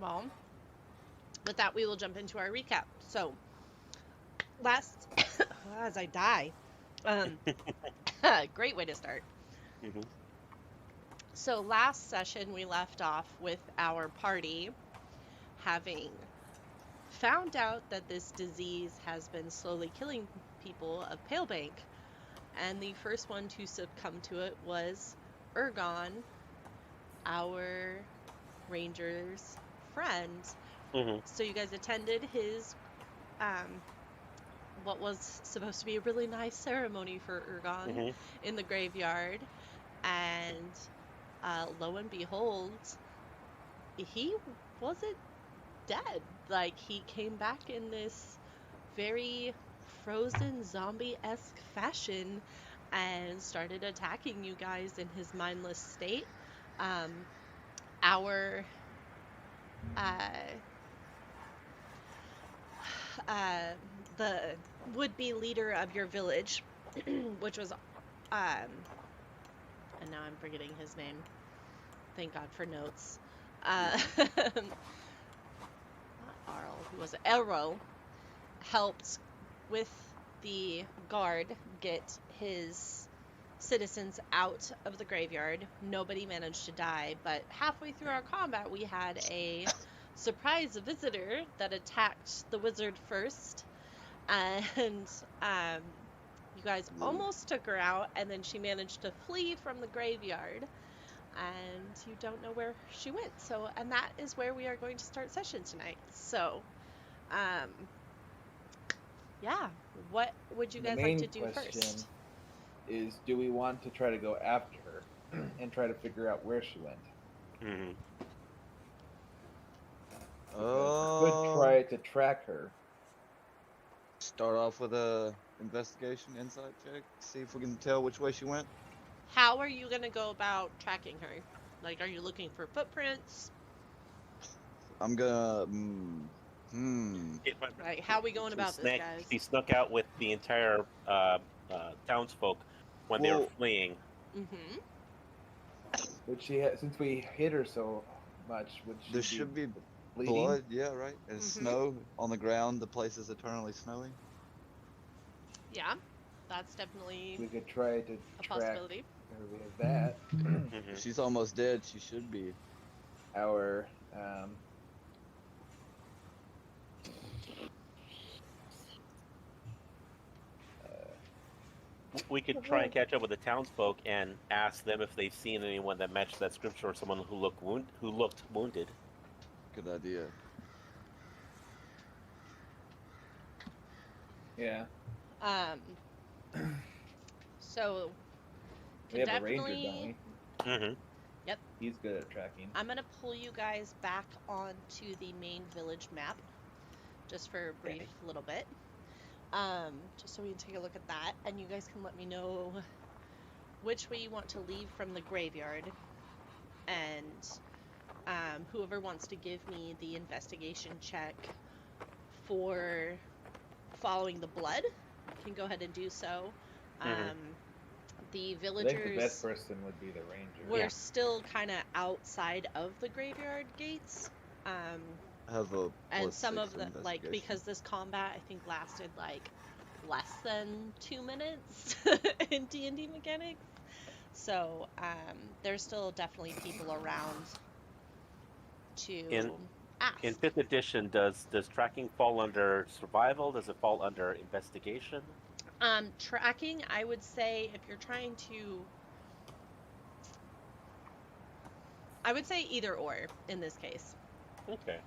Well, with that, we will jump into our recap. So, last, as I die, um, great way to start. Mm-hmm. So, last session, we left off with our party having found out that this disease has been slowly killing people of Palebank, and the first one to succumb to it was Ergon, our ranger's friend. Mm-hmm. So you guys attended his um, what was supposed to be a really nice ceremony for Ergon Mm-hmm. in the graveyard, and lo and behold, he wasn't dead. Like, he came back in this very frozen zombie-esque fashion and started attacking you guys in his mindless state. Um, our uh, uh, the would-be leader of your village, which was and now I'm forgetting his name. Thank God for notes. Not Arl, who was it? Elro helped with the guard get his citizens out of the graveyard. Nobody managed to die, but halfway through our combat, we had a surprise visitor that attacked the wizard first, and you guys almost took her out, and then she managed to flee from the graveyard, and you don't know where she went. So, and that is where we are going to start session tonight. So, um, yeah, what would you The guys like to main do question first? is, do we want to try to go after her and try to figure out where she went? Mm-hmm. Because we could try to track her. Start off with a investigation insight check. See if we can tell which way she went. How are you going to go about tracking her? Like, are you looking for footprints? I'm gonna. Like, how are we going about this, guys? He snuck out with the entire townsfolk when they were Well- fleeing. Mm-hmm. Would she since we hit her so much, would she There should be bleeding? blood. Yeah, right. And Mhm. snow on the ground. The place is eternally snowy. Yeah, that's definitely We could try to a track possibility. her with that. Mm-hmm. If she's almost dead, she should be. Our We could try and catch up with the townsfolk and ask them if they've seen anyone that matched that scripture or someone who looked wounded. Good idea. yeah, So we can have a ranger, definitely. don't we? Mm-hmm. Yep. He's good at tracking. I'm gonna pull you guys back onto the main village map, just for a brief little bit. Just so we can take a look at that, and you guys can let me know which way you want to leave from the graveyard, and whoever wants to give me the investigation check for following the blood can go ahead and do so. Mhm. The I think the villagers best person would be the ranger. were Yeah. still kind of outside of the graveyard gates. I have a And plus some 6 of the, like, investigation. because this combat I think lasted like less than 2 minutes in D&D mechanics, so there's still definitely people around to ask. In 5th edition, does tracking fall under survival? Does it fall under investigation? Tracking, I would say, if you're trying to, I would say either or in this case. Okay.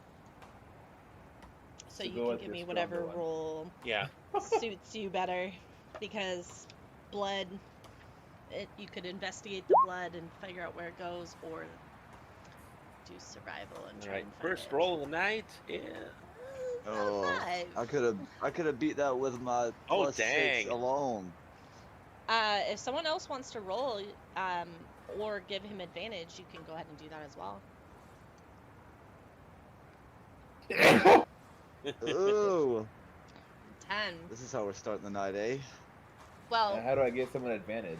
So So you go can with give your me stronger whatever one. role Yeah. suits you better, because blood, you could investigate the blood and figure out where it goes, or do survival and All try right. and find First it. roll of the night. Yeah. Oh, Five. I could have beat that with my Oh, plus 6 dang. alone. If someone else wants to roll, or give him advantage, you can go ahead and do that as well. Ooh, 10. this is how we're starting the night, eh? Well, How do I give someone advantage?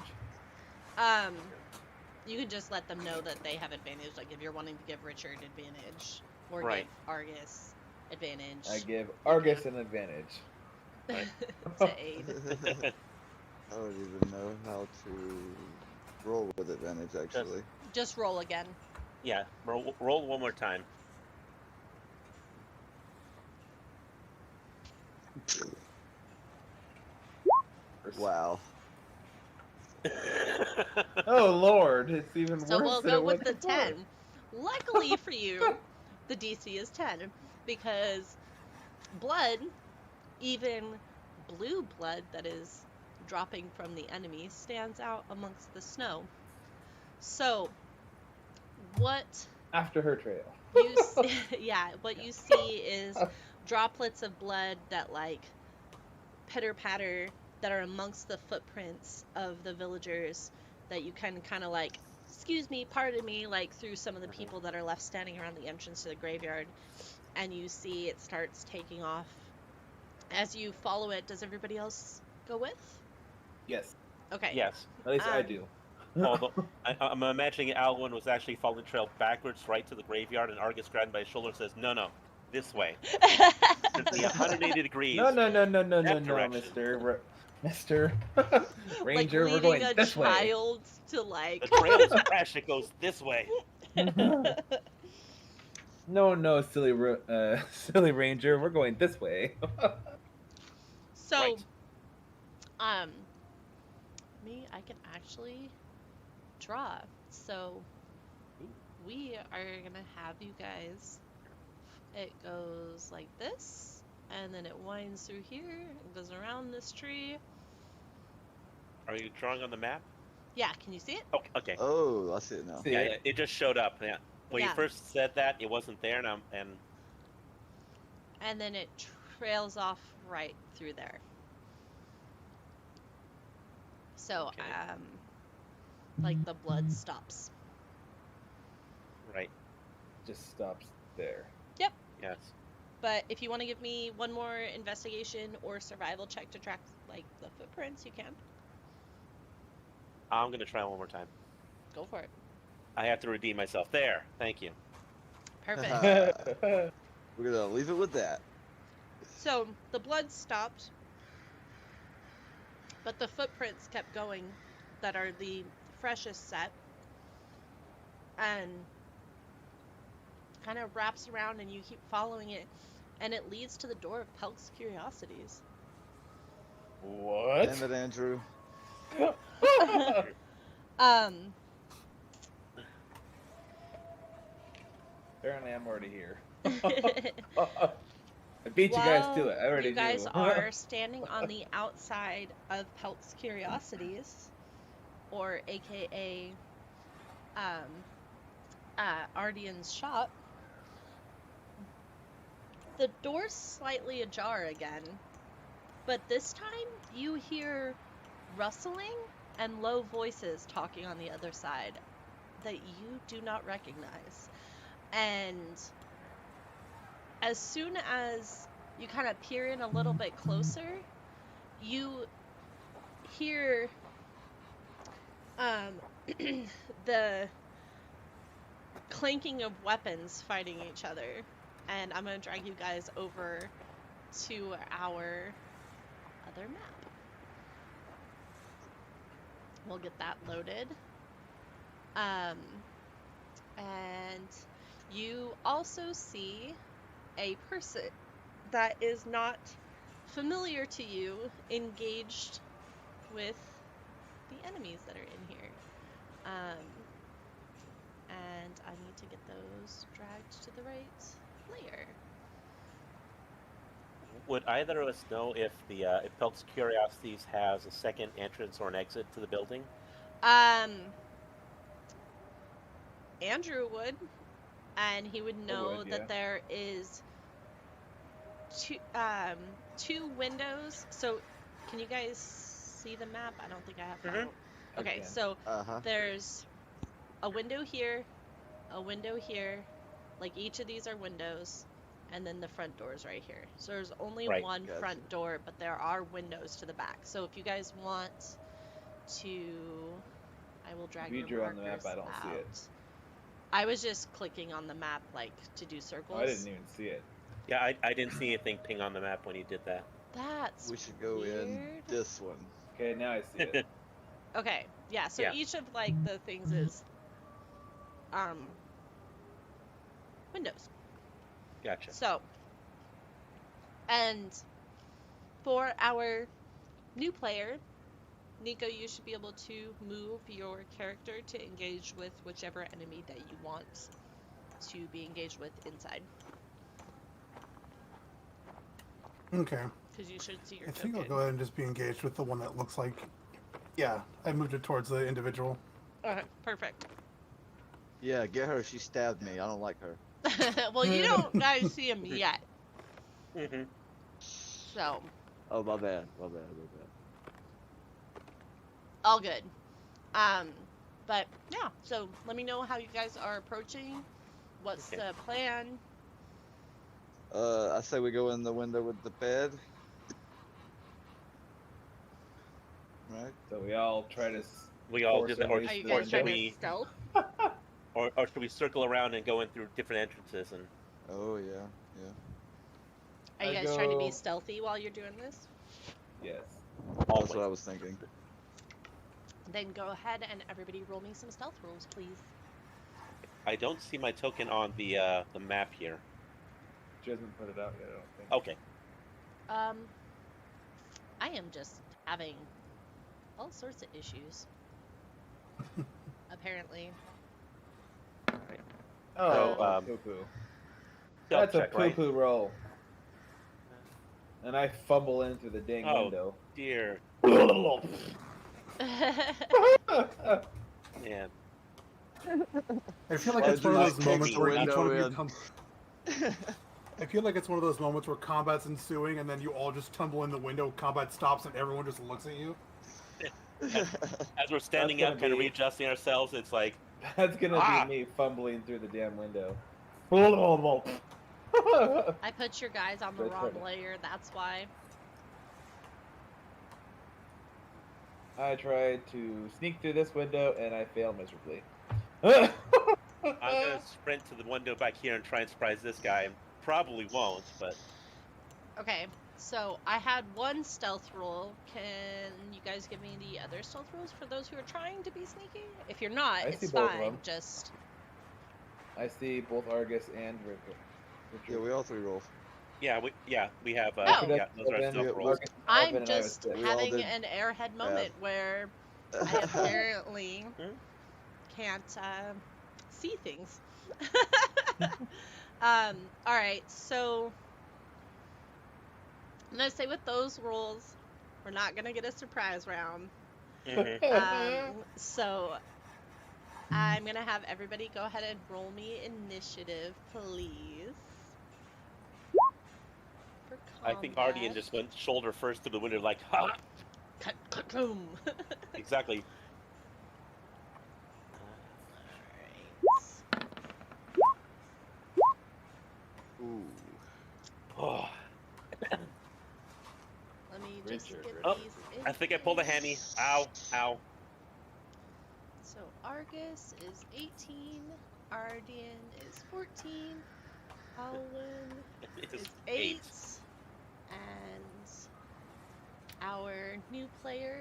you can just let them know that they have advantage. Like, if you're wanting to give Richard advantage, or Right. give Argus advantage I give Argus an advantage. Right. to aid. I don't even know how to roll with advantage, actually. Just roll again. Yeah, roll one more time. Wow. Oh Lord, it's even So worse we'll than go it was with the before. 10. Luckily for you, the DC is 10 because blood, even blue blood that is dropping from the enemy, stands out amongst the snow. So what After her trail. you see, what you see is droplets of blood that like pitter patter that are amongst the footprints of the villagers that you can kind of like, excuse me, pardon me, like through some of the people that are left standing around the entrance to the graveyard, and you see it starts taking off. As you follow it, does everybody else go with? Yes, Okay. Yes. at least I do. Although I'm imagining Alwyn was actually following the trail backwards right to the graveyard, and Argus grabbed him by his shoulder and says, "No, this way. It's the 180 degrees. No, that direction." Mister Like Ranger, we're leading going a this way. child to like. The trail is fresh. It goes this way. No, silly Ranger, we're going this way. So, Right. I can actually draw. So, we are gonna have you guys. It goes like this, and then it winds through here, it goes around this tree. Are you drawing on the map? Yeah, can you see it? Oh, okay. Oh, I see it now. See Yeah, it? it just showed up. Yeah. When Yeah. you first said that, it wasn't there, And then it trails off right through there. So, Okay. like the blood stops. right. Just stops there. Yes. But if you want to give me one more investigation or survival check to track like the footprints, you can. I'm gonna try one more time. Go for it. I have to redeem myself. There. Thank you. Perfect. We're gonna leave it with that. So the blood stopped, but the footprints kept going that are the freshest set, and kind of wraps around, and you keep following it, and it leads to the door of Pelk's Curiosities. What? Damn it, Andrew. Apparently, I'm already here. I beat you guys to it. I already you guys knew. are standing on the outside of Pelk's Curiosities, or aka Ardian's shop. The door's slightly ajar again, but this time you hear rustling and low voices talking on the other side that you do not recognize. And as soon as you kind of peer in a little bit closer, you hear the clanking of weapons fighting each other. And I'm going to drag you guys over to our other map. We'll get that loaded. And you also see a person that is not familiar to you engaged with the enemies that are in here. And I need to get those dragged to the right layer. Would either of us know if if Pelk's Curiosities has a second entrance or an exit to the building? Andrew would, and he would know would, that yeah. there is two windows. So, can you guys see the map? I don't think I have that. Okay, Okay. so Uh-huh. there's a window here, a window here. Like each of these are windows, and then the front door is right here. So there's only Right. one Gotcha. front door, but there are windows to the back. So if you guys want to, I will drag If you your drew on the map, markers I don't see it. out. I was just clicking on the map, like, to do circles. Oh, I didn't even see it. Yeah, I didn't see anything ping on the map when you did that. That's We should go in weird. this one. Okay, now I see it. Okay, yeah, so Yeah. each of, like, the things is, windows. Gotcha. So, and for our new player, Nico, you should be able to move your character to engage with whichever enemy that you want to be engaged with inside. Okay. Because you should see your I think I'll token. go ahead and just be engaged with the one that looks like. Yeah, I moved it towards the individual. Okay, perfect. Yeah, get her. She stabbed me. I don't like her. Well, you don't guys see him yet, Mm-hmm. so Oh, my bad. My bad. all good. But yeah, so let me know how you guys are approaching. What's Okay. the plan? I say we go in the window with the bed. Right? So we all try to. We all force do that, our or, way Are you to guys the trying window. to we- stealth? or should we circle around and go in through different entrances and? Oh, yeah. Are you I guys trying to be go- stealthy while you're doing this? Yes. That's Always. what I was thinking. Then go ahead and everybody roll me some stealth rolls, please. I don't see my token on the map here. She hasn't put it out yet, I don't think. Okay. I am just having all sorts of issues. Apparently. Oh, So, poo-poo. Stealth That's a check, right? poo-poo roll. And I fumble into the dang Oh. window. Dear man. I feel like Why'd it's you one of just those kick moments the where each window one of you in? come. I feel like it's one of those moments where combat's ensuing, and then you all just tumble in the window. Combat stops, and everyone just looks at you. As we're standing That's up, gonna kind of be- readjusting ourselves, it's like, That's gonna Ah! be me fumbling through the damn window. I put your guys on the That's wrong funny. layer, that's why. I tried to sneak through this window and I fail miserably. I'm gonna sprint to the window back here and try and surprise this guy. Probably won't, but Okay, so I had one stealth roll. Can you guys give me the other stealth rolls for those who are trying to be sneaky? If you're not, I see it's both of fine. them. Just I see both Argus and Richard. Yeah, we all three roll. yeah, we have. Oh. Yeah, those are our Then stealth Yeah, rolls. Argus, I'm Alvin, and I was just six. We all having did an airhead moment where I apparently can't see things. Alright, so I'm gonna say with those rolls, we're not gonna get a surprise round. Mhm. So I'm gonna have everybody go ahead and roll me initiative, please. For I think combat. Ardian just went shoulder first to the window, like, ha! Cut, boom. Exactly. Ooh. Oh, Let me just Richard, get Oh, these in I think I pulled a place. hammy. Ow, ow. So Argus is 18, Ardian is 14, Alwyn It is is 8, and our new player.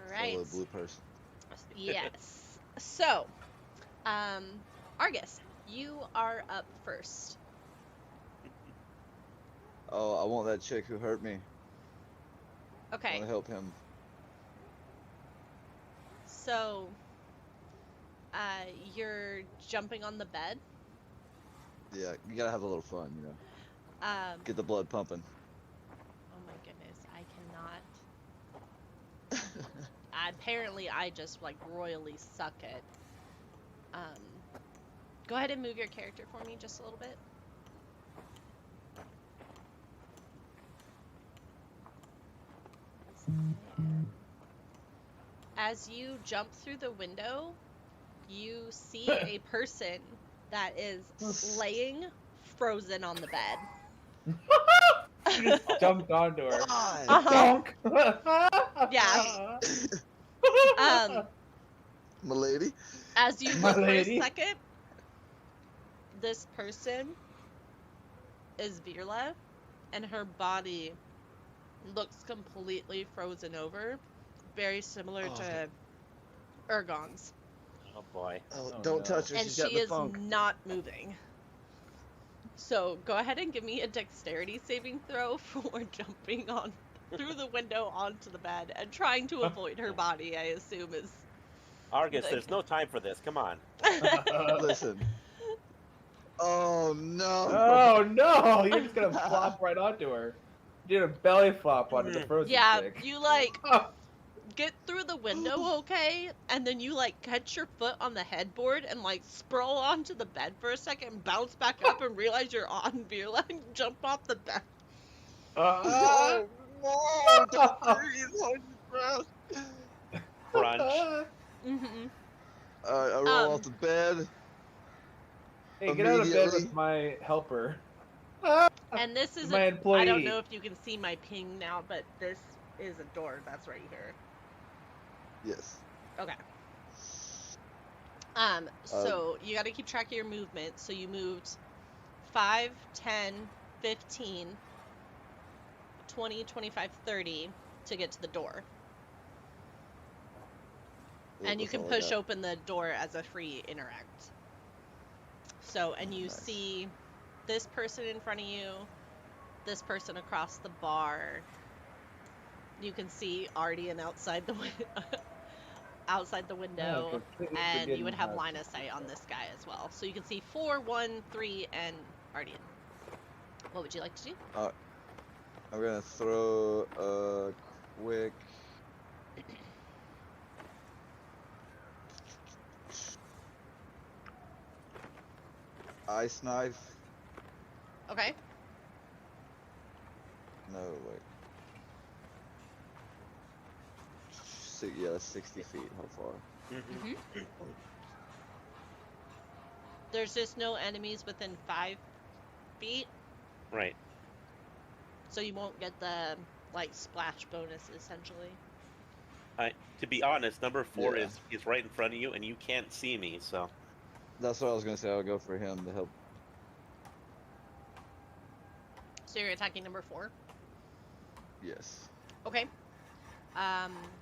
Alright. Fellow blue person. Yes. So, Argus, you are up first. Oh, I want that chick who hurt me. I Okay, want to help him. so you're jumping on the bed. Yeah, you gotta have a little fun, you know. Get the blood pumping. Oh my goodness, I cannot. Apparently, I just like royally suck at. Go ahead and move your character for me just a little bit. As you jump through the window, you see a person that is laying frozen on the bed. Jumped onto her. God. Uh-huh. Donk! Yeah. Milady. As you My look for a lady. second, this person is Virla, and her body looks completely frozen over, very similar Oh. to Ergon's. Oh boy. Oh, Oh, don't no. touch her. And She's got she the is funk. not moving. So go ahead and give me a dexterity saving throw for jumping on through the window onto the bed and trying to avoid her body, I assume is... Argus, there's no time for this. Come on. Listen. Oh no. Oh no! You're just gonna flop right onto her. You did a belly flop onto the frozen Yeah, stick. you like get through the window okay, and then you like catch your foot on the headboard and like sprawl onto the bed for a second, bounce back up and realize you're on Virla and jump off the bed. Oh no! Don't breathe. Hold your breath. Crunch. Mm-hmm. I roll off the bed. Hey, get out of bed Immediately. with my helper. And this is My employee. I don't know if you can see my ping now, but this is a door that's right here. Yes. Okay. So you got to keep track of your movement. So you moved 5, 10, 15, 20, 25, 30 to get to the door. And you That's can all I push got. open the door as a free interact. So, and you Nice. see this person in front of you, this person across the bar. You can see Ardian outside the outside the window, completely and you forgetting would have how line of sight on this guy as well. So you can see 4, 1, 3, and Ardian. What would you like to do? I'm gonna throw a quick. Ice knife. Okay. No, wait. Yeah, 60 feet. How far? Mhm. There's just no enemies within 5 feet, Right. so you won't get the like splash bonus essentially. To be honest, number 4 Yeah. is right in front of you, and you can't see me. So That's what I was gonna say. I'll go for him to help. So you're attacking number 4. Yes. Okay.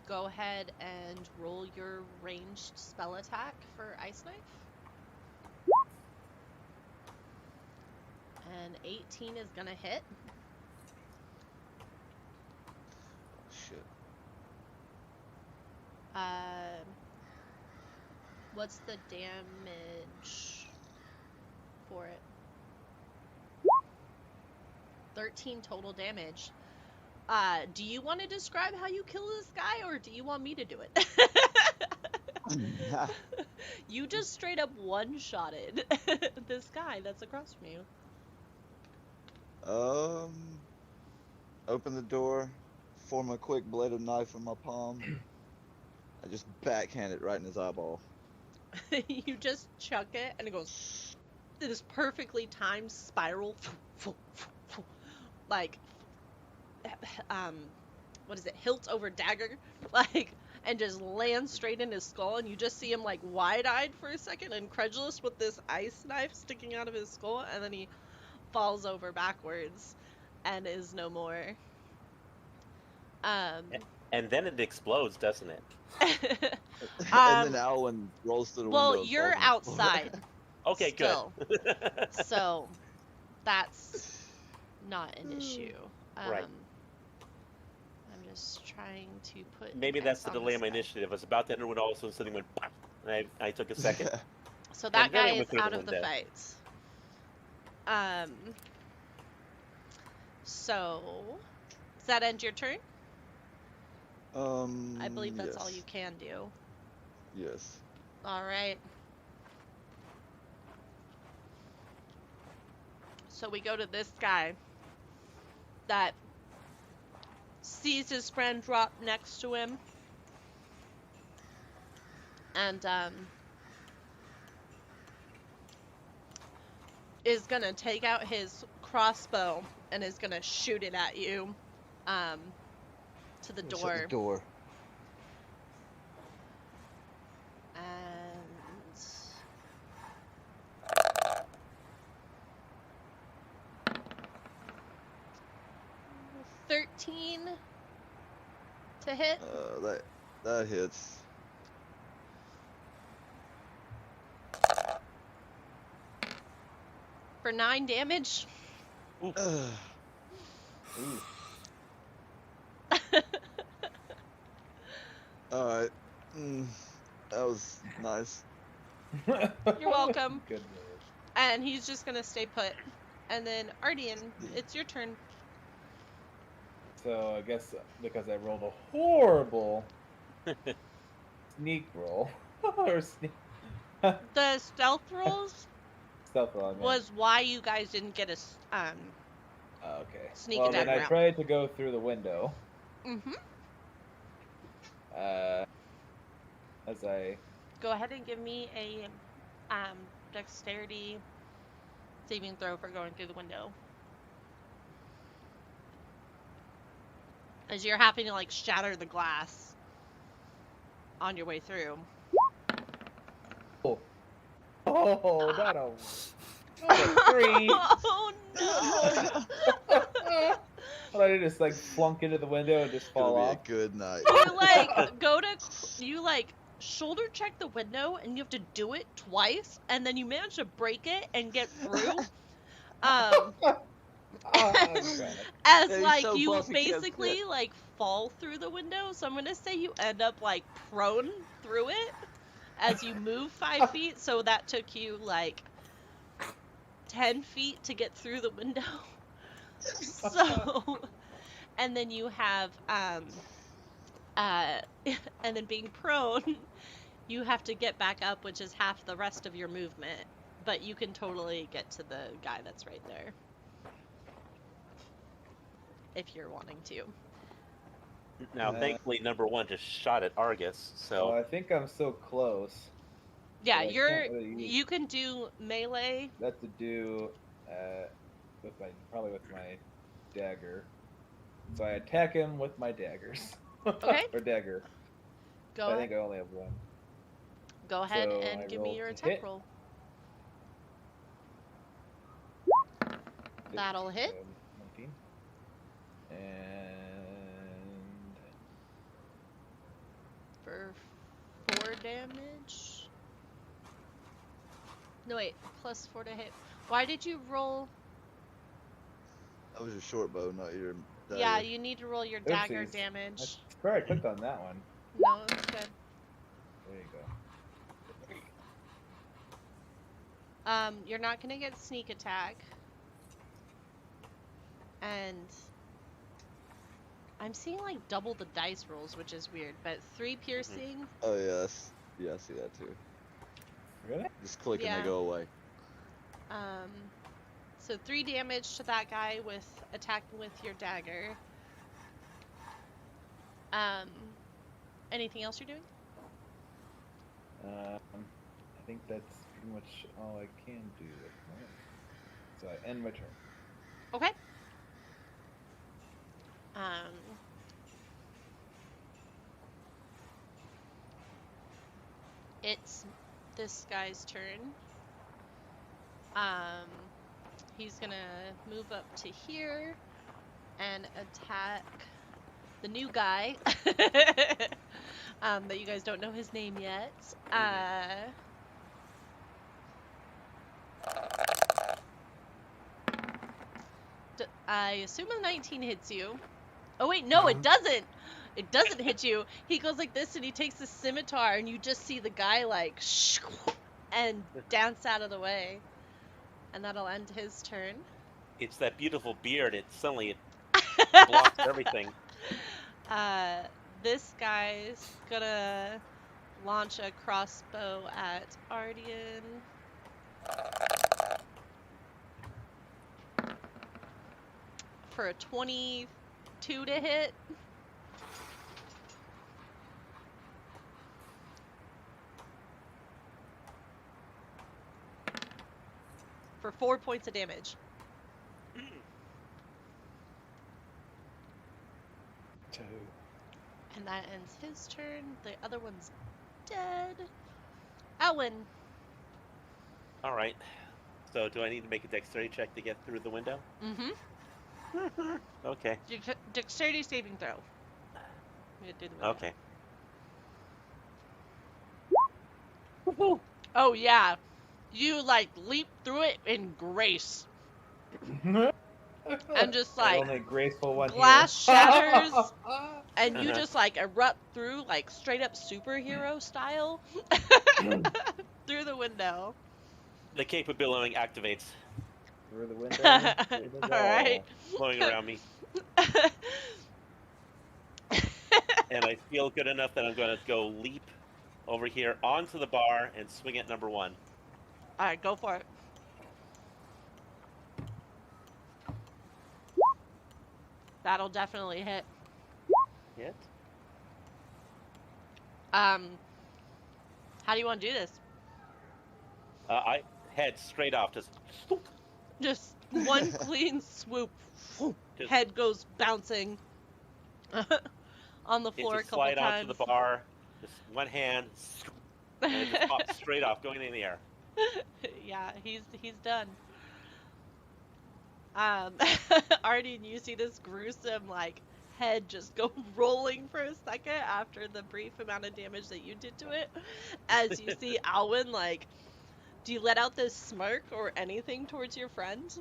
Go ahead and roll your ranged spell attack for Ice Knife. And 18 is gonna hit. Shit. What's the damage for it? 13 total damage. Do you want to describe how you kill this guy, or do you want me to do it? You just straight up one-shotted this guy that's across from you. Open the door, form a quick blade of knife in my palm. I just backhand it right in his eyeball. You just chuck it, and it goes this perfectly timed spiral, like, what is it, hilt over dagger, like, and just lands straight in his skull, and you just see him, like, wide-eyed for a second, incredulous with this ice knife sticking out of his skull, and then he falls over backwards and is no more. and then it explodes, doesn't it? And then Alwyn rolls through the window. Well, and you're falls on the floor. Okay, outside, good. so that's not an issue. Right. I'm just trying to put. Maybe that's the X on delay this of my guy. initiative. I was about to enter when all of a sudden something went pop, and I took a second. So that And then I guy went is through the out of the window. fight. So does that end your turn? I believe that's all yes. you can do. Yes. All right. So we go to this guy that sees his friend drop next to him, and is gonna take out his crossbow and is gonna shoot it at you, to the Shut door. the door. 19 to hit That hits. for 9 damage. Ooh. Ooh. Alright. That was nice. You're welcome. Good. And he's just gonna stay put. And then Ardian, it's your turn. So I guess because I rolled a horrible sneak roll or sneak The stealth rolls stealth roll, I meant. was why you guys didn't get a Okay. sneak well, attack then I round. tried to go through the window. Mm-hmm. As I Go ahead and give me a dexterity saving throw for going through the window. As you're having to like shatter the glass on your way through. not a 3. Oh no! Well, I just like flunk into the window and just fall Gonna off. be a good night. You like you like shoulder check the window and you have to do it twice and then you manage to break it and get through. Oh, I'm As Yeah, he's like so you buff he can't basically fit. like fall through the window, so I'm gonna say you end up like prone through it as you move 5 feet, so that took you like 10 feet to get through the window. So and then you have and then being prone, you have to get back up, which is half the rest of your movement, but you can totally get to the guy that's right there if you're wanting to. Now, thankfully, number 1 just shot at Argus, Well, so I think I'm so close. Yeah, I can't really use you can do melee. that to do with probably with my dagger. So I attack him with my daggers. Okay. Or dagger. Go I ahead. think I only have one. Go ahead So and I give me roll your to attack hit. roll. That'll hit. 19. And For 4 damage. No wait, plus 4 to hit. Why did you roll? That was your short bow, not your dagger. Yeah, you need to roll your dagger Oopsies. damage. I swear I clicked on that one. No, it's good. There you go. You're not gonna get sneak attack. And I'm seeing like double the dice rolls, which is weird, but 3 piercing. Oh yes. Yeah, I see that too. Really? Just click and Yeah. they go away. So 3 damage to that guy with attacking with your dagger. Anything else you're doing? I think that's pretty much all I can do at the moment. So I end my turn. Okay. It's this guy's turn. He's gonna move up to here and attack the new guy that you guys don't know his name yet. I assume a 19 hits you. Oh wait, no, it doesn't. It doesn't hit you. He goes like this and he takes the scimitar and you just see the guy like and dance out of the way. And that'll end his turn. it's that beautiful beard. It suddenly blocks everything. This guy's gonna launch a crossbow at Ardian. For a 22 to hit. For 4 points of damage. Two. And that ends his turn. The other one's dead. Owen. All right. So, do I need to make a dexterity check to get through the window? Mm-hmm. Okay. Dexterity saving throw. You do the window. Okay. Oh yeah, you like leap through it in grace, and just The like only graceful one glass here. shatters, and you Uh-huh. just like erupt through like straight up superhero style through the window. The capability activates, Through the window, through the All wall. right. blowing around me, and I feel good enough that I'm going to go leap over here onto the bar and swing at number 1. All right, go for it. That'll definitely hit. Hit. How do you want to do this? I head straight off. Just one clean swoop. Just- Head goes bouncing on the floor a Just couple slide times. onto the bar. Just one hand, and it just pops straight off, going in the air. Yeah, he's done. Artie, you see this gruesome like head just go rolling for a second after the brief amount of damage that you did to it. As you see Alwyn, like, do you let out this smirk or anything towards your friend?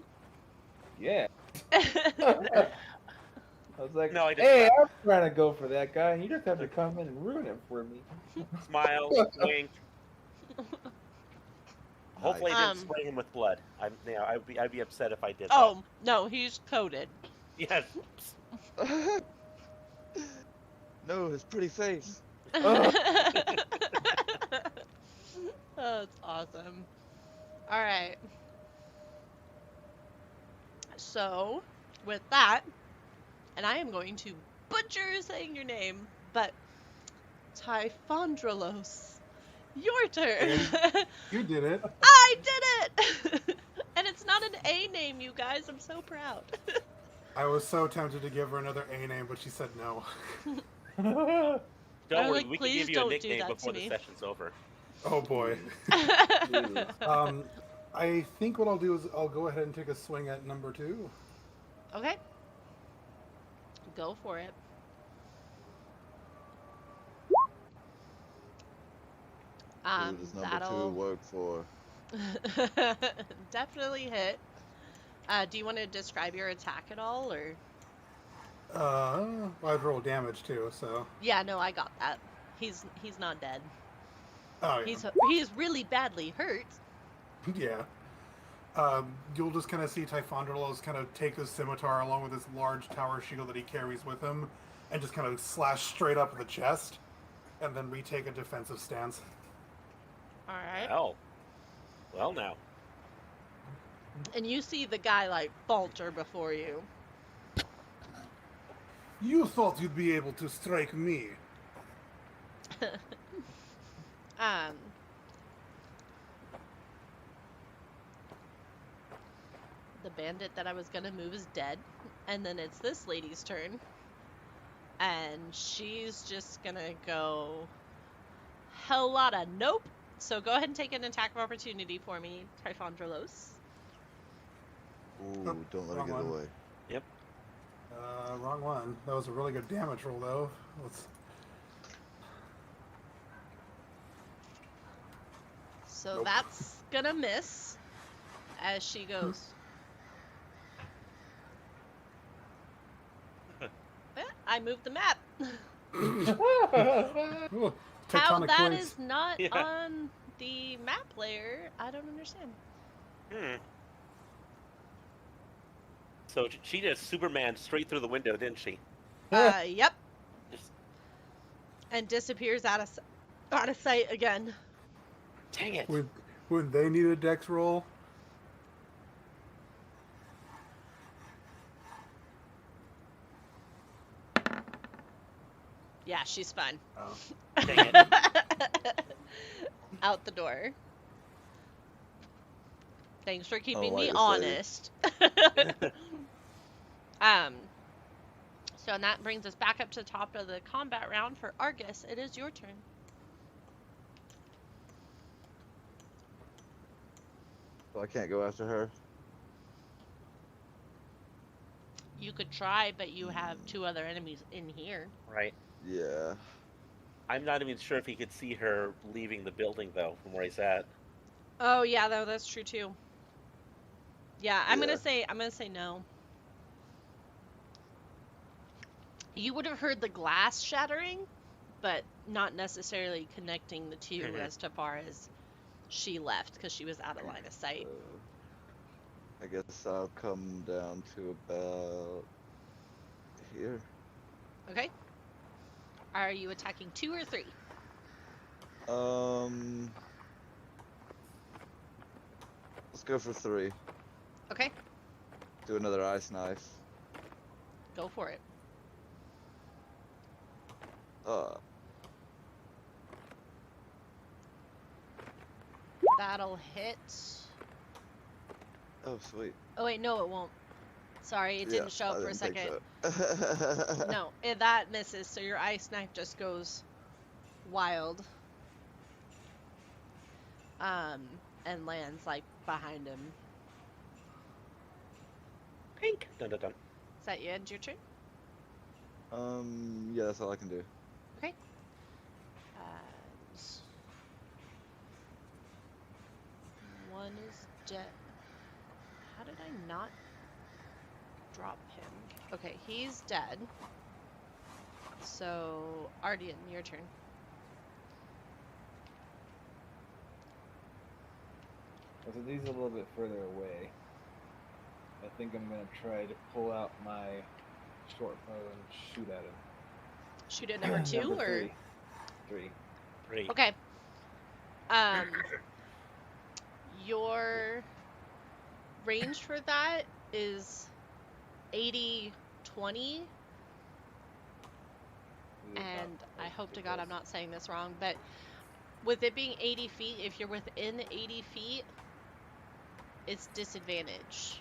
Yeah. I was like, No, I just hey, I'm trying to go for that guy, and you just have to come in and ruin it for me. smile, wink. Hopefully, I didn't Um, spray him with blood. I'd be upset if I did. Oh, no, he's coated. That. Yes. No, his pretty face. Oh, that's awesome. All right. So, with that, and I am going to butcher saying your name, but Typhondralos, your turn. You did it. I did it! And it's not an A name, you guys. I'm so proud. I was so tempted to give her another A name, but she said no. Don't I was worry, like, we can please give you a don't do nickname that to before the me. session's over. Oh boy. Dude. I think what I'll do is I'll go ahead and take a swing at number 2. Okay. Go for it. Who does number 2 That'll work for? definitely hit. Do you want to describe your attack at all, or? Well, I'd roll damage too, so. Yeah, no, I got that. He's not dead. Oh yeah. He's really badly hurt. Yeah. You'll just kind of see Typhondralos kind of take his scimitar along with this large tower shield that he carries with him, and just kind of slash straight up in the chest, and then retake a defensive stance. All right. Well now. And you see the guy like falter before you. You thought you'd be able to strike me. The bandit that I was gonna move is dead, and then it's this lady's turn, and she's just gonna go hell lotta nope. So go ahead and take an attack of opportunity for me, Typhondralos. Ooh, don't let her Wrong get one. away. Wrong one. That was a really good damage roll, though. So Nope. that's gonna miss as she goes. I moved the map. Ooh, How tectonic that plates. is not Yeah. on the map layer, I don't understand. So she just Superman straight through the window, didn't she? Yep. Just, And disappears out of sight again. dang it. When they need a dex roll, Yeah, she's fine. oh. Dang it. Out the door. Thanks for keeping like me this lady. honest. So and that brings us back up to the top of the combat round for Argus. It is your turn. So I can't go after her. could try, but you have 2 other enemies in here. Right. Yeah. I'm not even sure if he could see her leaving the building though, from where he's at. Oh yeah, though that's true too. Yeah, I'm Yeah. gonna say no. You would have heard the glass shattering, but not necessarily connecting the two Mhm. as to far as she left because she was out of line of sight. I guess I'll come down to about here. Okay. Are you attacking 2 or 3? Let's go for 3. Okay, Do another ice knife. go for it. That'll hit. Oh, sweet. Oh wait, no, it won't. Sorry, it didn't show up for a second. So. No, that misses. So your ice knife just goes wild. And lands like behind him. Pink. Dun dun dun. Is that you? End your turn? Yeah, that's all I can do. Okay. One is dead. How did I not drop him? Okay, he's dead. So, Ardian, your turn. So these are a little bit further away. I think I'm gonna try to pull out my short bow and shoot at him. Shoot at number 2 Number or 3. 3. okay. Your range for that is 80-20, and I hope to God I'm not saying this wrong, but with it being 80 feet, if you're within 80 feet, it's disadvantage.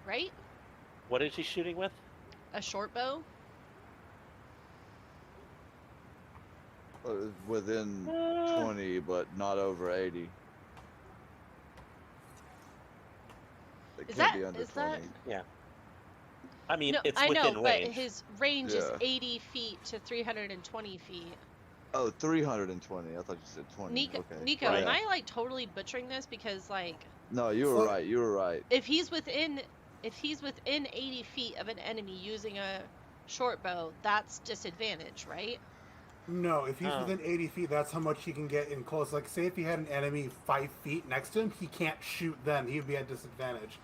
Right? What is he shooting with? A short bow? Within 20, but not over 80. It Is can't that- be under is that- 20. Yeah. I mean, No, it's I know, within but range. his range is Yeah. 80 feet to 320 feet. Oh, 320. I thought you said 20. Nico, Okay. Nico, Right. am I like totally butchering this? Because like, No, you were So- right. You were right. if he's within 80 feet of an enemy using a short bow, that's disadvantage, right? No, if he's Oh. within 80 feet, that's how much he can get in close. Like, say if he had an enemy 5 feet next to him, he can't shoot them. He'd be at disadvantage.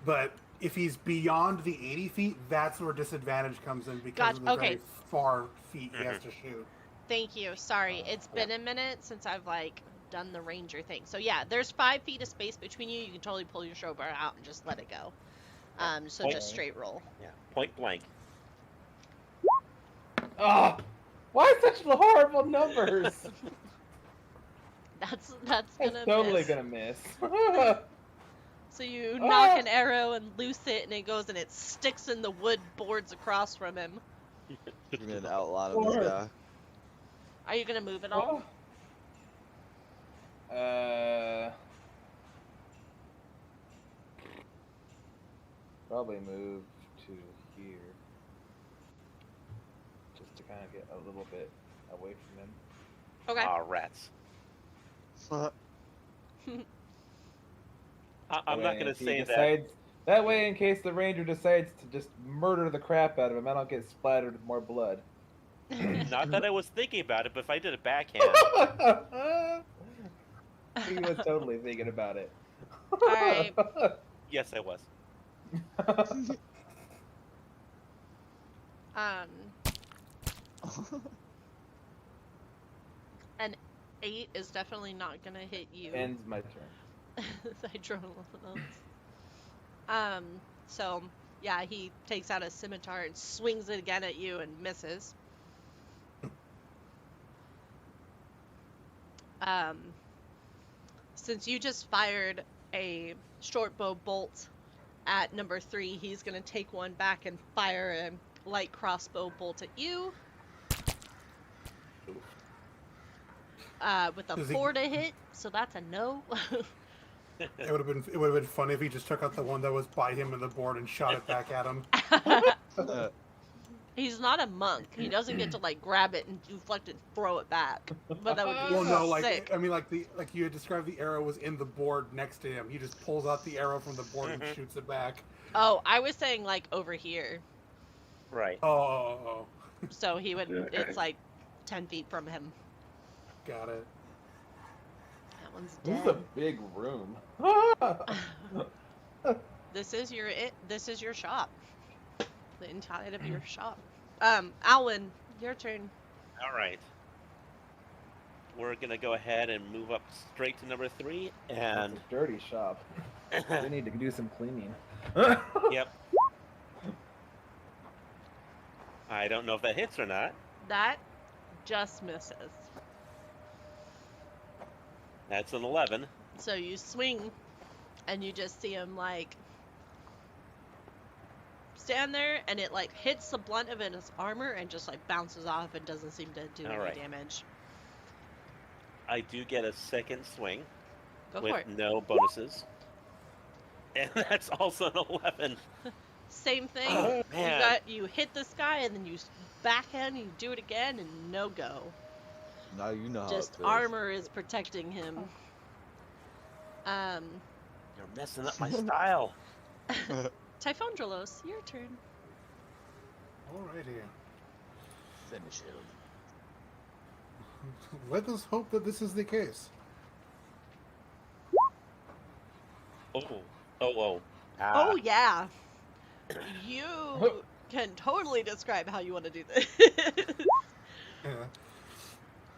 But if he's beyond the 80 feet, that's where disadvantage comes in because of the okay. very far feet he has to shoot. Thank you. Sorry, it's been a minute since I've like done the ranger thing. So yeah, there's 5 feet of space between you. You can totally pull your short bow out and just let it go. So Point- just straight roll. Yeah. Point blank. Oh! Why such horrible numbers? That's That's gonna totally miss. gonna miss. So you knock an arrow and loose it, and it goes and it sticks in the wood boards across from him. Give me an outline of this Or- guy. Are you gonna move at all? Probably move to here. Just to kind of get a little bit away from him. Okay. Ah, rats. I'm not going to say that. That way, in case the ranger decides to just murder the crap out of him, I don't get splattered with more blood. Not that I was thinking about it, but if I did a backhand. He was totally thinking about it. Alright. Yes, I was. An 8 is definitely not gonna hit you. Ends my turn. I drew notes. So yeah, he takes out a scimitar and swings it again at you and misses. Since you just fired a short bow bolt at number 3, he's gonna take one back and fire a light crossbow bolt at you. With a Does he- 4 to hit, so that's a no. It would have been funny if he just took out the one that was by him in the board and shot it back at him. He's not a monk. He doesn't get to like grab it and deflect and throw it back. But that would be Well, no, like sick. I mean, like you had described, the arrow was in the board next to him. He just pulls out the arrow from the board and shoots it back. Oh, I was saying like over here. Right. Oh, So he would. It's like 10 feet from him. got it. That one's This is dead. a big room. This is your shop. The inside of your shop. Alwyn, your turn. All right. We're gonna go ahead and move up straight to number 3, and It's a dirty shop. We need to do some cleaning. yep. I don't know if that hits or not. That just misses. That's an 11. So you swing, and you just see him like stand there, and it like hits the blunt of his armor and just like bounces off and doesn't seem to do any Alright. damage. I do get a second swing Go with for it. no bonuses, and that's also an 11. Same thing. Oh, man. You hit this guy, and then you backhand, you do it again, and no go. Now you know how Just it feels. armor is protecting him. You're messing up my style. Typhondralos, your turn. Alrighty. Finish him. Let us hope that this is the case. Oh. Oh yeah. You can totally describe how you want to do this. Yeah.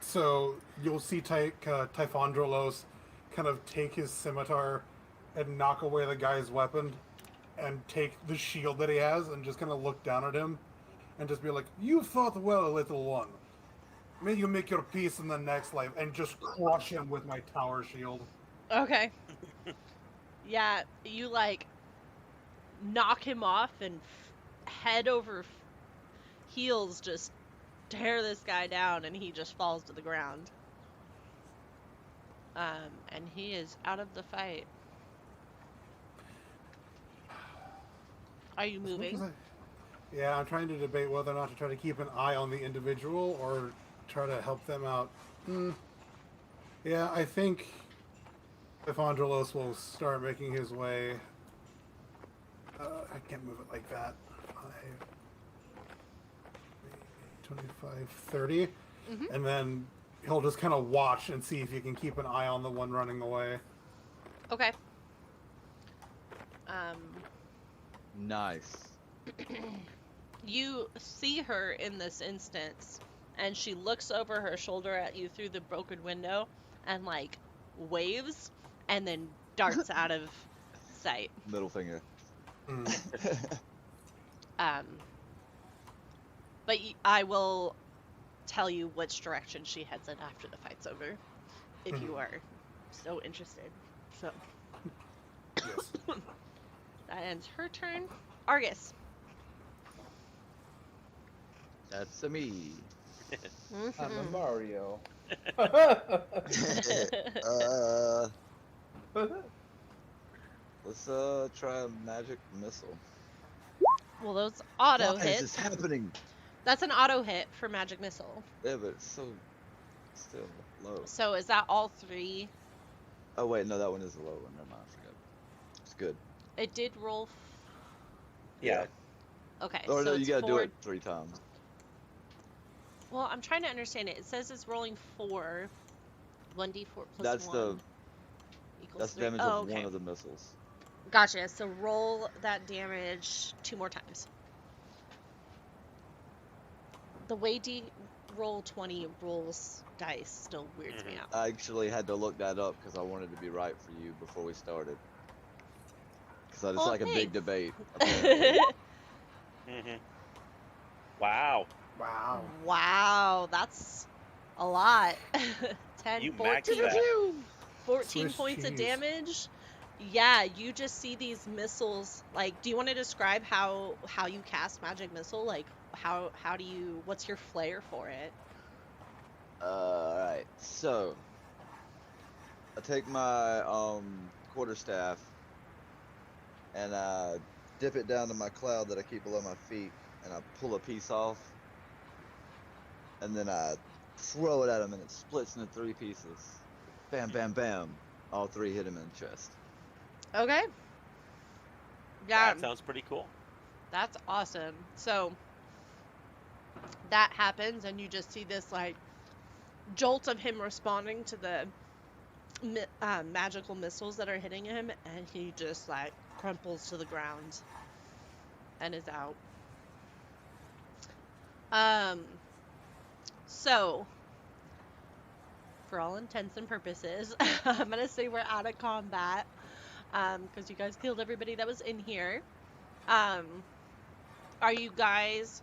So you'll see Typhondralos kind of take his scimitar and knock away the guy's weapon and take the shield that he has and just kind of look down at him and just be like, "You fought well, little one. May you make your peace in the next life," and just crush him with my tower shield. Okay. Yeah, you like knock him off and head over heels just tear this guy down, and he just falls to the ground. And he is out of the fight. Are you moving? Yeah, I'm trying to debate whether or not to try to keep an eye on the individual or try to help them out. Yeah, I think Typhondralos will start making his way. I can't move it like that. 25, 30. Mm-hmm. And then he'll just kind of watch and see if he can keep an eye on the one running away. Okay. Nice. You see her in this instance, and she looks over her shoulder at you through the broken window and, like, waves, and then darts out of sight. Middle finger. But I will tell you which direction she heads in after the fight's over, if you are so interested. So, Yes. that ends her turn. Argus. That's a me. I'm a Mario. Let's try a magic missile. Well, those auto Why is hits. this happening? That's an auto hit for magic missile. Yeah, but it's so still low. So is that all 3? Oh wait, no, that one is a low one. Never mind, I forgot. It's good. It did roll. Yeah. Okay. Or so no, you it's gotta do 4. it 3 times. Well, I'm trying to understand it. It says it's rolling 4. 1d4 plus That's 1 the equals that's 3. damage Oh, of okay. one of the missiles. Gotcha. So roll that damage 2 more times. The way roll 20 rolls dice still weirds me out. I actually had to look that up because I wanted to be right for you before we started. Because it's Oh, like a big thanks. debate. Apparently. Wow. Wow. Wow, that's a lot. 10, You 14, maxed that. 14 Swiss points of cheese. damage. Yeah, you just see these missiles. Like, do you want to describe how you cast magic missile? Like, how do you? What's your flair for it? Alright, so I take my quarterstaff and dip it down to my cloud that I keep below my feet, and I pull a piece off, and then I throw it at him, and it splits into 3 pieces. Bam, bam, bam. All 3 hit him in the chest. Okay. Yeah, That sounds pretty cool. that's awesome. So that happens, and you just see this like jolt of him responding to the magical missiles that are hitting him, and he just like crumples to the ground and is out. So for all intents and purposes, I'm gonna say we're out of combat, because you guys killed everybody that was in here. Are you guys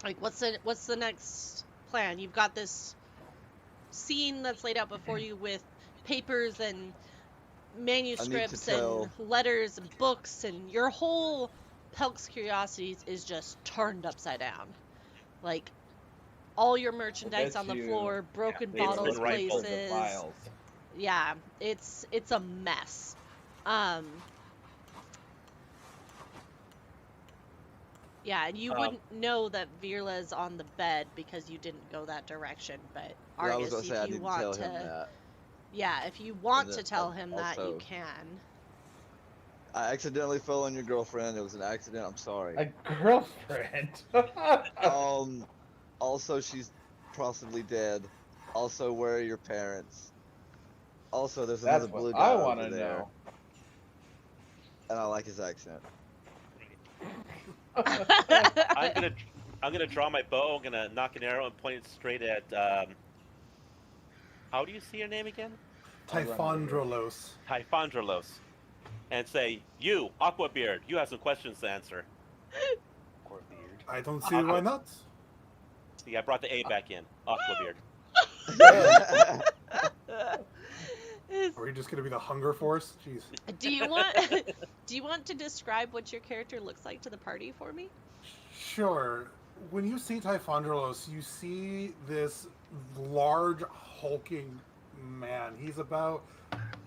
like, what's the next plan? You've got this scene that's laid out before you with papers and manuscripts and letters and books, and your whole Pelk's Curiosities is just turned upside down. Like, all your merchandise on the floor, broken bottles places. Yeah, it's a mess. Yeah, and you wouldn't know that Virla's on the bed because you didn't go that direction, but Argus, if you want to... Yeah, if you want to tell him that, you can. I accidentally fell on your girlfriend. It was an accident. I'm sorry. A girlfriend? Also, she's possibly dead. Also, where are your parents? Also, there's another blue guy over there. Know. And I like his accent. I'm gonna draw my bow. I'm gonna knock an arrow and point it straight at. How do you see your name again? Typhondralos. Typhondralos, and say, "You, Aquabeard, you have some questions to answer." Aquabeard. I don't see why not. See, I brought the A back in. Aquabeard. Are we just gonna be the Hunger Force? Jeez. Do you want to describe what your character looks like to the party for me? Sure. When you see Typhondralos, you see this large, hulking man. He's about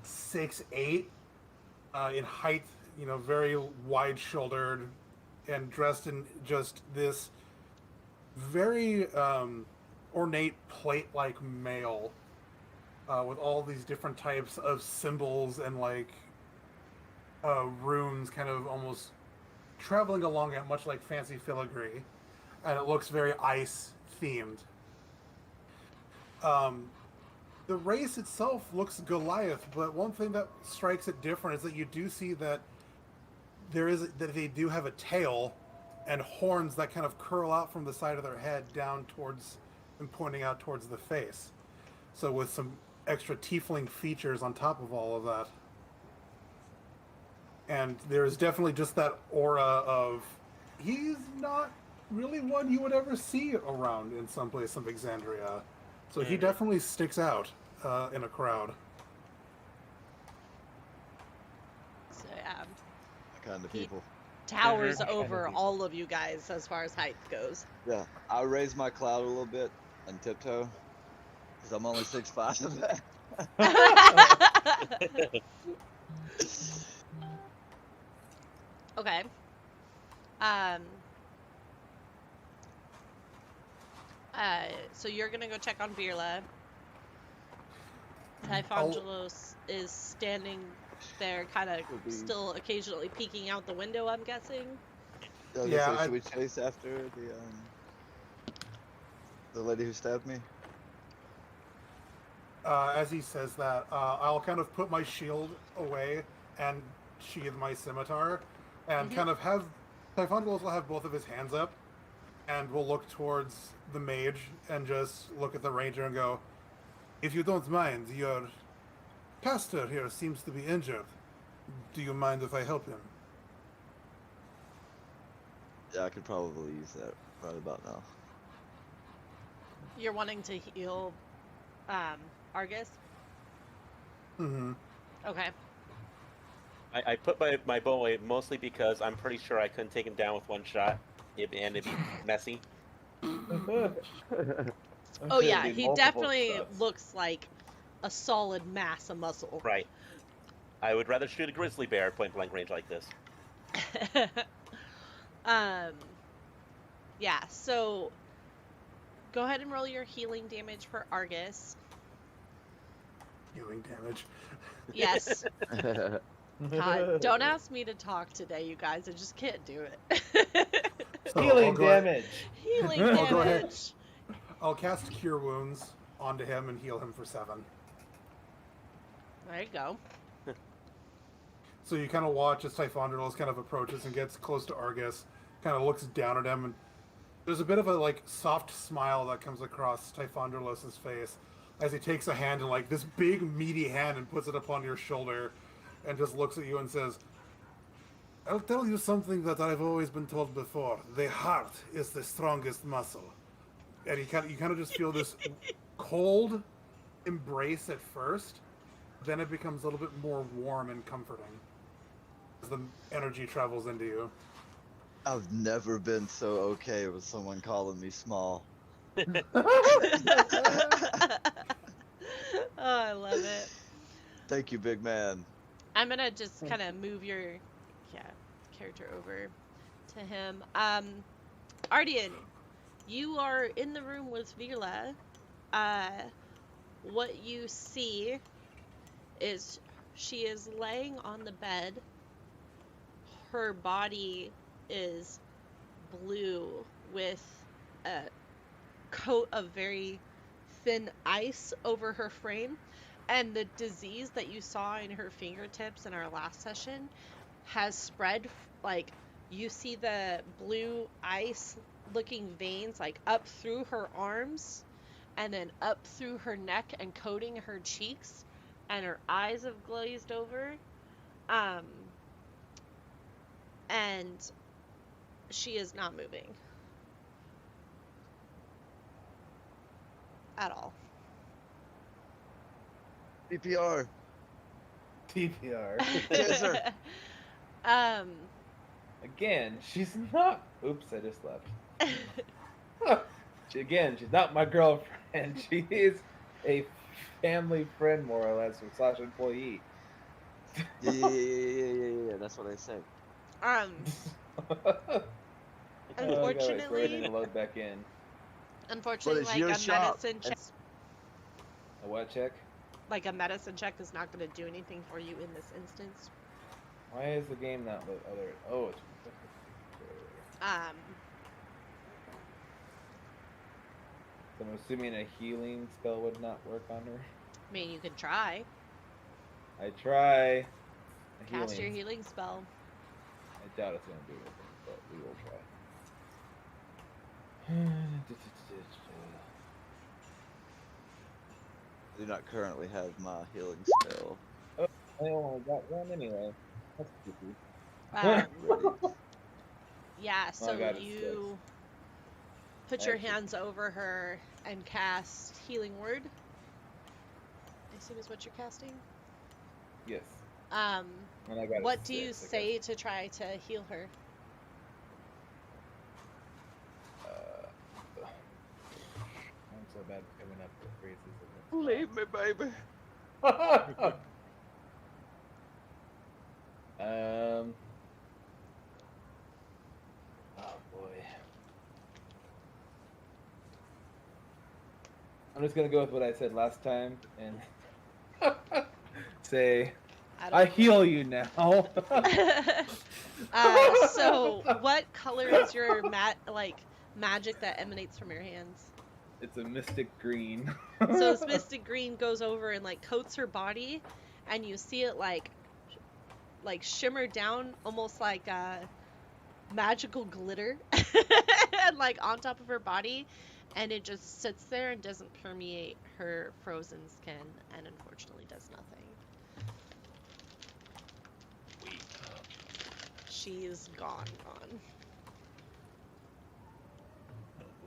6'8" in height, very wide-shouldered, and dressed in just this very ornate plate-like mail with all these different types of symbols and runes kind of almost traveling along it, much like fancy filigree, and it looks very ice themed. The race itself looks Goliath, but one thing that strikes it different is that you do see that that they do have a tail and horns that kind of curl out from the side of their head down towards and pointing out towards the face. So with some extra tiefling features on top of all of that. And there's definitely just that aura of, he's not really one you would ever see around in some place of Exandria. So he definitely sticks out in a crowd. So yeah, Kind of people. towers over all of you guys as far as height goes. Yeah, I raise my cloud a little bit and tiptoe, because I'm only 6'5" of that. Okay. So you're gonna go check on Virla. Typhondralos is standing there, kind of still occasionally peeking out the window, I'm guessing. Should we chase after the lady who stabbed me? As he says that, I'll kind of put my shield away and sheathe my scimitar, and kind of have Typhondralos will have both of his hands up, and we'll look towards the mage and just look at the ranger and go, "If you don't mind, your caster here seems to be injured. Do you mind if I help him?" Yeah, I could probably use that right about now. You're wanting to heal Argus? Mm-hmm. Okay. I put my bow away mostly because I'm pretty sure I couldn't take him down with one shot, and it'd be messy. Oh yeah, he definitely looks like a solid mass of muscle. Right. I would rather shoot a grizzly bear at point blank range like this. Yeah, so go ahead and roll your healing damage for Argus. Healing damage. Yes. God, don't ask me to talk today, you guys. I just can't do it. So Healing I'll go ahead- damage. Healing I'll go ahead. damage. I'll cast Cure Wounds onto him and heal him for 7. There you go. So you kind of watch as Typhondralos kind of approaches and gets close to Argus, kind of looks down at him, and there's a bit of a like soft smile that comes across Typhondralos' face as he takes a hand and like this big meaty hand and puts it upon your shoulder, and just looks at you and says, "I'll tell you something that I've always been told before. The heart is the strongest muscle." And you kind of just feel this cold embrace at first, then it becomes a little bit more warm and comforting as the energy travels into you. I've never been so okay with someone calling me small. Oh, I love it. Thank you, big man. I'm gonna just kind of move your character over to him. Ardian, you are in the room with Vila. What you see is she is laying on the bed. Her body is blue with a coat of very thin ice over her frame, and the disease that you saw in her fingertips in our last session has spread. Like, you see the blue ice looking veins like up through her arms and then up through her neck and coating her cheeks, and her eyes have glazed over, and she is not moving at all. CPR. TPR. Kisser. Again, she's not. Oops, I just left. She's not my girlfriend. She is a family friend, more or less, / employee. Yeah. That's what I said. Unfortunately, to load back in. unfortunately, it's like your a shop. medicine check, A what check? like a medicine check is not going to do anything for you in this instance. Why is the game not load? Oh, it's. So I'm assuming a healing spell would not work on her. I mean, you can try. I try. A Cast healing. your healing spell. I doubt it's gonna do anything, but we will try. I do not currently have my healing spell. I only got one anyway. That's stupid. Um, yeah, Oh, so I got it, you put your Actually- hands over her and cast Healing Word. I assume is what you're casting. Yes. And I got a What do you 6, I guess. say to try to heal her? I'm so bad at coming up with phrases. Leave me, baby. Oh boy. I'm just gonna go with what I said last time and say, I don't heal you now. So what color is your magic that emanates from your hands? It's a mystic green. So this mystic green goes over and like coats her body, and you see it like shimmer down almost like magical glitter and like on top of her body, and it just sits there and doesn't permeate her frozen skin, and unfortunately does nothing. She's gone.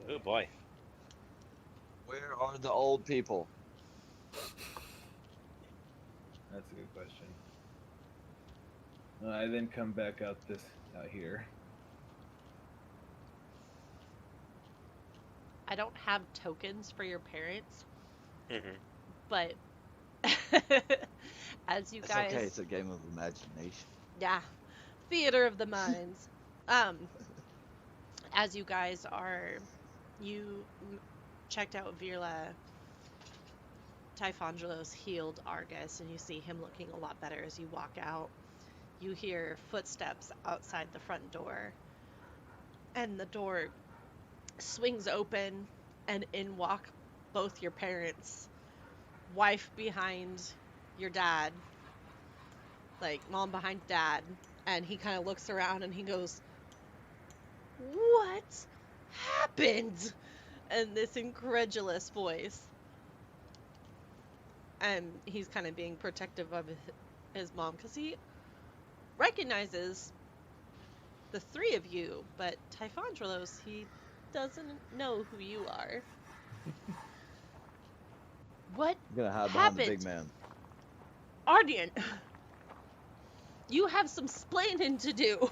Oh boy. Where are the old people? That's a good question. I then come back out here. I don't have tokens for your parents, Mm-hmm. but As you It's guys, okay. It's a game of imagination. yeah, theater of the minds. Um, as you guys you checked out Virla. Typhongelos healed Argus, and you see him looking a lot better as you walk out. You hear footsteps outside the front door, and the door swings open, and in walk both your parents, wife behind your dad, like mom behind dad, and he kind of looks around and he goes, "What happened?" In this incredulous voice. And he's kind of being protective of his mom because he recognizes the three of you, but Typhongelos, he doesn't know who you are. What I'm gonna hide behind the big happened? man. Ardian, you have some splaining to do.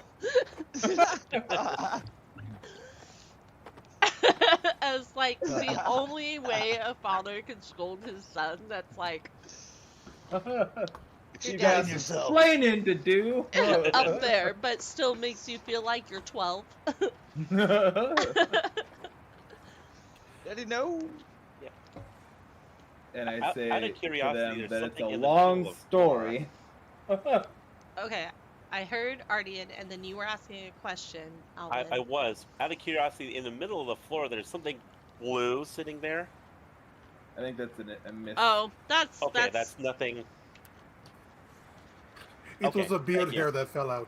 As like the only way a father can scold his son, that's like You Your got dad's some yourself. explaining to do. up there, but still makes you feel like you're 12. Daddy, no. And I Out say of to curiosity, them there's that it's a something in the long middle of the story. Okay, I heard Ardian, and then you were asking a question, Alvin. I was. Out of curiosity, in the middle of the floor, there's something blue sitting there. I think that's a miss. Oh, that's Okay, that's nothing. It Okay, was a beard thank you. hair that fell out.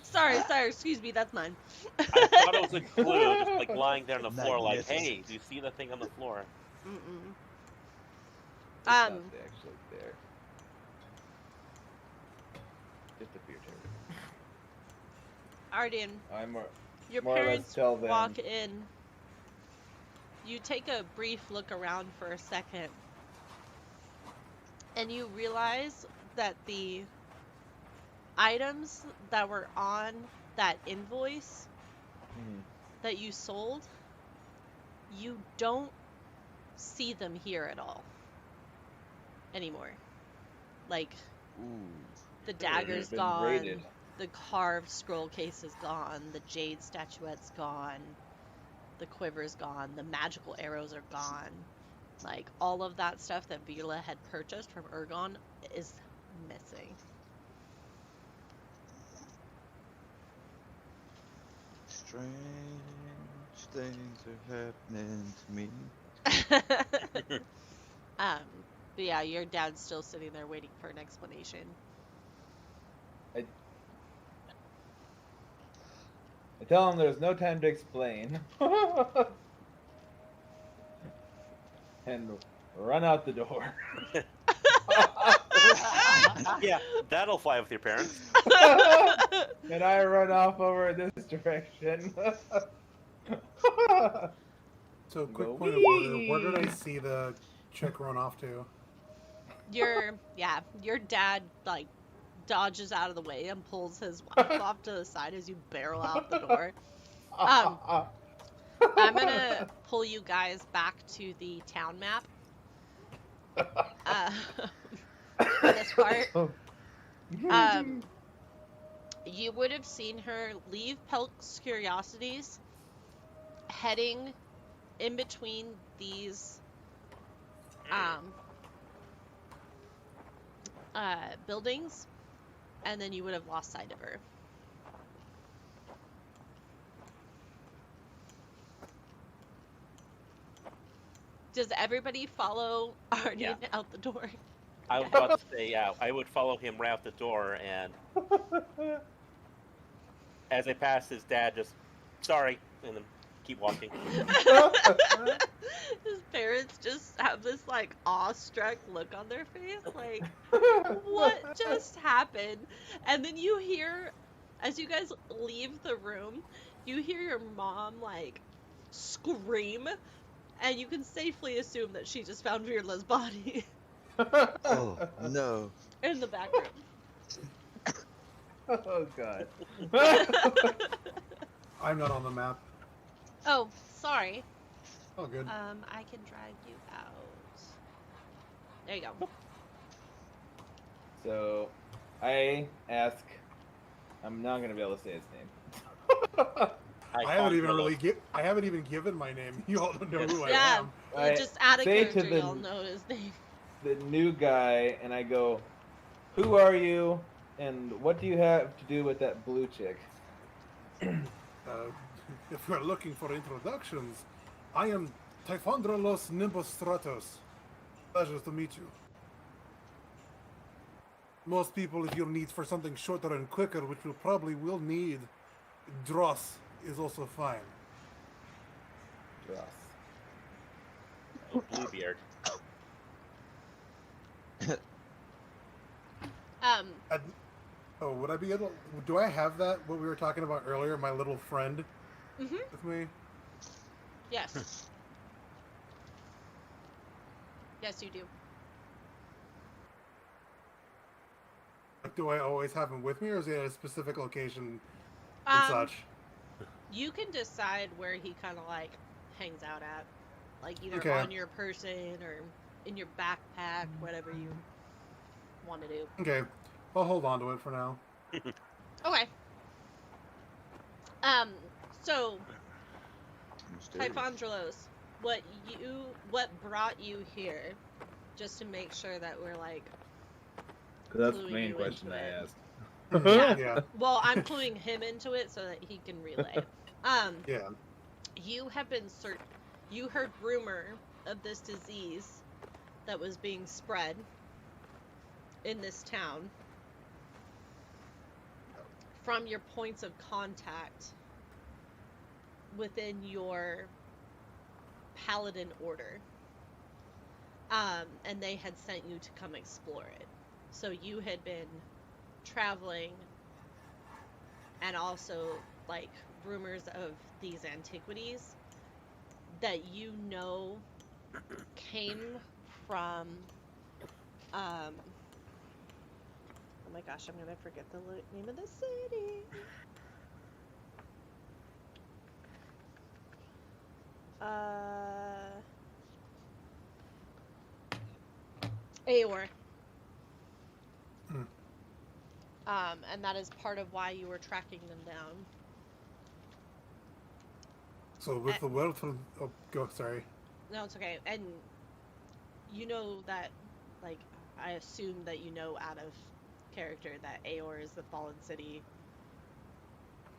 sorry, excuse me, that's mine. I thought it was a clue, just like lying there on the floor, like, Magnificent. hey, do you see the thing on the floor? Mm-mm. It's not Um, actually there. Just a beard hair. Ardian, I'm your more or less parents tell them. walk in. You take a brief look around for a second, and you realize that the items that were on that invoice that you sold, you don't see them here at all anymore. Like, Ooh. the dagger's been gone, raided. the carved scroll case is gone, the jade statuette's gone, the quiver's gone, the magical arrows are gone. Like, all of that stuff that Vila had purchased from Ergon is missing. Strange things are happening to me. But yeah, your dad's still sitting there waiting for an explanation. I tell him there's no time to explain. And run out the door. Yeah, that'll fly with your parents. And I run off over this direction. So, quick Go point of order. wee. Where did I see the chick run off to? Your dad, like, dodges out of the way and pulls his wife off to the side as you barrel out the door. I'm gonna pull you guys back to the town map. For this part. You would have seen her leave Pelk's Curiosities, heading in between these buildings, and then you would have lost sight of her. Does everybody follow Arden Yeah. out the door? I was about to say, yeah, I would follow him right out the door, and as I pass his dad, just, sorry, and then keep walking. His parents just have this, like, awestruck look on their face, like, what just happened? And then you hear, as you guys leave the room, you hear your mom, like, scream, and you can safely assume that she just found Virla's body Oh, no. in the back room. Oh god. I'm not on the map. Oh, sorry. Oh, good. I can drag you out. There you go. So, I ask. I'm not gonna be able to say his name. I haven't even given my name. You all don't know who I Yeah, am. I just add a say to character, the- you'll know his name. The new guy, and I go, "Who are you? And what do you have to do with that blue chick?" If you're looking for introductions, I am Typhondralos Nimbostratos. Pleasure to meet you. Most people, if you need for something shorter and quicker, which you probably will need, Dross is also fine. Dross. Bluebeard. Would I be able? Do I have that? What we were talking about earlier, my little friend with me. Yes. Yes, you do. Do I always have him with me, or is he at a specific location and such? You can decide where he kind of like hangs out at, like either Okay. on your person or in your backpack, whatever you want to do. Okay, I'll hold on to it for now. Okay. So Mysterious. Typhondralos, what brought you here? Just to make sure that we're like. Because that's Cluing the main you question into I it. asked. Yeah. Yeah, Well, I'm cluing him into it so that he can relay. yeah. You have been you heard rumor of this disease that was being spread in this town from your points of contact within your paladin order. And they had sent you to come explore it. So you had been traveling, and also like rumors of these antiquities that you know came from oh my gosh, I'm gonna forget the name of the city. Aor. And that is part of why you were tracking them down. So with the wealth from... Oh, go, sorry. No, it's okay. And you know that, like, I assume that you know out of character that Aor is the fallen city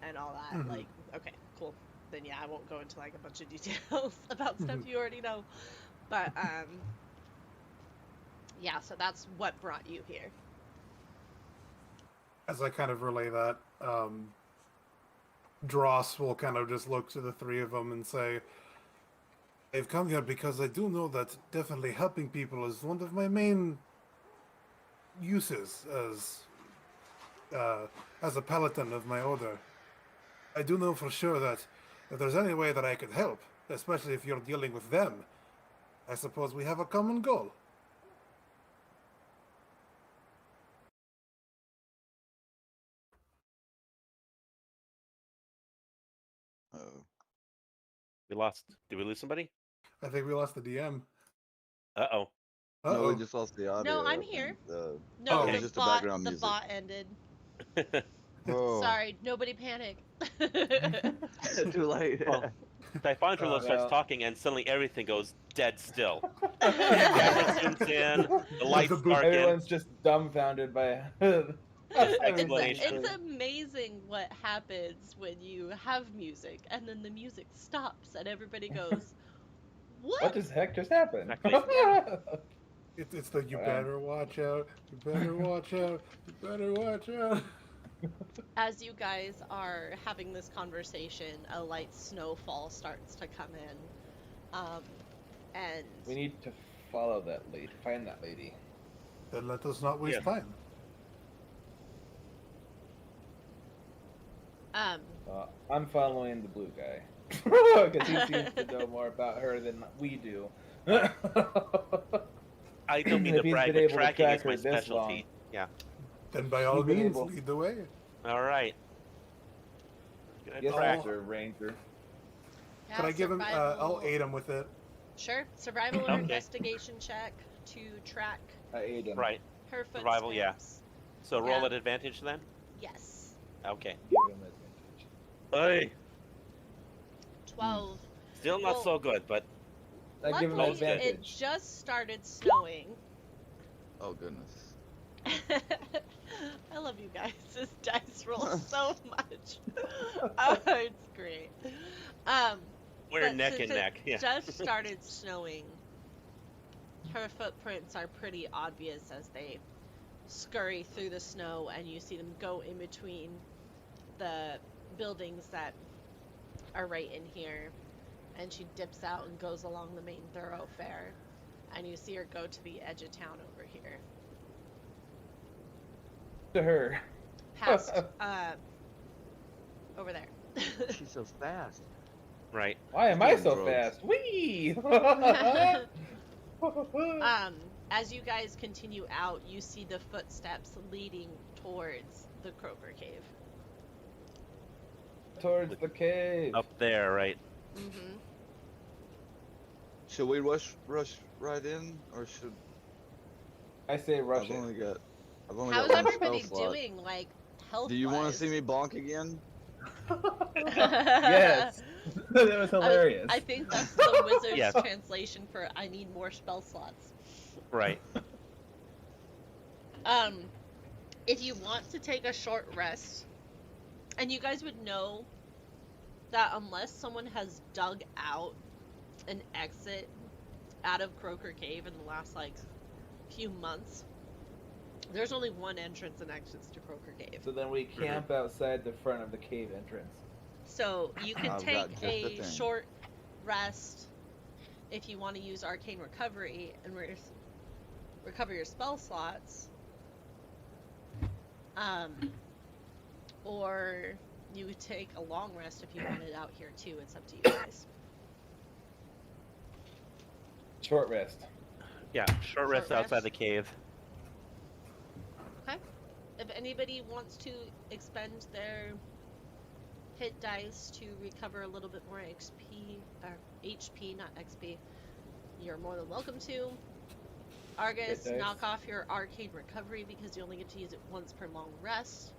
and all that. Mhm. Like, okay, cool. Then yeah, I won't go into like a bunch of details about stuff you already know. But yeah, so that's what brought you here. As I kind of relay that, Dross will kind of just look to the three of them and say, I've come here because I do know that definitely helping people is one of my main uses as a paladin of my order. I do know for sure that if there's any way that I could help, especially if you're dealing with them, I suppose we have a common goal. Oh. Did we lose somebody? I think we lost the DM. Uh-oh. Uh-oh. No, we just lost the audio. No, I'm I here. think. No, Oh. the It was just the bot, background the music. bot ended. Oh. Sorry, nobody panic. Too late. Well, Typhondralo Oh, starts no. talking, and suddenly everything goes dead still. Camera zooms in, the lights darken. Everyone's just dumbfounded by Explanation. It's amazing what happens when you have music and then the music stops and everybody goes, "What?" What the heck just happened? Exactly. It's the you better watch out, you better watch out, you better watch out. As you guys are having this conversation, a light snowfall starts to come in. And We need to follow that lady. Find that lady. Then let us not waste Yeah. time. I'm following the blue guy because he seems to know more about her than we do. I don't mean If to he's brag, been but able to tracking track is my her this specialty. Yeah. Then by all You've been means, able- lead the way. All right. Good Yes, track. Mr. Ranger. Yeah, Could I give him? I'll survival- aid him with it. Sure. Survival or Okay. investigation check to track I ate him. Right. her footsteps. Survival, yeah. So roll Yeah. at advantage then? Yes. Okay. Give him advantage. Hey, 12. still not Well, so good, but I give him Luckily, it advantage. just started snowing. Oh goodness. I love you guys. This dice rolls so much. Oh, it's great. we're But neck since and neck. it Yeah. just started snowing, her footprints are pretty obvious as they scurry through the snow, and you see them go in between the buildings that are right in here. And she dips out and goes along the main thoroughfare, and you see her go to the edge of town over here, To her. past over there. She's so fast. Right. Why am I Doing so drugs. fast? Whee! As you guys continue out, you see the footsteps leading towards the Croaker Cave. Towards the cave. Up there, right. Mm-hmm. Should we rush right in, or should I say rush I've it. only got How's one everybody spell slot. doing, like, health? Do you want to see me bonk again? Yes. That was hilarious. I think that's the wizard's Yes. translation for I need more spell slots. Right. If you want to take a short rest, and you guys would know that unless someone has dug out an exit out of Croaker Cave in the last, like, few months, there's only one entrance and exits to Croaker Cave. So then we camp outside the front of the cave entrance. So you can I've take got just the a thing. short rest if you want to use Arcane Recovery and recover your spell slots. Or you would take a long rest if you want it out here too. It's up to you guys. Short rest. Yeah. Short rest rest? outside the cave. Okay. If anybody wants to expend their hit dice to recover a little bit more XP, or HP, not XP, you're more than welcome to. Argus, Hit dice. knock off your Arcane Recovery because you only get to use it once per long rest.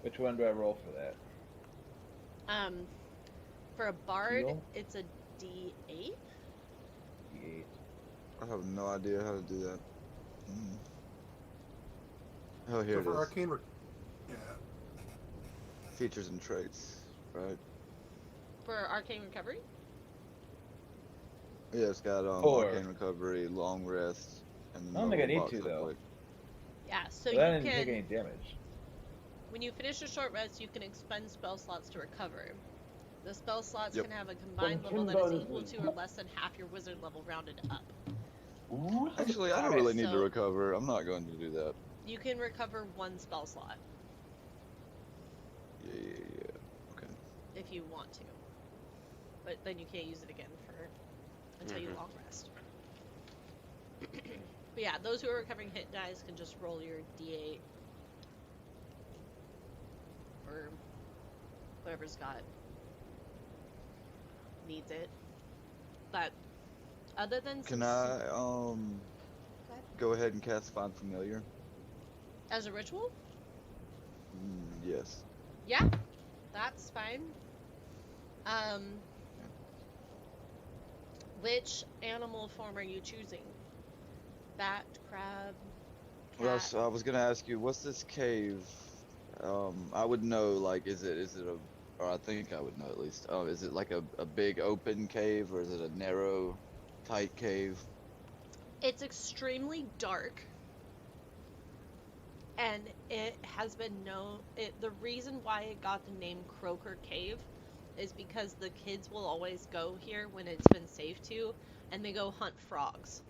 Which one do I roll for that? For a bard, Heal? it's a D8. D8. I have no idea how to do that. Oh, here So it for is. arcane, yeah. Features and traits, right? For Arcane Recovery? Yeah, it's got Four. arcane recovery, long rest, and then I don't think I mobile need box to, real though. quick. Yeah, so But I you didn't take any can, damage. when you finish a short rest, you can expend spell slots to recover. The spell slots Yep. can have a combined level that is equal to or less than half your wizard level rounded up. Actually, I don't Alright, really need to so- recover. I'm not going to do that. You can recover one spell slot Yeah. Okay. if you want to. But then you can't use it again until you Mhm. long rest. But yeah, those who are recovering hit dice can just roll your D8 or whoever's needs it. But other than Can some I ahead. go ahead and cast Find Familiar? As a ritual? Yes. Yeah, that's fine. Which animal form are you choosing? Bat, crab, cat? Well, I was gonna ask you, what's this cave? I would know, like, is it a, or I think I would know at least. Is it like a big open cave, or is it a narrow, tight cave? It's extremely dark, and it has been known. The reason why it got the name Croaker Cave is because the kids will always go here when it's been safe to, and they go hunt frogs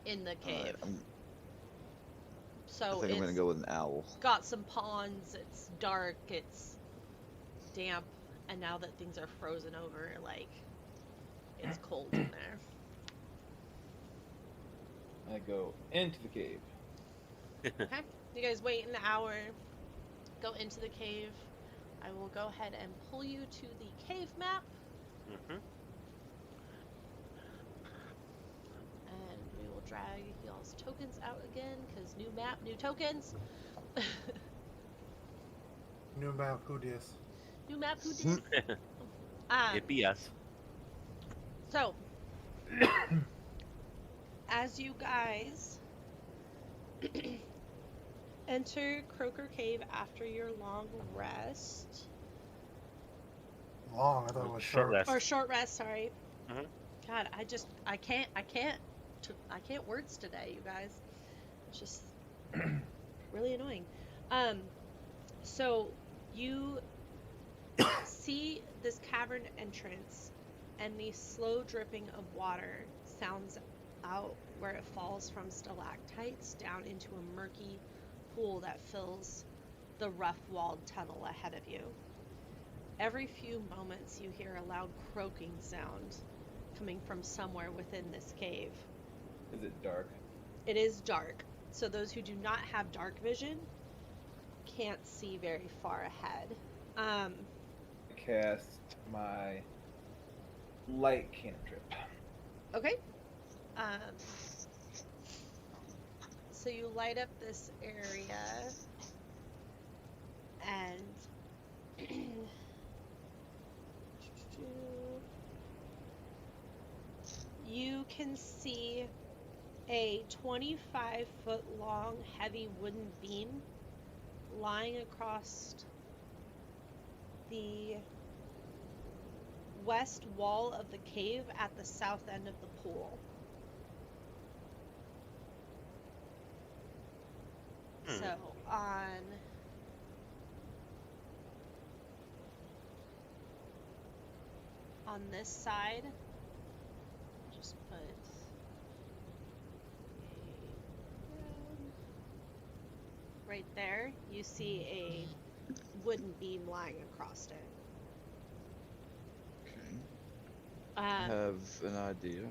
in the cave. Alright, I So think I'm gonna it's go with an owl. got some ponds. It's dark. It's damp, and now that things are frozen over, like, it's cold in there. I go into the cave. Okay. You guys wait an hour, go into the cave. I will go ahead and pull you to the cave map, Mm-hmm. and we will drag y'all's tokens out again, because new map, new tokens. New map, who dis? New map, who did? It'd be us. So, as you guys enter Croaker Cave after your long rest, Long, I thought it was Short short. rest. or short rest, sorry. Mhm. God, I can't words today, you guys. It's just really annoying. So you see this cavern entrance, and the slow dripping of water sounds out where it falls from stalactites down into a murky pool that fills the rough-walled tunnel ahead of you. Every few moments you hear a loud croaking sound coming from somewhere within this cave. Is it dark? It is dark, so those who do not have dark vision can't see very far ahead. I cast my light cantrip. Okay. So you light up this area, and you can see a 25-foot long heavy wooden beam lying across the west wall of the cave at the south end of the pool. So on this side, just put right there, you see a wooden beam lying across it. Okay. I have an idea.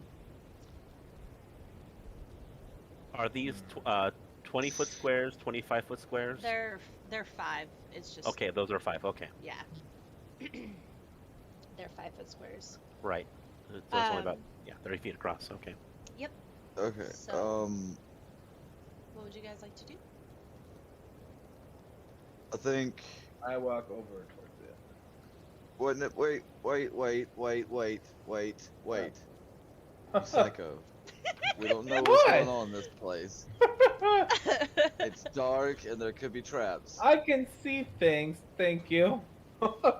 Are these 20-foot squares, 25-foot squares? They're 5. It's just Okay, those are 5. Okay, yeah. They're 5-foot squares. right. So it's only about 30 feet across. Okay. Yep. Okay. So- What would you guys like to do? I think. I walk over towards it. Wait. You psycho. We don't know what's going on in this place. It's dark and there could be traps. I can see things, thank you. I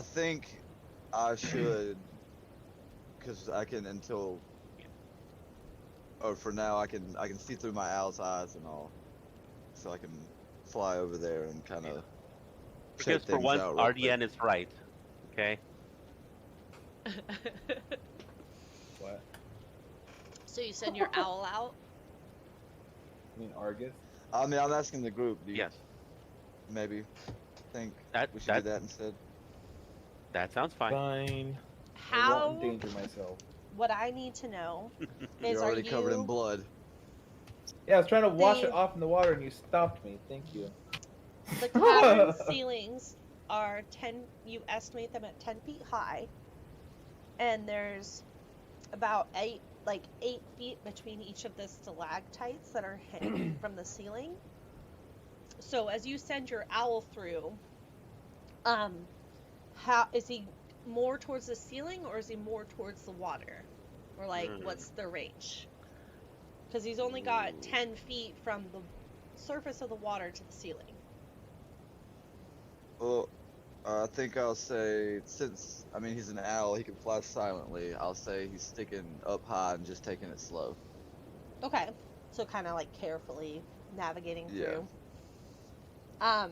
think I should, because I can for now I can see through my owl's eyes and all, so I can fly over there and kind of check Because for things once, out real quick. RDN is right. Okay. What? So you send your owl out? You mean Argus? I mean, I'm asking the group. Do you Yes. maybe think That we should do that that instead? that sounds fine. Fine. I How? won't endanger myself. What I need to know is, You're are already you covered in blood. Yeah, I was trying to wash The- it off in the water and you stopped me. Thank you. the cavern ceilings are 10? You estimate them at 10 feet high, and there's about 8 feet between each of the stalactites that are hanging from the ceiling. So as you send your owl through, how is he more towards the ceiling, or is he more towards the water, or what's the range? Because he's only got 10 feet from the surface of the water to the ceiling. Well, I think I'll say, since he's an owl, he can fly silently. I'll say he's sticking up high and just taking it slow. Okay, so kind of carefully navigating Yeah. through. I'm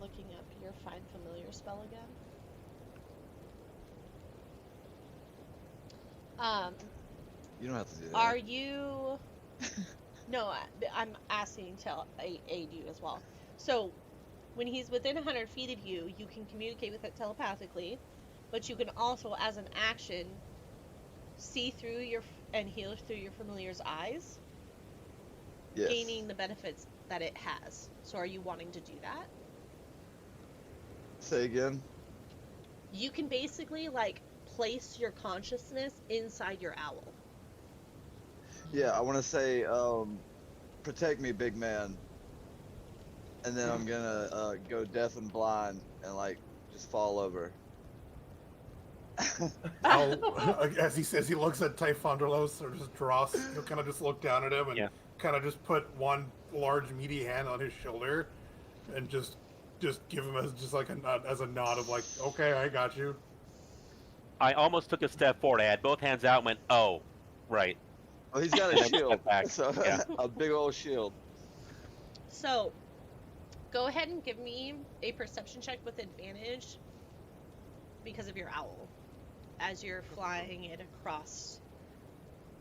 looking up your find familiar spell again. You don't have to do that. Are you? No, I'm asking to aid you as well. So, when he's within 100 feet of you, you can communicate with it telepathically, but you can also, as an action, see through and heal through your familiar's eyes. Yes. gaining the benefits that it has. So are you wanting to do that? Say again. You can basically like place your consciousness inside your owl. Yeah, I want to say, protect me, big man. And then I'm gonna go deaf and blind and like just fall over. As he says, he looks at Typhonderlos, or just Dross. He'll kind of just look down at him and Yeah. kind of just put one large meaty hand on his shoulder, and just give him as just like a nod of like, okay, I got you. I almost took a step forward. I had both hands out and went, oh, right. Oh, he's got a And then shield. step back. So Yeah. a big old shield. So go ahead and give me a perception check with advantage because of your owl as you're flying it across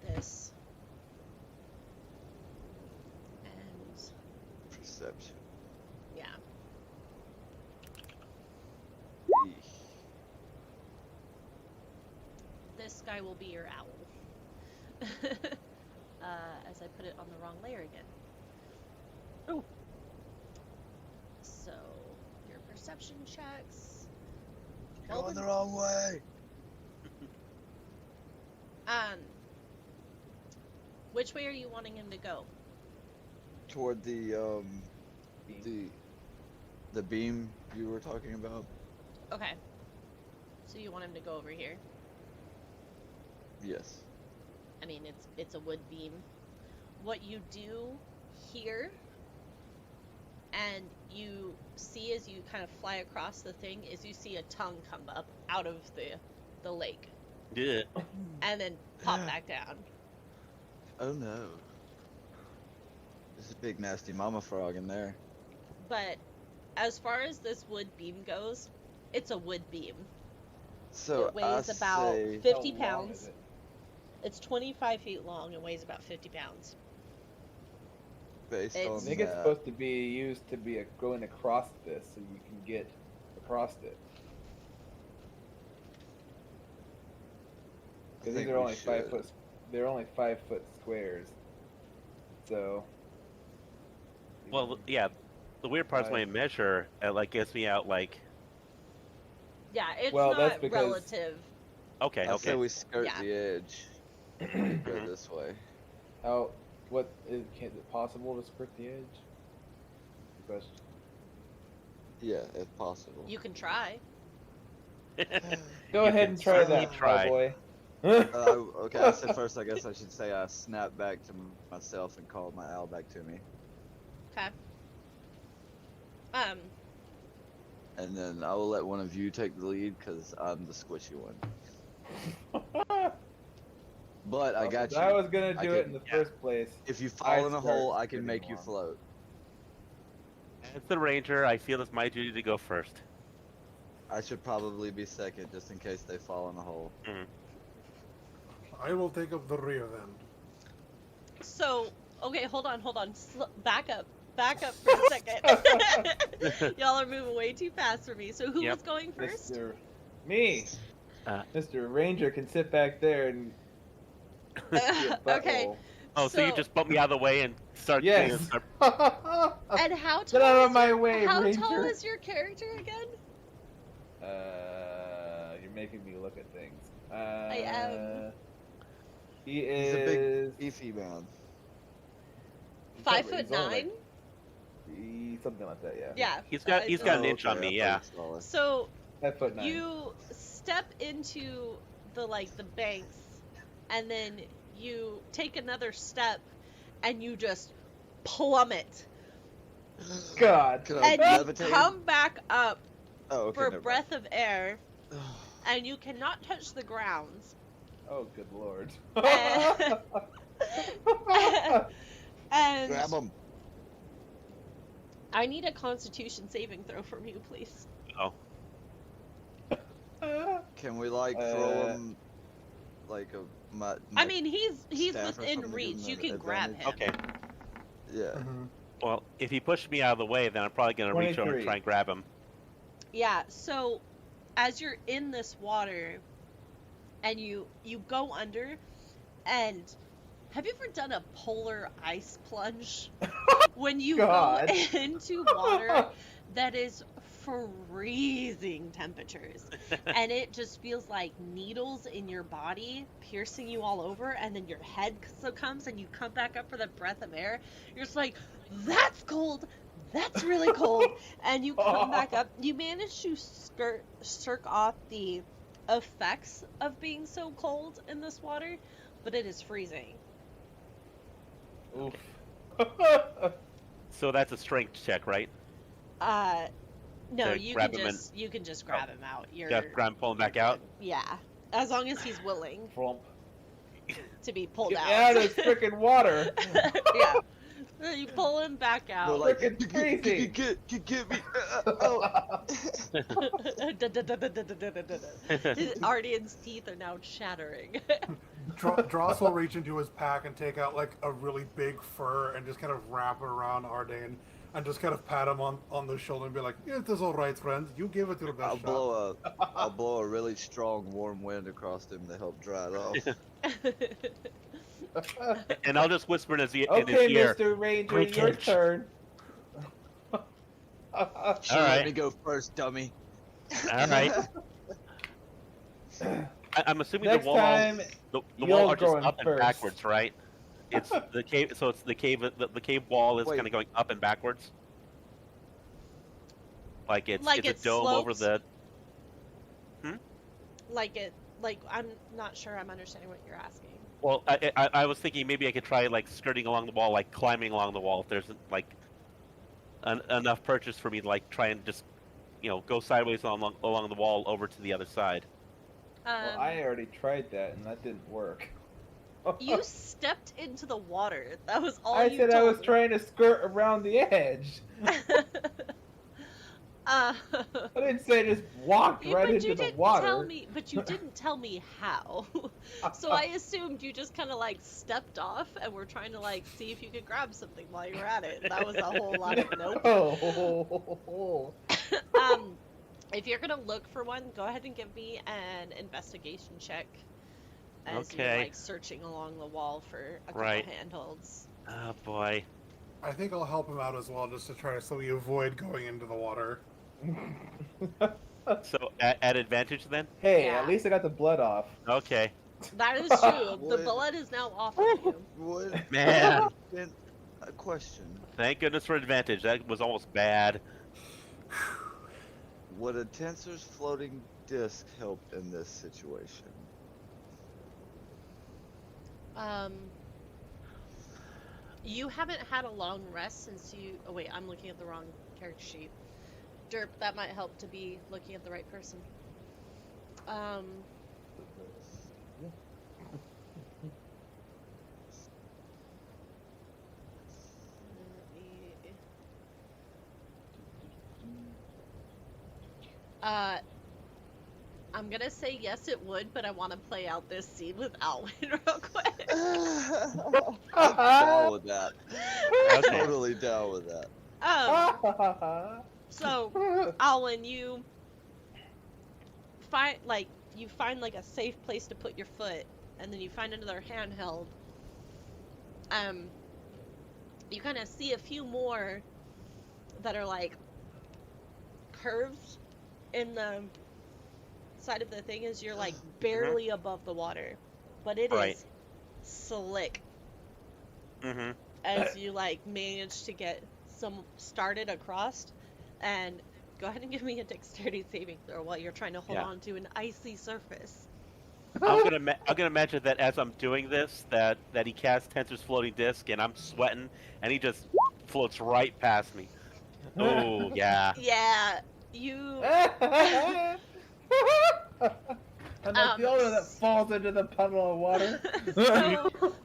this. And Perception. yeah. Eesh. This guy will be your owl. As I put it on the wrong layer again. Oh. So, your perception checks. Going the wrong way. Which way are you wanting him to go? Toward the Beam. the beam you were talking about. Okay. So you want him to go over here? Yes. I mean, it's a wood beam. What you do here, and you see as you kind of fly across the thing, is you see a tongue come up out of the lake, Yeah. and then pop back down. Oh no. There's a big nasty mama frog in there. But as far as this wood beam goes, it's a wood beam. So It weighs I about say, 50 How long pounds. is it? It's 25 feet long and weighs about 50 pounds. based It's- on I think it's that, supposed to be used to be going across this, so you can get across it. I Because think these are we only 5 should. foot. They're only 5 foot squares. So. Well, yeah. The weird part is when I measure, it like gets me out like, Yeah, it's Well, that's not because- relative. okay, I say okay. we skirt Yeah. the edge. Go this way. How? What is it possible to skirt the edge? Good question. Yeah, if possible. You can try. Go You ahead can and try certainly that, try. boy. Okay, I said first. I guess I should say I snap back to myself and call my owl back to me, Okay. and then I will let one of you take the lead because I'm the squishy one. But I got you. I was gonna I do can- it in the first place. If you I fall in a start hole, I can getting make you warm. float. As the ranger, I feel it's my duty to go first. I should probably be second, just in case they fall in a hole. I will take up the rear then. So, okay, hold on. Back up for a second. Y'all are moving way too fast for me. So who Yep. was going first? Me. Mr. Ranger can sit back there and. be a Okay. butthole. Oh, so you just bump me out of the way and start Yes. start- And how tall? Get out of is my your, way, How Ranger. tall is your character again? You're making me look at things. I am. He He's a is big, beefy man. 5'9". Something like that, yeah. Yeah. He's got an inch on I me, thought yeah. he was taller. So 5'9". you step into the banks, and then you take another step, and you just plummet, God. Can I and you levitate? come back up Oh, okay, for a never breath of air, mind. and you cannot touch the ground. Oh, good lord. And Grab him. I need a Constitution saving throw from you, please. Oh, Can we like Uh, throw him like a my I mean, he's staff or within something to give reach. him You an can grab him. advantage? okay. yeah. Well, if he pushes me out of the way, then I'm probably gonna reach over and 23. try and grab him. Yeah, so as you're in this water and you go under, and Have you ever done a polar ice plunge? When you God. go into water that is freezing temperatures and it just feels like needles in your body piercing you all over, and then your head comes and you come back up for the breath of air. You're just like, that's cold, that's really cold. And you come back up, you manage to shirk off the effects of being so cold in this water, but it is freezing. Oof. So that's a strength check, right? No, To you grab can him and- just grab him out. You're Just grab him, pull him back you're out. good. Yeah, as long as he's willing Flump. to be pulled Get out. me out of this freaking water. Yeah, you pull him back They're out. like, Frickin' freezing. get me. Oh. His Ardian's teeth are now chattering. Dross will reach into his pack and take out like a really big fur and just kind of wrap it around Ardain and just kind of pat him on the shoulder and be like, "It is all right, friend. You give it your best I'll shot." blow a really strong warm wind across him to help dry it off. And I'll just whisper in his ear. Okay, Mr. Ranger, your Breakage. turn. Sure, Alright. let me go first, dummy. All right. I'm assuming Next the wall, time, the you'll wall are go just in up and first. backwards, right? It's the cave. So it's the cave. The cave wall is Wait. kind of going up and backwards. Like it's Like a it dome over slopes? the. like I'm not sure I'm understanding what you're asking. Well, I was thinking maybe I could try like skirting along the wall, like climbing along the wall. If there's like enough purchase for me to like try and just go sideways along the wall over to the other side. Well, I already tried that and that didn't work. You stepped into the water. That was all I you said I told was me. trying to skirt around the edge. I didn't say just walked right but into you the didn't water. tell me. But you didn't tell me how. So I assumed you just kind of like stepped off and were trying to like see if you could grab something while you were at it. That was a whole lot of nope. Oh. If you're gonna look for one, go ahead and give me an investigation check. As Okay. you're like searching along the wall for a couple Right. handholds. Oh boy. I think I'll help him out as well, just to try so we avoid going into the water. So at advantage then? Hey, Yeah. at least I got the blood off. Okay. That is true. The Would- blood is now off of you. Would Man. been a question. Thank goodness for advantage. That was almost bad. Would a tensor's floating disc help in this situation? You haven't had a long rest since you. Oh wait, I'm looking at the wrong character sheet. Derp, that might help to be looking at the right person. I'm gonna say yes, it would, but I want to play out this scene with Alwyn real quick. I'm down with that. Okay. Totally down with that. So Alwyn, you find like a safe place to put your foot, and then you find another handheld. You kind of see a few more that are like curves in the side of the thing as you're like barely above the water, but it Right. is slick Mm-hmm. as you like manage to get some started across. And go ahead and give me a dexterity saving throw while you're trying to hold Yeah. on to an icy surface. I'm gonna imagine that as I'm doing this, that he casts Tensor's floating disc, and I'm sweating, and he just floats right past me. Oh yeah. Yeah, you. I'm not the only one that falls into the puddle of water.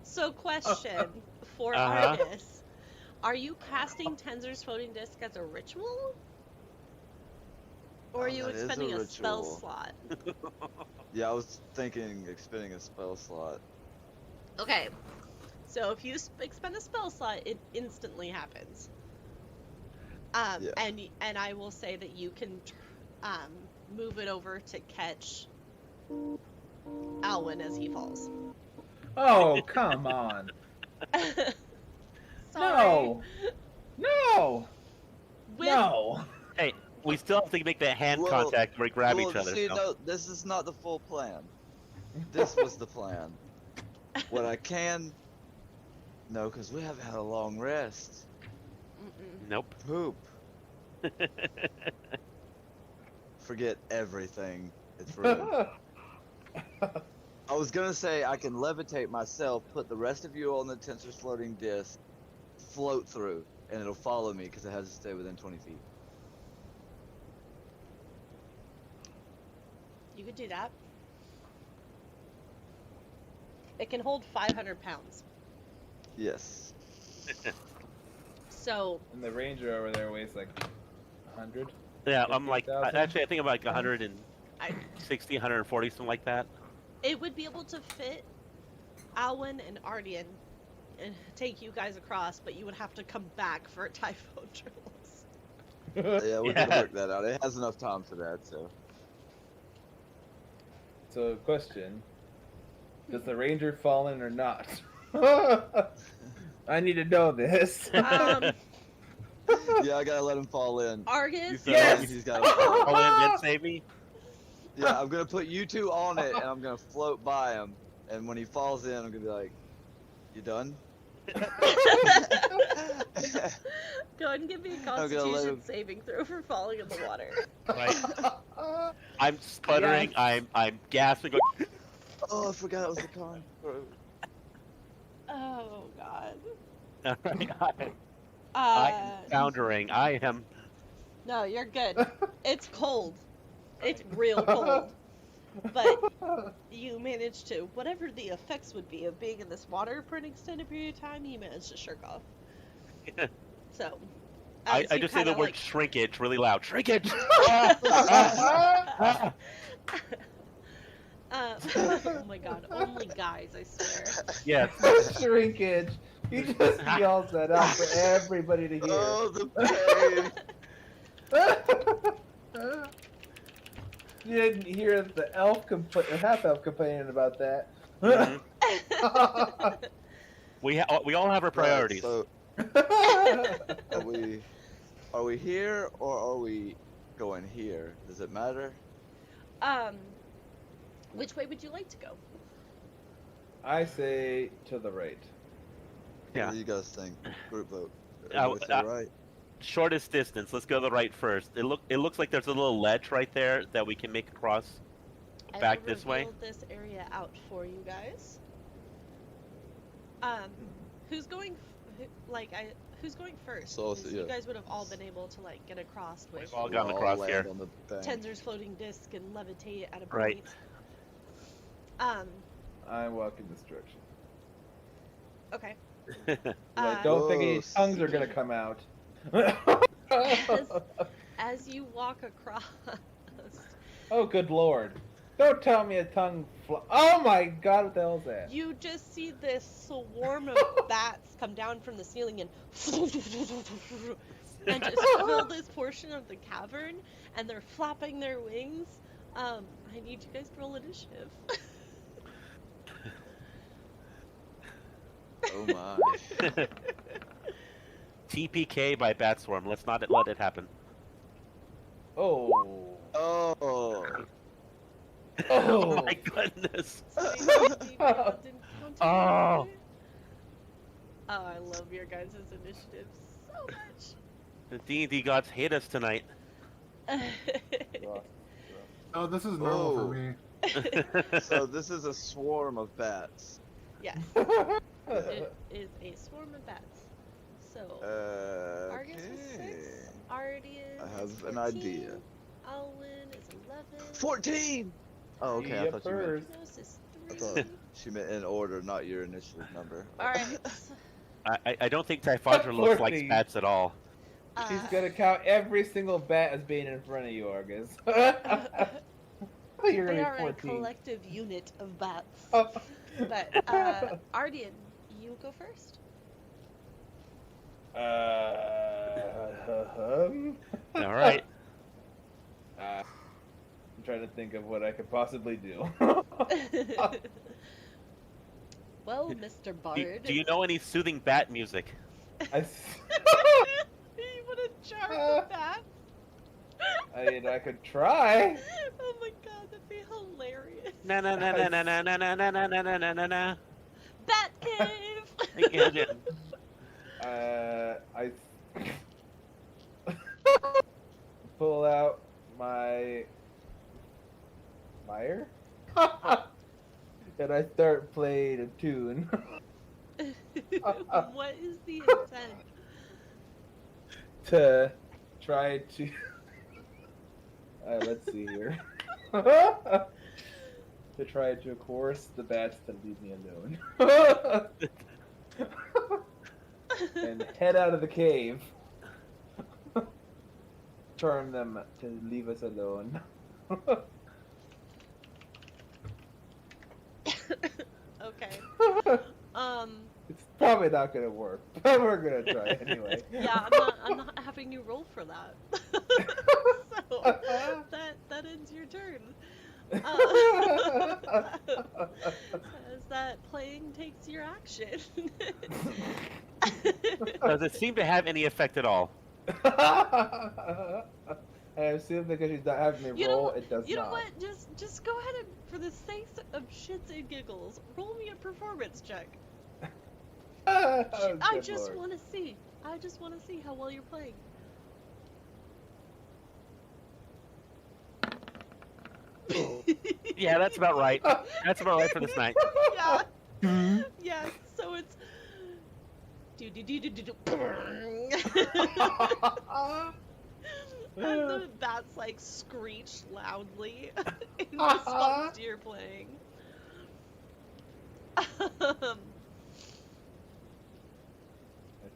So question for Uh-huh. Artis: are you casting Tensor's floating disc as a ritual, or are you That is a expending a spell ritual. slot? Yeah, I was thinking expending a spell slot. Okay, so if you expend a spell slot, it instantly happens. Yeah. And I will say that you can move it over to catch Alwyn as he falls. Oh, come on. Sorry. No! With No! Hey, we still have to make that hand Well, contact where we grab well, each other. see, So. no, this is not the full plan. This was the plan. What I can... No, because we haven't had a long rest. Mm-mm. Nope. Poop. Forget everything. It's ruined. I was gonna say I can levitate myself, put the rest of you on the tensor's floating disc, float through, and it'll follow me because it has to stay within 20 feet. You could do that. It can hold 500 pounds. Yes. So, And the ranger over there weighs like 100. Yeah, I'm like, 50,000? actually, I think I'm like 160, 140, something like that. it would be able to fit Alwyn and Ardian and take you guys across, but you would have to come back for typhoon drills. Yeah, we can work that out. It has enough time for that, so. So, question. Does the ranger fall in or not? I need to know this. Um, Yeah, I gotta let him fall in. You Argus, feel Yes! like he's gotta fall. Oh, and then save me. Yeah, I'm gonna put you two on it, and I'm gonna float by him. And when he falls in, I'm gonna be like, "You done?" go ahead and give me a gonna let constitution him- saving throw for falling in the water. Right. I'm sputtering. Yes. I'm gasping. Going, Oh, I forgot it was the con. Oh, God. all right, I am Uh, foundering. I am. no, you're good. It's cold. It's real cold. But you managed to, whatever the effects would be of being in this water for an extended period of time, you managed to shirk off. So, I as you just say the kinda, word like, shrinkage really loud. Shrinkage. oh my god, only guys, I swear. Yes. Shrinkage. He just yells that out for everybody to hear. Oh, the pain. You didn't hear the half elf complaining about that. Mhm. We all have our priorities. Right, so are we here or are we going here? Does it matter? Which way would you like to go? I say to the right. Yeah. What do you guys think? Group vote. Uh, Everybody say uh, right. Shortest distance. Let's go to the right first. It looks like there's a little ledge right there that we can make across back I this way. revealed this area out for you guys. Who's going? Who's going first? So, 'Cause yeah. You guys would have all been able to like get across with We've all We'll gotten across land here. on the bank. Tensor's floating disc and levitate at a point. Right. I walk in this direction. Okay. I don't think any Whoa. tongues are gonna come out. As you walk across, Oh, good lord. Don't tell me a tongue Oh my god, what the hell is that? you just see this swarm of bats come down from the ceiling and just fill this portion of the cavern, and they're flapping their wings. I need you guys to roll initiative. Oh my. TPK by bat swarm. Let's not let it happen. Oh. Oh. Oh Oh. my goodness. Oh, Oh. I love your guys' initiatives so much. The D&D gods hate us tonight. Oh, this is normal Whoa. for me. So this is a swarm of bats. Yes, it is a swarm of bats. So, Argus is 6, Okay. Ardian I have is an 14, idea. Alwyn is 11, 14! Oh, okay. I thought you meant, Typhos is I 3. thought she meant in order, not your initiative number. Alright, I don't think Typhondra looks like 14. bats at all. She's gonna count every single bat as being in front of you, Argus. You're they gonna are be a 14. collective unit of bats. Oh. But, Ardian, you go first. All right. I'm trying to think of what I could possibly do. Well, Mr. Bard. Do you know any soothing bat music? I, You want to charm the bat? I mean, I could try. Oh my god, that'd be hilarious. Na na na na na na na na na na na na na na na. Bat cave! Yeah. I pull out my lyre and I start playing a tune. What is the intent? To try to let's see here. To try to coerce the bats to leave me alone. And head out of the cave. Charm them to leave us alone. Okay. It's probably not gonna work, but we're gonna try anyway. Yeah, I'm not having you roll for that. So that ends your turn. As that playing takes your action. Does it seem to have any effect at all? I assume because she's not having me You know roll, what- it does You know not. what? Just go ahead and, for the sake of shits and giggles, roll me a performance check. Oh, I good just Lord. want to see. I just want to see how well you're playing. Yeah, that's about right. That's about right for this night. Yeah. Hmm? Yeah. So it's. Do do do do do do. And the bats like screech loudly in response to your playing. I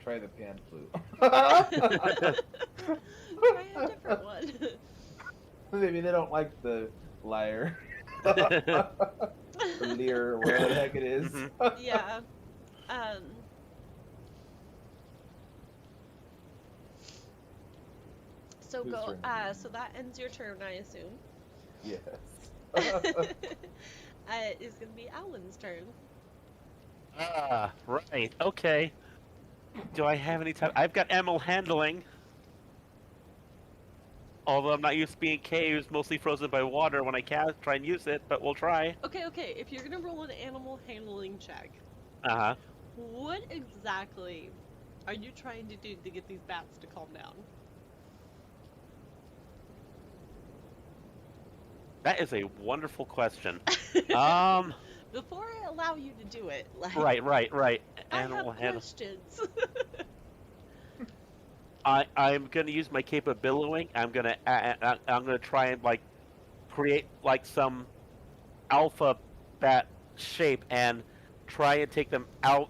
try the pan flute. Try a different one. Maybe they don't like the lyre. The lyre, or whatever the heck it is. Mhm. Yeah. So Whose go. turn is it? So that ends your turn, I assume. Yes. It's gonna be Alan's turn. Ah, right. Okay. Do I have any time? I've got animal handling. Although I'm not used to being caves, mostly frozen by water when I cast, try and use it, but we'll try. Okay. If you're gonna roll an animal handling check, Uh-huh. what exactly are you trying to do to get these bats to calm down? That is a wonderful question. Before I allow you to do it, like, Right. I Animal have handling. questions. I'm gonna use my cape of billowing. I'm gonna try and like create like some alpha bat shape and try and take them out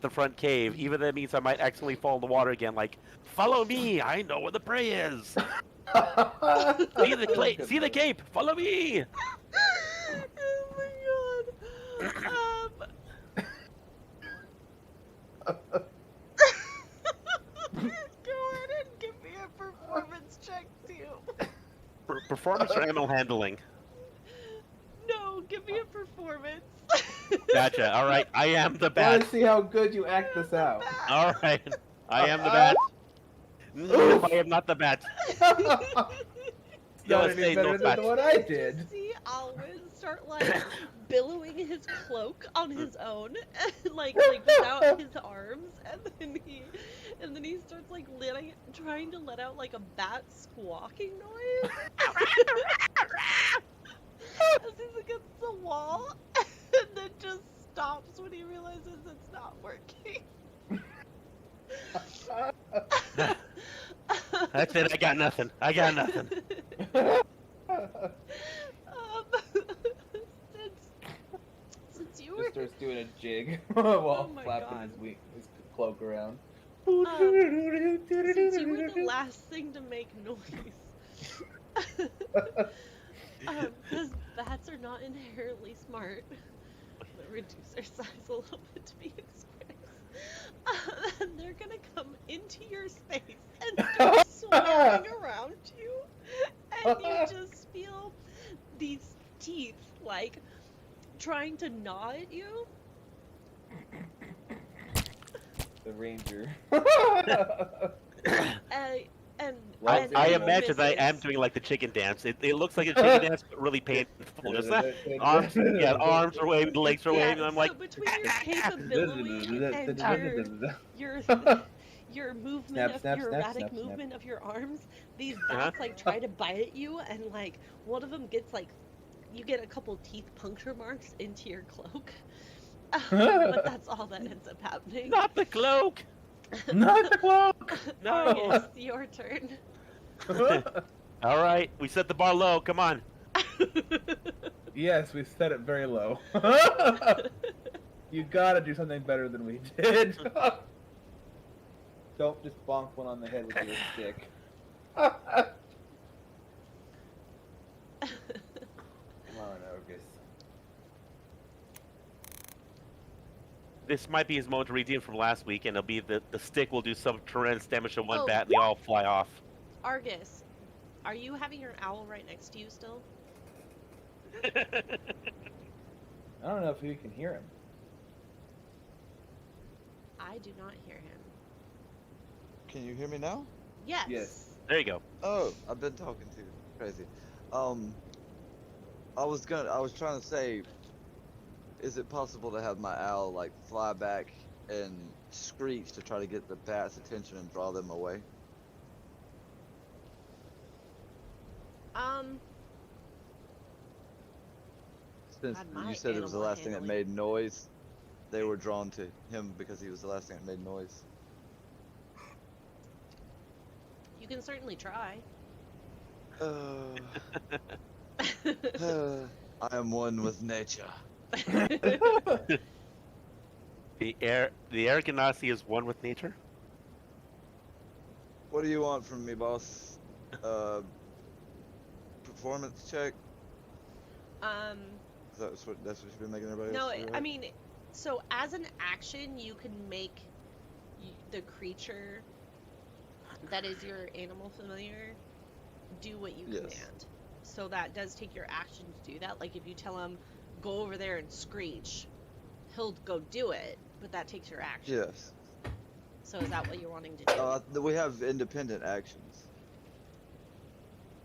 the front cave. Even if that means I might accidentally fall in the water again. Like, follow me! I know where the prey is. See the cape. Follow me. Oh my god. Go ahead and give me a performance check too. Performance or animal handling? No, give me a performance. Gotcha. All right. I am the Let's bat. see how good you act this out. All right. I am the bat. No, I am not the bat. Not let's any say no better than bat. what I You did. see Alwyn start like billowing his cloak on his own, like without his arms, and then he starts like trying to let out like a bat squawking noise as he's against the wall, and then just stops when he realizes it's not working. That's it. I got nothing. Since you Just were starts doing a jig while my flapping God. his cloak around. since you were the last thing to make noise, because bats are not inherently smart, but reduce their size a little bit to be squares, and they're gonna come into your space and start swarming around you, and you just feel these teeth like trying to gnaw at you, The ranger. And Loves I animals. imagine I am misses. doing like the chicken dance. It looks like a chicken dance, but really painful. Just arms, yeah, arms are waving, the legs are Yeah, waving. I'm so like, between your cape of billowing and your your movement Snap, of snap, your snap, erratic snap, snap. movement of your arms, these Uh-huh. bats like try to bite at you, and like one of them gets like you get a couple teeth puncture marks into your cloak. But that's all that ends up happening. not the cloak. Not the cloak. No. Argus, your turn. All right, we set the bar low. Come on. Yes, we set it very low. You gotta do something better than we did. Don't just bonk one on the head with your stick. Come on, Argus. This might be his moment to redeem from last week, and it'll be the stick will do some tremendous damage to one Oh. bat, and they all fly off. Argus, are you having your owl right next to you still? I don't know if you can hear him. I do not hear him. Can you hear me now? Yes. Yes. There you go. Oh, I've been talking to you. Crazy. I was trying to say, is it possible to have my owl like fly back and screech to try to get the bat's attention and draw them away? Since God, my you said it was the animal last thing that handling. made noise, they were drawn to him because he was the last thing that made noise. You can certainly try. I am one with nature. The air ganassi is one with nature. What do you want from me, boss? Performance check? That's what you've been making everybody No, else do, I right? mean, so as an action, you can make the creature that is your animal familiar do what you Yes. command. So that does take your action to do that. Like if you tell him, go over there and screech, he'll go do it, but that takes your action. Yes. So is that what you're wanting to do? We have independent actions.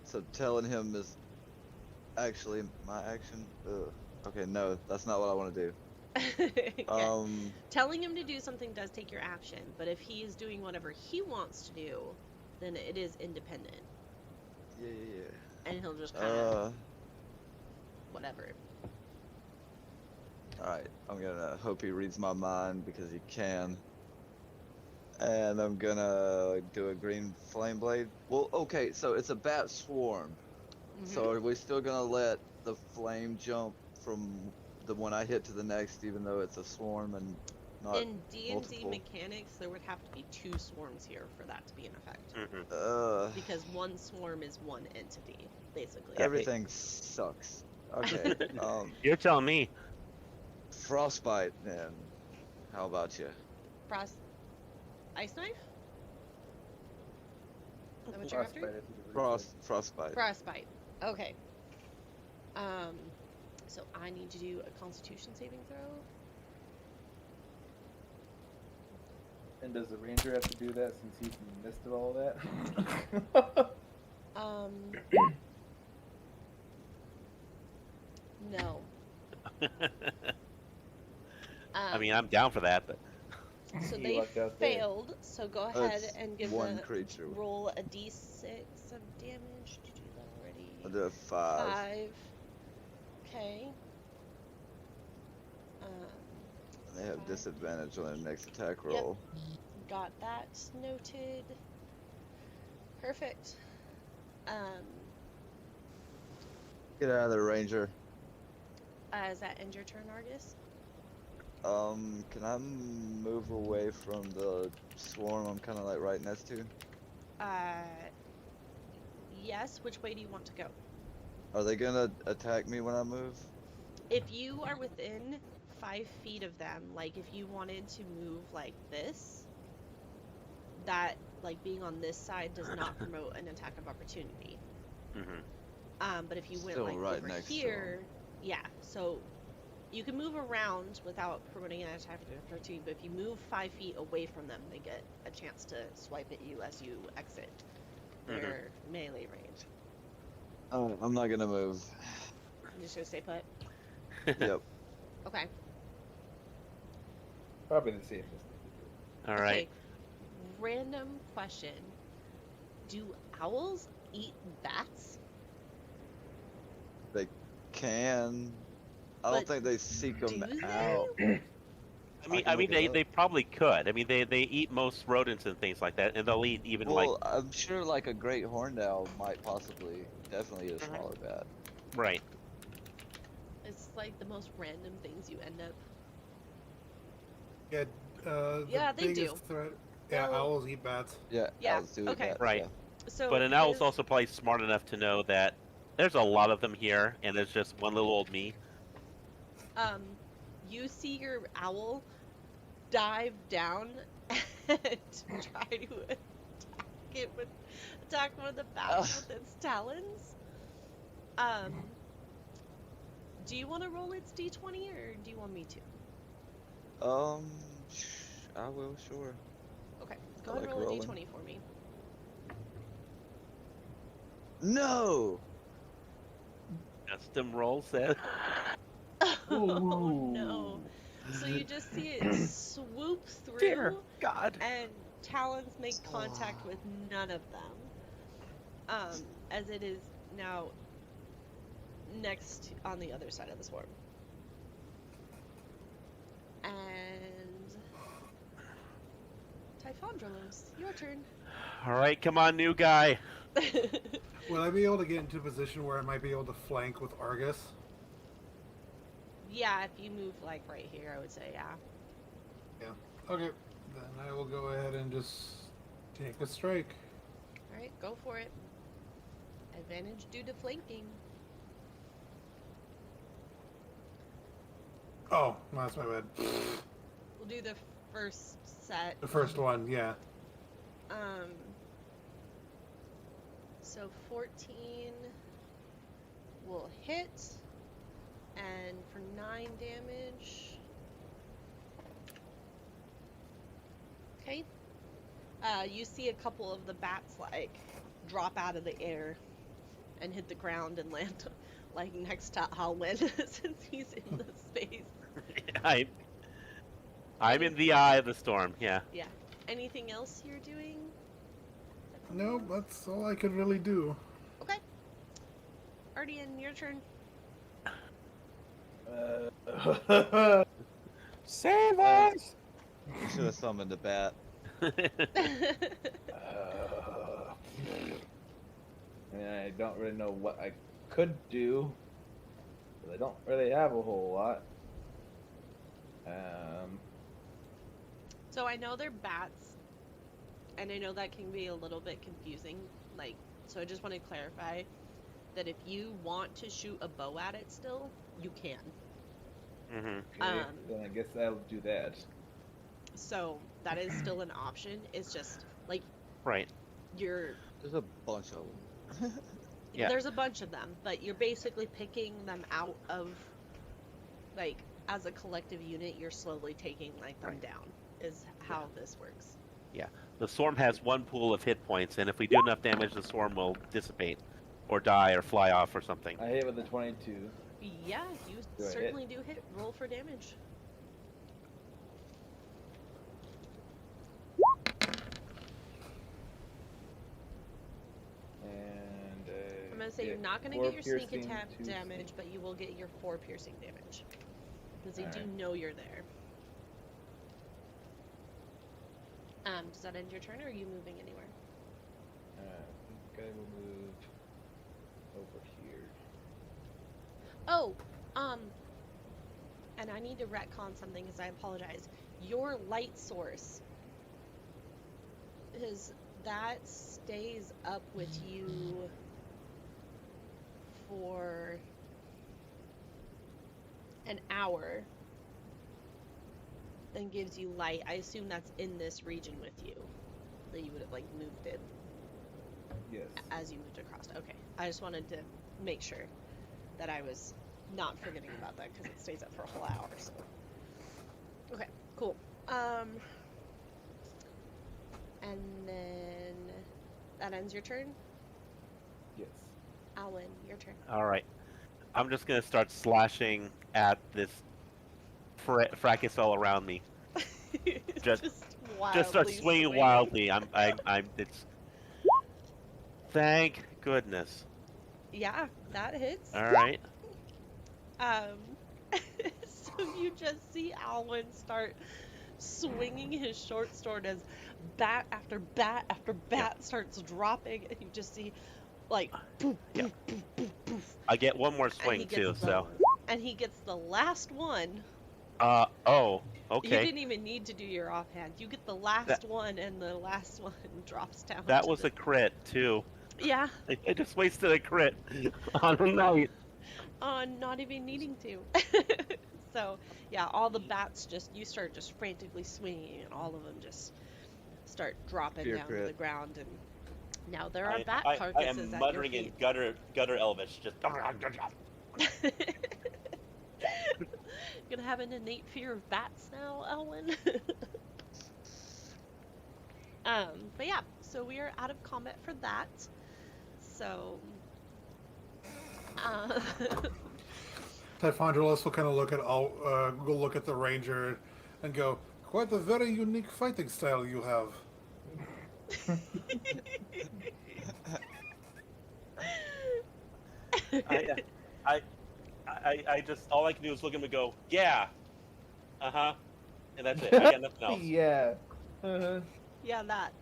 So telling him is actually my action? Okay, no, that's not what I want to do. Yeah. Telling him to do something does take your action, but if he is doing whatever he wants to do, then it is independent, Yeah. and he'll just kind of whatever. Alright, I'm gonna hope he reads my mind because he can. And I'm gonna do a green flame blade. Well, okay, so it's a bat swarm. So are we still gonna let the flame jump from the one I hit to the next, even though it's a swarm and not In D&D multiple? mechanics, there would have to be 2 swarms here for that to be in effect. Because one swarm is one entity, basically. Everything sucks. Okay. You're telling me. Frostbite then. How about you? Ice knife? Is that what you're after? Frostbite. Frostbite. Okay. So I need to do a Constitution saving throw. And does the ranger have to do that since he's in the midst of all of that? No. I mean, I'm down for that, but So You they lucked out there. failed. So go ahead That's and give one the creature. roll a d6 of damage. Did you do that already? I'll do a 5. 5. Okay. They have 5. disadvantage on their next attack roll. Got that noted. Perfect. Get out of there, Ranger. Does that end your turn, Argus? Can I move away from the swarm I'm kind of like right next to? Yes. Which way do you want to go? Are they gonna attack me when I move? If you are within 5 feet of them, like if you wanted to move like this, that like being on this side does not promote an attack of opportunity. But if you went Still like right over next to here, yeah. So You can move around without promoting an attack of 13, but if you move 5 feet away from them, they get a chance to swipe at you as you exit their melee range. Oh, I'm not gonna move. I'm just gonna stay put. Yep. Okay. Probably the safest. All right. Okay. Random question. Do owls eat bats? They can. I don't But think they seek do them they? out. I mean, can look it they probably could. I mean, they eat most rodents and things like that, and they'll eat even Well, I'm sure like a great horned owl might possibly, definitely eat a Mhm. smaller bat. right. It's like the most random things you end up. Yeah, the Yeah, they biggest do. threat. Yeah, They'll- owls eat bats. Yeah, Yeah, owls do eat okay. bats, Right. yeah. So But an owl's his- also probably smart enough to know that there's a lot of them here, and there's just one little old me. you see your owl dive down and try to attack one of the bats with its talons. Do you want to roll its d20 or do you want me to? I will, sure. Okay, go I ahead and like roll rolling. a d20 for me. No! Custom roll said. Oh no. So you just see it swoop through Dear God. and talons make contact with none of them. As it is now next on the other side of the swarm. And Typhondralos, your turn. All right, come on, new guy. Will I be able to get into a position where I might be able to flank with Argus? Yeah, if you move like right here, I would say yeah. Okay, then I will go ahead and just take a strike. All right, go for it. Advantage due to flanking. Oh, no, that's my bad. We'll do the first set. The first one, yeah. So 14 will hit, and for 9 damage. Okay. You see a couple of the bats like drop out of the air and hit the ground and land like next to Alwyn since he's in the space. I'm in the eye of the storm. Yeah. Yeah. Anything else you're doing? No, that's all I could really do. Okay. Ardian, your turn. Save us! You should have summoned a bat. And I don't really know what I could do. But I don't really have a whole lot. So I know they're bats, and I know that can be a little bit confusing. Like, so I just want to clarify that if you want to shoot a bow at it still, you can. Mm-hmm. Okay, then I guess I'll do that. So that is still an option. It's just like Right. you're There's a bunch of them. Yeah. there's a bunch of them, but you're basically picking them out of like as a collective unit. You're slowly taking like them Right. down. Is how this works. The swarm has one pool of hit points, and if we do enough damage, the swarm will dissipate, or die, or fly off, or something. I hit with the 22. Yeah, you Do I hit? certainly do hit. Roll for damage. And I'm gonna say you're not gonna get your sneak attack damage, but you will get your 4 piercing damage because they do Alright. know you're there. Does that end your turn, or are you moving anywhere? I think I will move over here. Oh, and I need to retcon something because I apologize. Your light source that stays up with you for an hour and gives you light. I assume that's in this region with you, that you would have like moved it Yes. as you moved across. Okay, I just wanted to make sure that I was not forgetting about that because it stays up for a whole hour. So. Okay, cool. And then that ends your turn. Yes. Alwyn, your turn. All right. I'm just gonna start slashing at this fracas all around me. Just wildly start swinging wildly. It's. Thank goodness. Yeah, that hits. All right. So you just see Alwyn start swinging his short sword as bat after bat after bat starts dropping, and you just see, like, poof, Yeah. poof, poof, poof, poof. I get one more swing too. So. And he gets the last one. Oh. You Okay. didn't even need to do your offhand. You get the last one, and the last one drops down. That was a crit too. Yeah. I just wasted a crit on a night. On not even needing to. So, yeah, all the bats you start just frantically swinging, and all of them just start dropping Fear down to crit. the ground. And now there are bat I carcasses am at muttering your in feet. gutter Elvish, just. Gonna have an innate fear of bats now, Elwyn. But yeah, so we are out of combat for that. So, Typhondralos will kind of go look at the ranger, and go, "Quite a very unique fighting style you have." I just all I can do is look at him and go, yeah, and that's it. I got nothing else. Yeah. Uh-huh. yeah, that.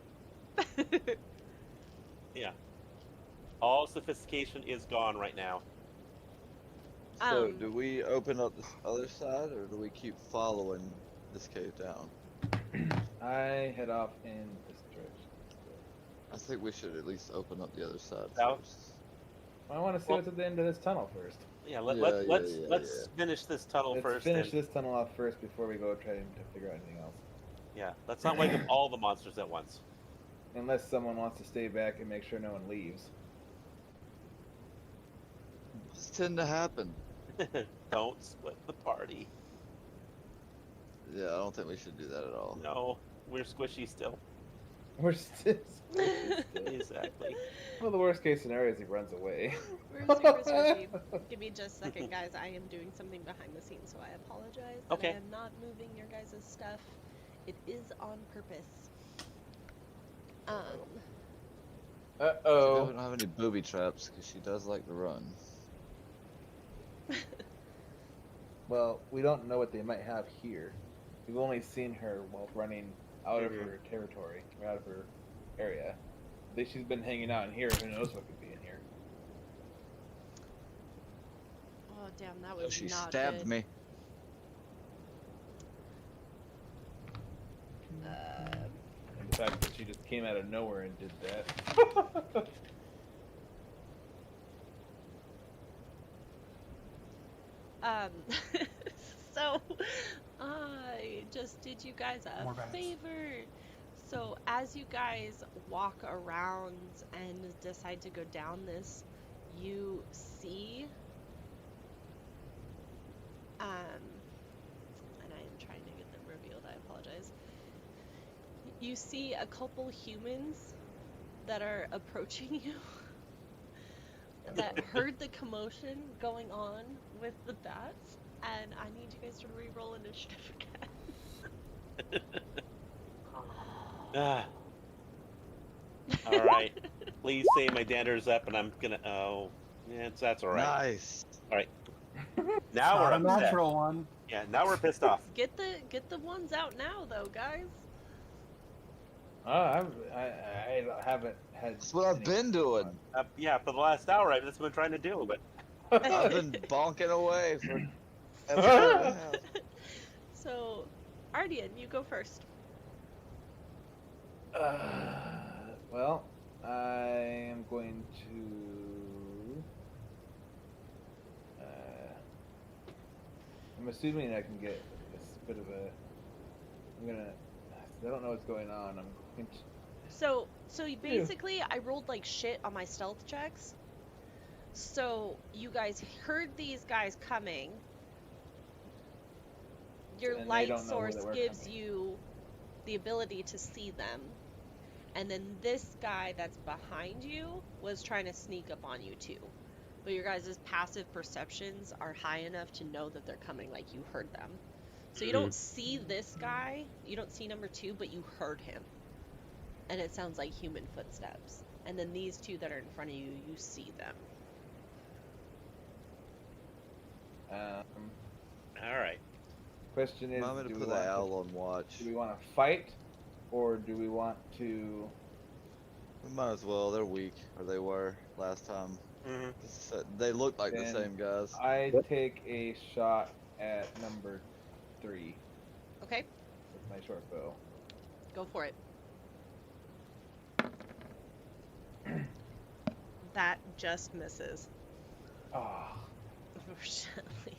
Yeah. All sophistication is gone right now. So, do we open up this other side, or do we keep following this cave down? I head off in this direction. I think we should at least open up the other side South? first. I want to see what's at the end of this tunnel first. Yeah, Yeah, let's finish this tunnel Let's first. finish this tunnel off first before we go try to figure out anything else. Yeah, let's not wake up all the monsters at once. Unless someone wants to stay back and make sure no one leaves. This tend to happen. Don't split the party. Yeah, I don't think we should do that at all. No, we're squishy still. We're still. Exactly. Well, the worst case scenario is he runs away. We're super squishy. Give me just a second, guys. I am doing something behind the scenes, so I apologize. that Okay. I am not moving your guys' stuff. It is on purpose. She Uh-oh. doesn't have any booby traps because she does like to run. Well, we don't know what they might have here. We've only seen her while running out of her territory, or out of her area. I think she's been hanging out in here. Who knows what could be in here? Oh, damn, that So was she not stabbed good. me. And the fact that she just came out of nowhere and did that. So, I just did you guys More a bats. favor. So, as you guys walk around and decide to go down this, you see, and I am trying to get them revealed, I apologize. You see a couple humans that are approaching you that heard the commotion going on with the bats, and I need you guys to re-roll initiative again. Ah. All right. Please say my dander's up, and I'm gonna. Oh, yeah, that's all right. Nice. Now we're Not a upset. natural one. Yeah, now we're pissed off. Get the ones out now, though, guys. I haven't had. That's what I've any been doing. fun. Yeah, for the last hour, I've just been trying to do, but I've been bonking away for episode and a half. So, Ardian, you go first. Well, I am going to. I'm assuming I can get this bit of a. I'm gonna. I don't know what's going on. I'm going to. So basically, I rolled like shit on my stealth checks. So you guys heard these guys coming. Your And they light don't know source that we're gives coming. you the ability to see them. And then this guy that's behind you was trying to sneak up on you too. But your guys' passive perceptions are high enough to know that they're coming, like you heard them. So you don't see this guy, you don't see number 2, but you heard him. And it sounds like human footsteps. And then these two that are in front of you, you see them. All right. Question is, I'm going to do we put the want owl to, on watch. do we want to fight, or do we want to? We might as well. They're weak, or they were last time. Mm-hmm. They look like the Then same guys. I take a shot at number 3 Okay, with my short bow. go for it. That just misses. Ah, Unfortunately.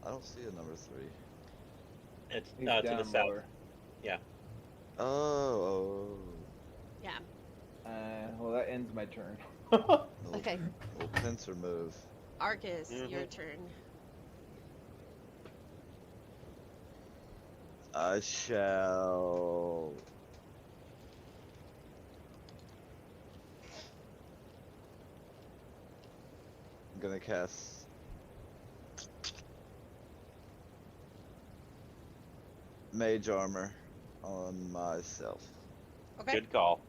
I don't see a number 3. It's he's to down the south. lower. Oh. Yeah. Well, that ends my turn. Okay. Little pincer move. Arcus, your turn. I shall. I'm gonna cast. Mage armor on myself. Okay. Good call.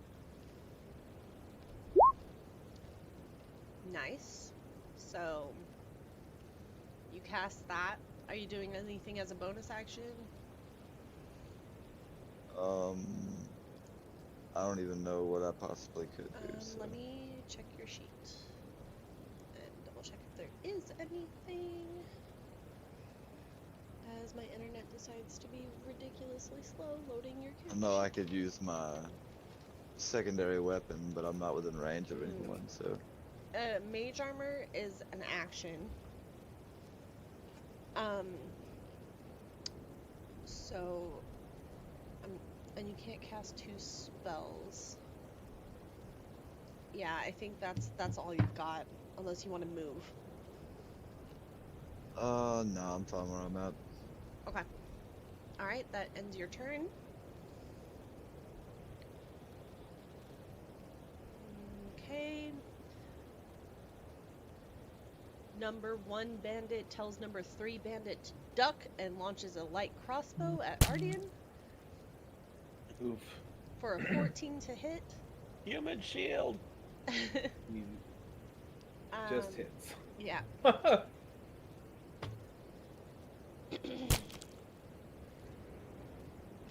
Nice. So you cast that. Are you doing anything as a bonus action? I don't even know what I possibly could do. So. Let me check your sheet and double check if there is anything. As my internet decides to be ridiculously slow loading your I character. know I could use my secondary weapon, but I'm not within range of anyone, so. Mage armor is an action. So, and you can't cast 2 spells. Yeah, I think that's all you've got, unless you want to move. No, I'm fine where I'm at. Okay. All right, that ends your turn. Okay. Number 1 bandit tells number 3 bandit to duck and launches a light crossbow at Ardian Oof. for a 14 to hit. Human shield. He just hits. Yeah.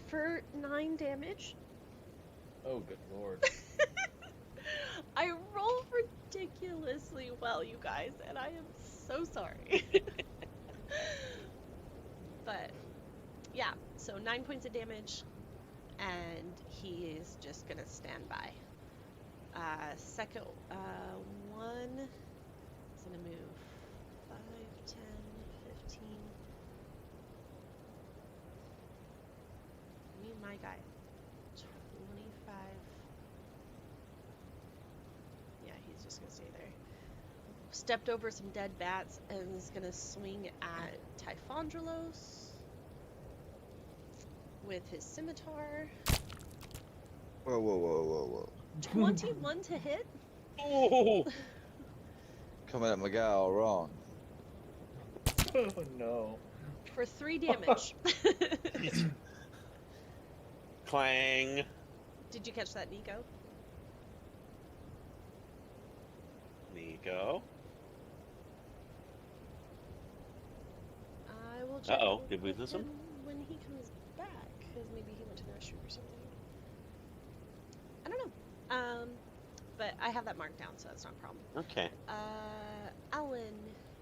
For 9 damage. Oh, good lord. I roll ridiculously well, you guys, and I am so sorry. But, yeah, so 9 points of damage, and he is just gonna stand by. Second one is gonna move 5, 10, 15. I need my guy. 25. Yeah, he's just gonna stay there. Stepped over some dead bats and is gonna swing at Typhondralos with his scimitar. Whoa, whoa, whoa, whoa, whoa. 21 to hit. Oh. Coming at my guy all wrong. Oh no. For 3 damage. Clang. Did you catch that, Nico? Nico. I will check. Uh-oh, did we with lose him? when he comes back, because maybe he went to the restroom or something. I don't know. But I have that marked down, so that's not a problem. Okay. Alan,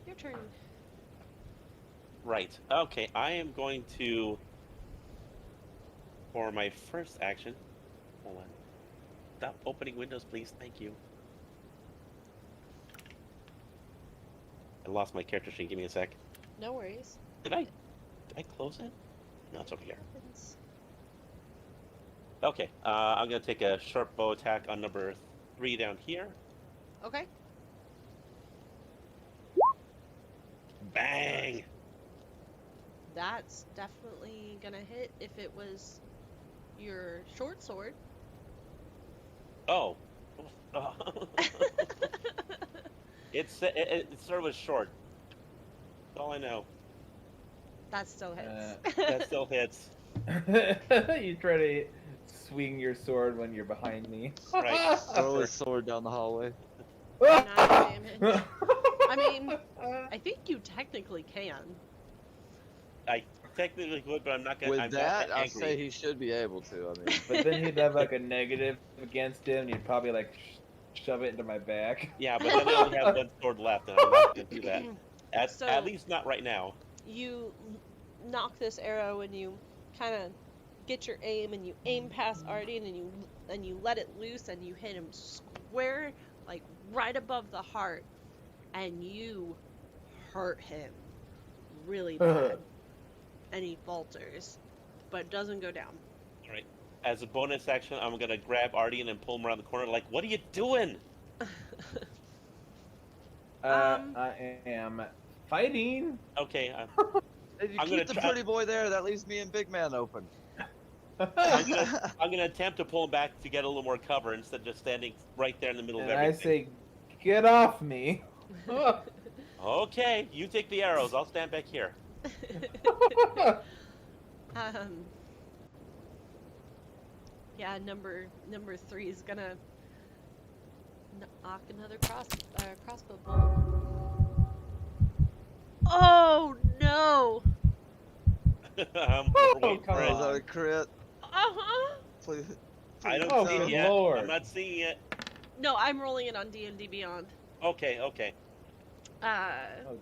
your turn. Right. Okay, I am going to, for my first action, hold on. Stop opening windows, please. Thank you. I lost my character sheet. Give me a sec. No worries. Did I close it? No, it's over here. Happens. Okay, I'm going to take a short bow attack on number 3 down here. Okay. Bang! That's definitely gonna hit if it was your short sword. Oh. It sort of was short. That's all I know. That still hits. That still hits. You try to swing your sword when you're behind me. Right. Throw his sword down the hallway. 9 damage. I mean, I think you technically can. I technically would, but I'm not gonna. With I'm that, not I angry. say he should be able to. I mean, But then he'd have like a negative against him. You'd probably like shove it into my back. Yeah, but then I only have one sword left, and I'm not gonna do that. At So- least not right now. You knock this arrow and you kind of get your aim and you aim past Arden and you let it loose and you hit him square, like right above the heart, and you hurt him really bad. And he falters, but doesn't go down. All right. As a bonus action, I'm gonna grab Ardian and pull him around the corner. Like, what are you doing? I am fighting. Okay. hey, you I'm keep gonna the try- pretty boy there. That leaves me and Big Man open. I'm gonna attempt to pull him back to get a little more cover instead of just standing right there in the middle And of I everything. say, get off me. Okay, you take the arrows. I'll stand back here. Yeah, number 3 is gonna knock another crossbow bolt. Oh no! I'm waiting come for Is it. on. that a crit? Uh-huh. Please. I don't Oh, see good it yet. lord. I'm not seeing it. No, I'm rolling it on D&D Beyond. Okay. Oh,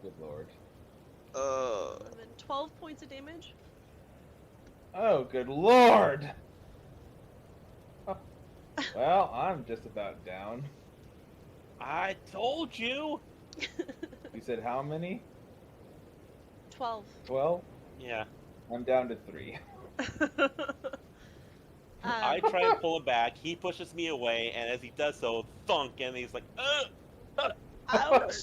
good lord. 11, 12 points of damage. Oh, good lord. Well, I'm just about down. I told you. You said how many? 12. 12? Yeah. I'm down to 3. I try and pull him back. He pushes me away, and as he does so, thunk, and he's like, ugh! Ouch!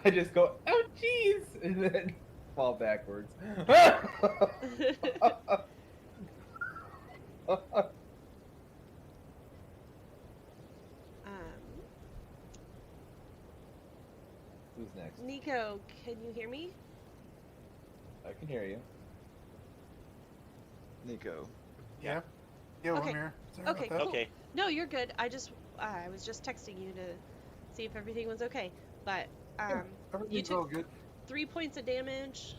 I just go, oh jeez, and then fall backwards. Who's next? Nico, can you hear me? I can hear you. Nico. Yeah. Yeah, Okay. Lemire. Sorry Okay, about that. cool. Okay. No, you're good. I was just texting you to see if everything was okay. But Everything's took- all good. 3 points of damage.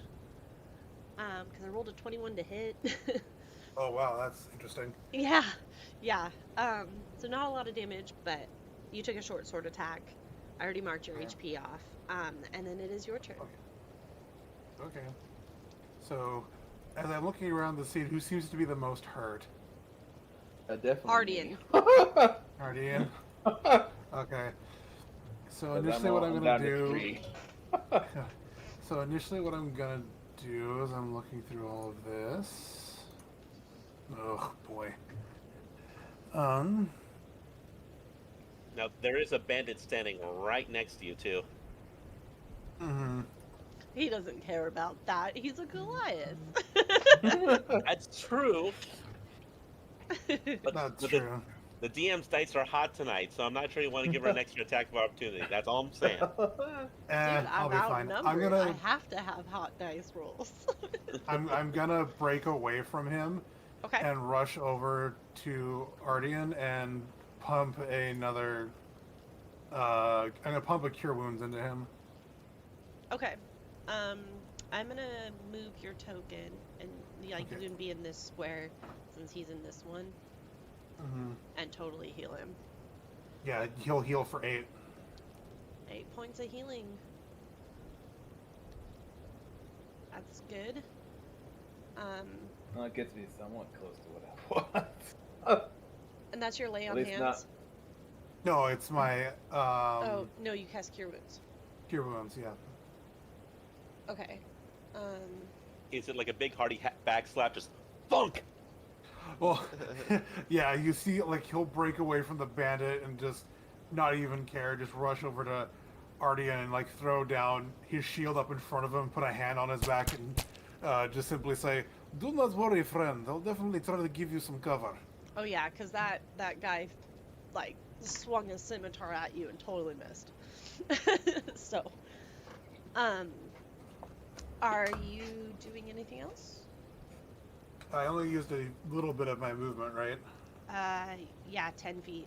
Because I rolled a 21 to hit. Oh wow, that's interesting. Yeah. So not a lot of damage, but you took a short sword attack. I already marked your Yeah. HP off. And then it is your turn. Okay. So, as I'm looking around to see who seems to be the most hurt, Definitely. Ardian. Ardian. Okay. So 'Cause initially, what I'm down gonna to do. 3. So initially, what I'm gonna do is I'm looking through all of this. Oh boy. Now, there is a bandit standing right next to you, too. Mm-hmm. He doesn't care about that. He's a Goliath. That's true. But That's the, true. the DM's dice are hot tonight, so I'm not sure you want to give her an extra attack of opportunity. That's all I'm saying. Dude, I'll I'm be fine. outnumbered. I have to have hot dice rolls. I'm gonna break away from him Okay. and rush over to Ardian and pump another. I'm gonna pump a cure wounds into him. Okay. I'm gonna move your token, and yeah, you Okay. can be in this square since he's in this one, Mm-hmm. and totally heal him. Yeah, he'll heal for 8. 8 points of healing. That's good. Well, it gets me somewhat close to what I was. And that's your lay At on least hands. not- No, it's my Oh no, you cast cure wounds. cure wounds. Yeah. Okay. Is it like a big hearty back slap? Just thunk! Well, yeah, you see, like, he'll break away from the bandit and just not even care, just rush over to Ardian and, like, throw down his shield up in front of him, put a hand on his back, and just simply say, "Do not worry, friend. I'll definitely try to give you some cover." Oh yeah, because that guy like swung his scimitar at you and totally missed. So, um, are you doing anything else? I only used a little bit of my movement, right? Yeah, 10 feet.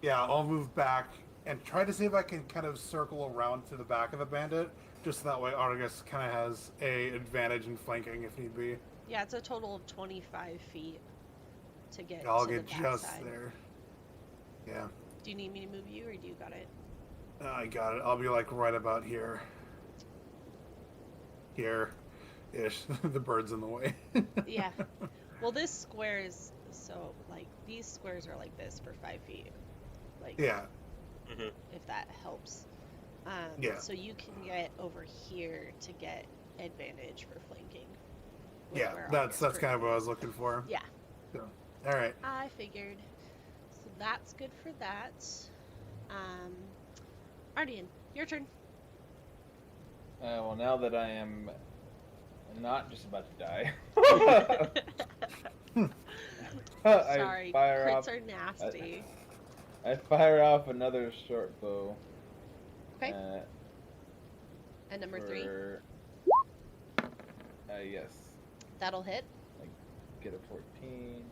Yeah, I'll move back and try to see if I can kind of circle around to the back of the bandit, just so that way Argus kind of has a advantage in flanking if need be. Yeah, it's a total of 25 feet to get Yeah, I'll to get the just backside. there. Yeah, Do you need me to move you, or do you got it? I got it. I'll be like right about here. Here-ish. The bird's in the way. Yeah. Well, this square is so like these squares are like this for 5 feet. Like, Yeah, Hmm. if that helps. Yeah. So you can get over here to get advantage for flanking. with yeah. where That's August kind of what I was is. looking for. Yeah, So, all right. I figured. So that's good for that. Ardian, your turn. Well, now that I am not just about to die, Sorry, I fire crits off. are nasty. I fire off another short bow. Okay. And number 3, for- yes. that'll hit. Get a 14 and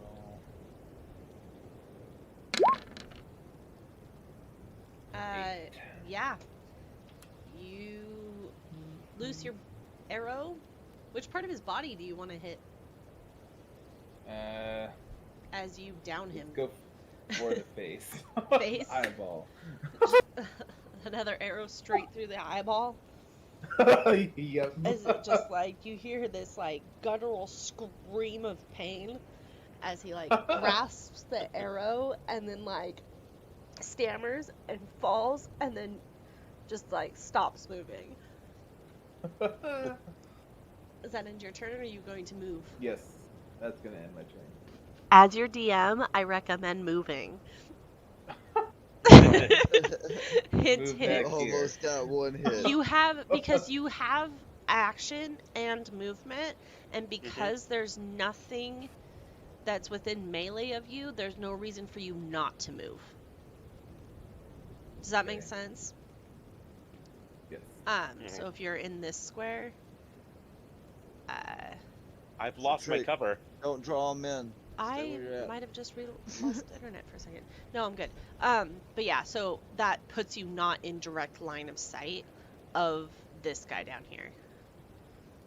roll. Eight. Yeah. You loose your arrow. Which part of his body do you want to hit as you down him? Let's go for the face. Face? Eyeball. Another arrow straight through the eyeball. Yep. Is it just like you hear this like guttural scream of pain as he like grasps the arrow and then like stammers and falls and then just like stops moving. Does that end your turn, or are you going to move? Yes, that's gonna end my turn. As your DM, I recommend moving. Hint, Move hint. back. Almost got one hit. You have, because you have action and movement, and because there's nothing that's within melee of you, there's no reason for you not to move. Does that make Okay. sense? Yes. So if you're in this square, I've lost my Trick. cover. Don't draw them in. I where you're at. might have just lost internet for a second. No, I'm good. But yeah, so that puts you not in direct line of sight of this guy down here.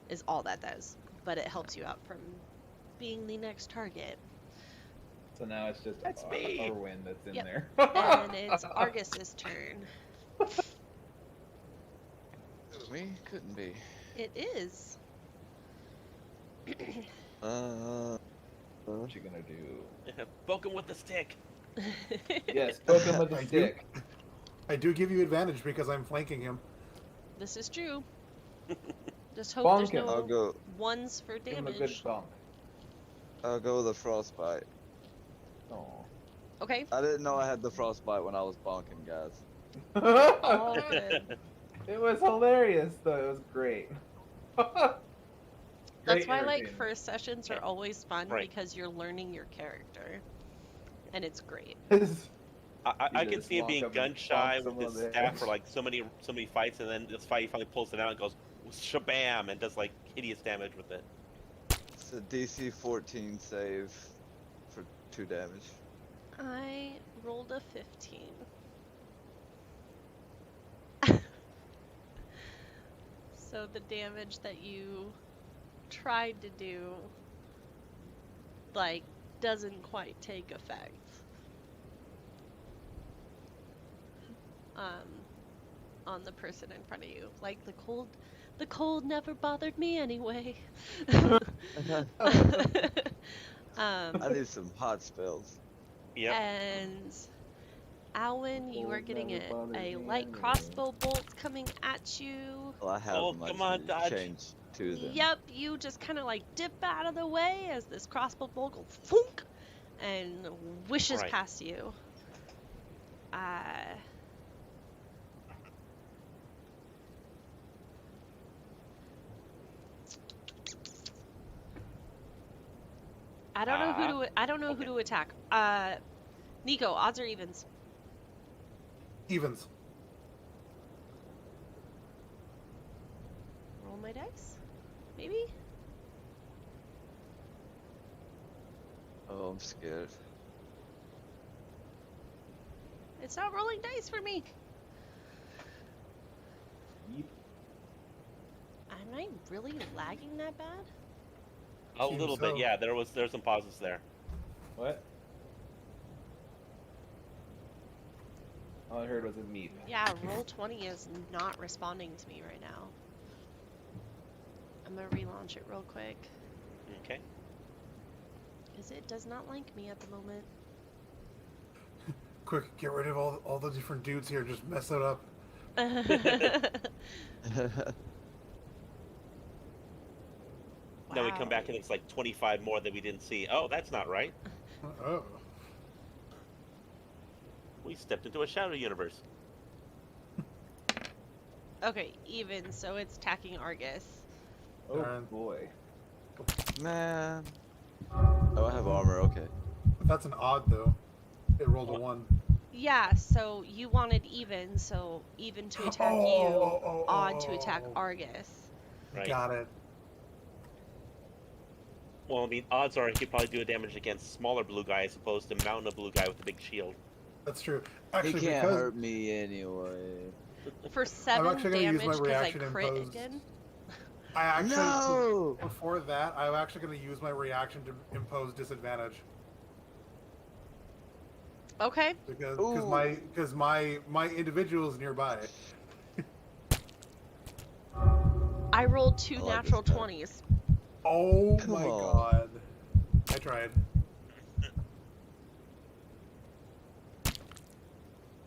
Is all that does. But it helps you out from being the next target. So now it's just That's me. Arwen that's in Yep. there. And it's Argus's turn. Me? Couldn't be. It is. What you gonna do? Poke him with the stick. Yes, poke him with I a do. stick. I do give you advantage because I'm flanking him. This is true. Just hope Bonk there's him. no I'll go. ones for Give him a good damage. bump. I'll go with the frostbite. Oh. Okay. I didn't know I had the frostbite when I was bonking, guys. All good. It was hilarious, though. It was great. That's Great why like entertainment. first sessions are always fun Right. because you're learning your character. And it's great. I You can just see him walk being up and gun shy bonk with someone his there. staff for like so many fights, and then this fight he finally pulls it out and goes shabam and does like hideous damage with it. It's a DC 14 save for 2 damage. I rolled a 15. So the damage that you tried to do, like, doesn't quite take effect. On the person in front of you. Like, the cold never bothered me anyway. I need some hot spells. Yep. And Alwyn, you are getting Never bothers a me light anyway. crossbow bolt coming at you. Well, I have Oh, them. I come just on, need to dodge. change to them. Yep, you just kind of like dip out of the way as this crossbow bolt goes thunk and wishes Right. past you. I don't know who to attack. Nico, odds or evens? Evens. Roll my dice? Maybe? Oh, I'm scared. It's not rolling dice for me. Yeep. Am I really lagging that bad? A Seems little so. bit, yeah. There's some pauses there. What? All I heard was a meep. Yeah, Roll20 is not responding to me right now. I'm gonna relaunch it real quick. Okay. Because it does not like me at the moment. Quick, get rid of all the different dudes here. Just mess it up. Then we come back and it's like 25 more that we didn't see. Oh, that's not right. Oh. We stepped into a shadow universe. Okay, even, so it's attacking Argus. Oh Darn. boy. Man. Oh, I have armor. Okay. That's an odd though. It rolled a 1. Yeah, so you wanted even, so even to attack you, odd to attack Argus. Right. Got it. Well, I mean, odds are he could probably do a damage against smaller blue guy as opposed to mountain a blue guy with a big shield. That's true. He Actually, can't because hurt me anyway. For 7 actually gonna use damage, my because I reaction crit imposed. again. I actually No! before that, I'm actually going to use my reaction to impose disadvantage Okay. because my individual is nearby. I rolled 2 I like natural this guy. 20s. Oh Come my on. god! I tried.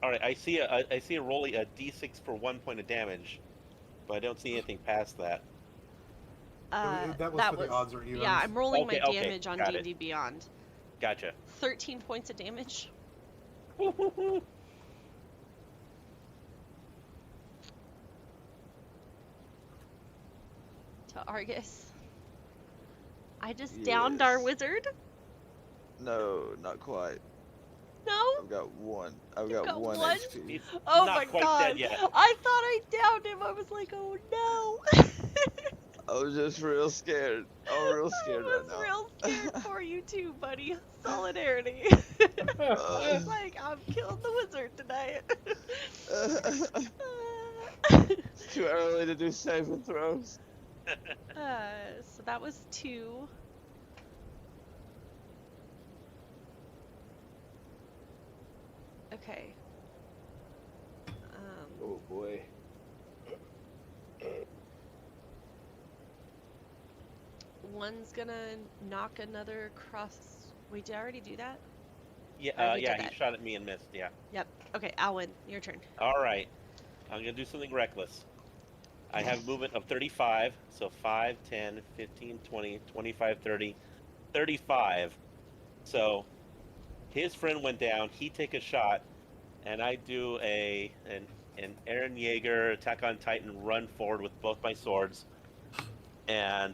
All right, I see a rolling a d6 for 1 point of damage, but I don't see anything past that. That was for the odds or evens. Yeah, I'm rolling my Okay, damage on got it. D&D Beyond. Gotcha. 13 points of damage. To Argus. I just downed our Yes. wizard. No, not quite. No? I've got 1. I've You've got got 1 one? HP. He's Oh not my quite god. dead yet. I thought I downed him. I was like, oh no. I was just real scared. I'm real scared I right was now. real scared for you too, buddy. Solidarity. I was like, I'm killing the wizard tonight. It's too early to do saving throws. So that was 2. Okay. Oh boy. One's gonna knock another cross. Wait, did I already do that? Yeah, I already did yeah, that. he shot at me and missed. Yeah. Yep. Okay, Alwyn, your turn. All right, I'm gonna do something reckless. I have movement of 35, so 5, 10, 15, 20, 25, 30, 35. So his friend went down. He take a shot, and I do an Aaron Yeager attack on Titan, run forward with both my swords, and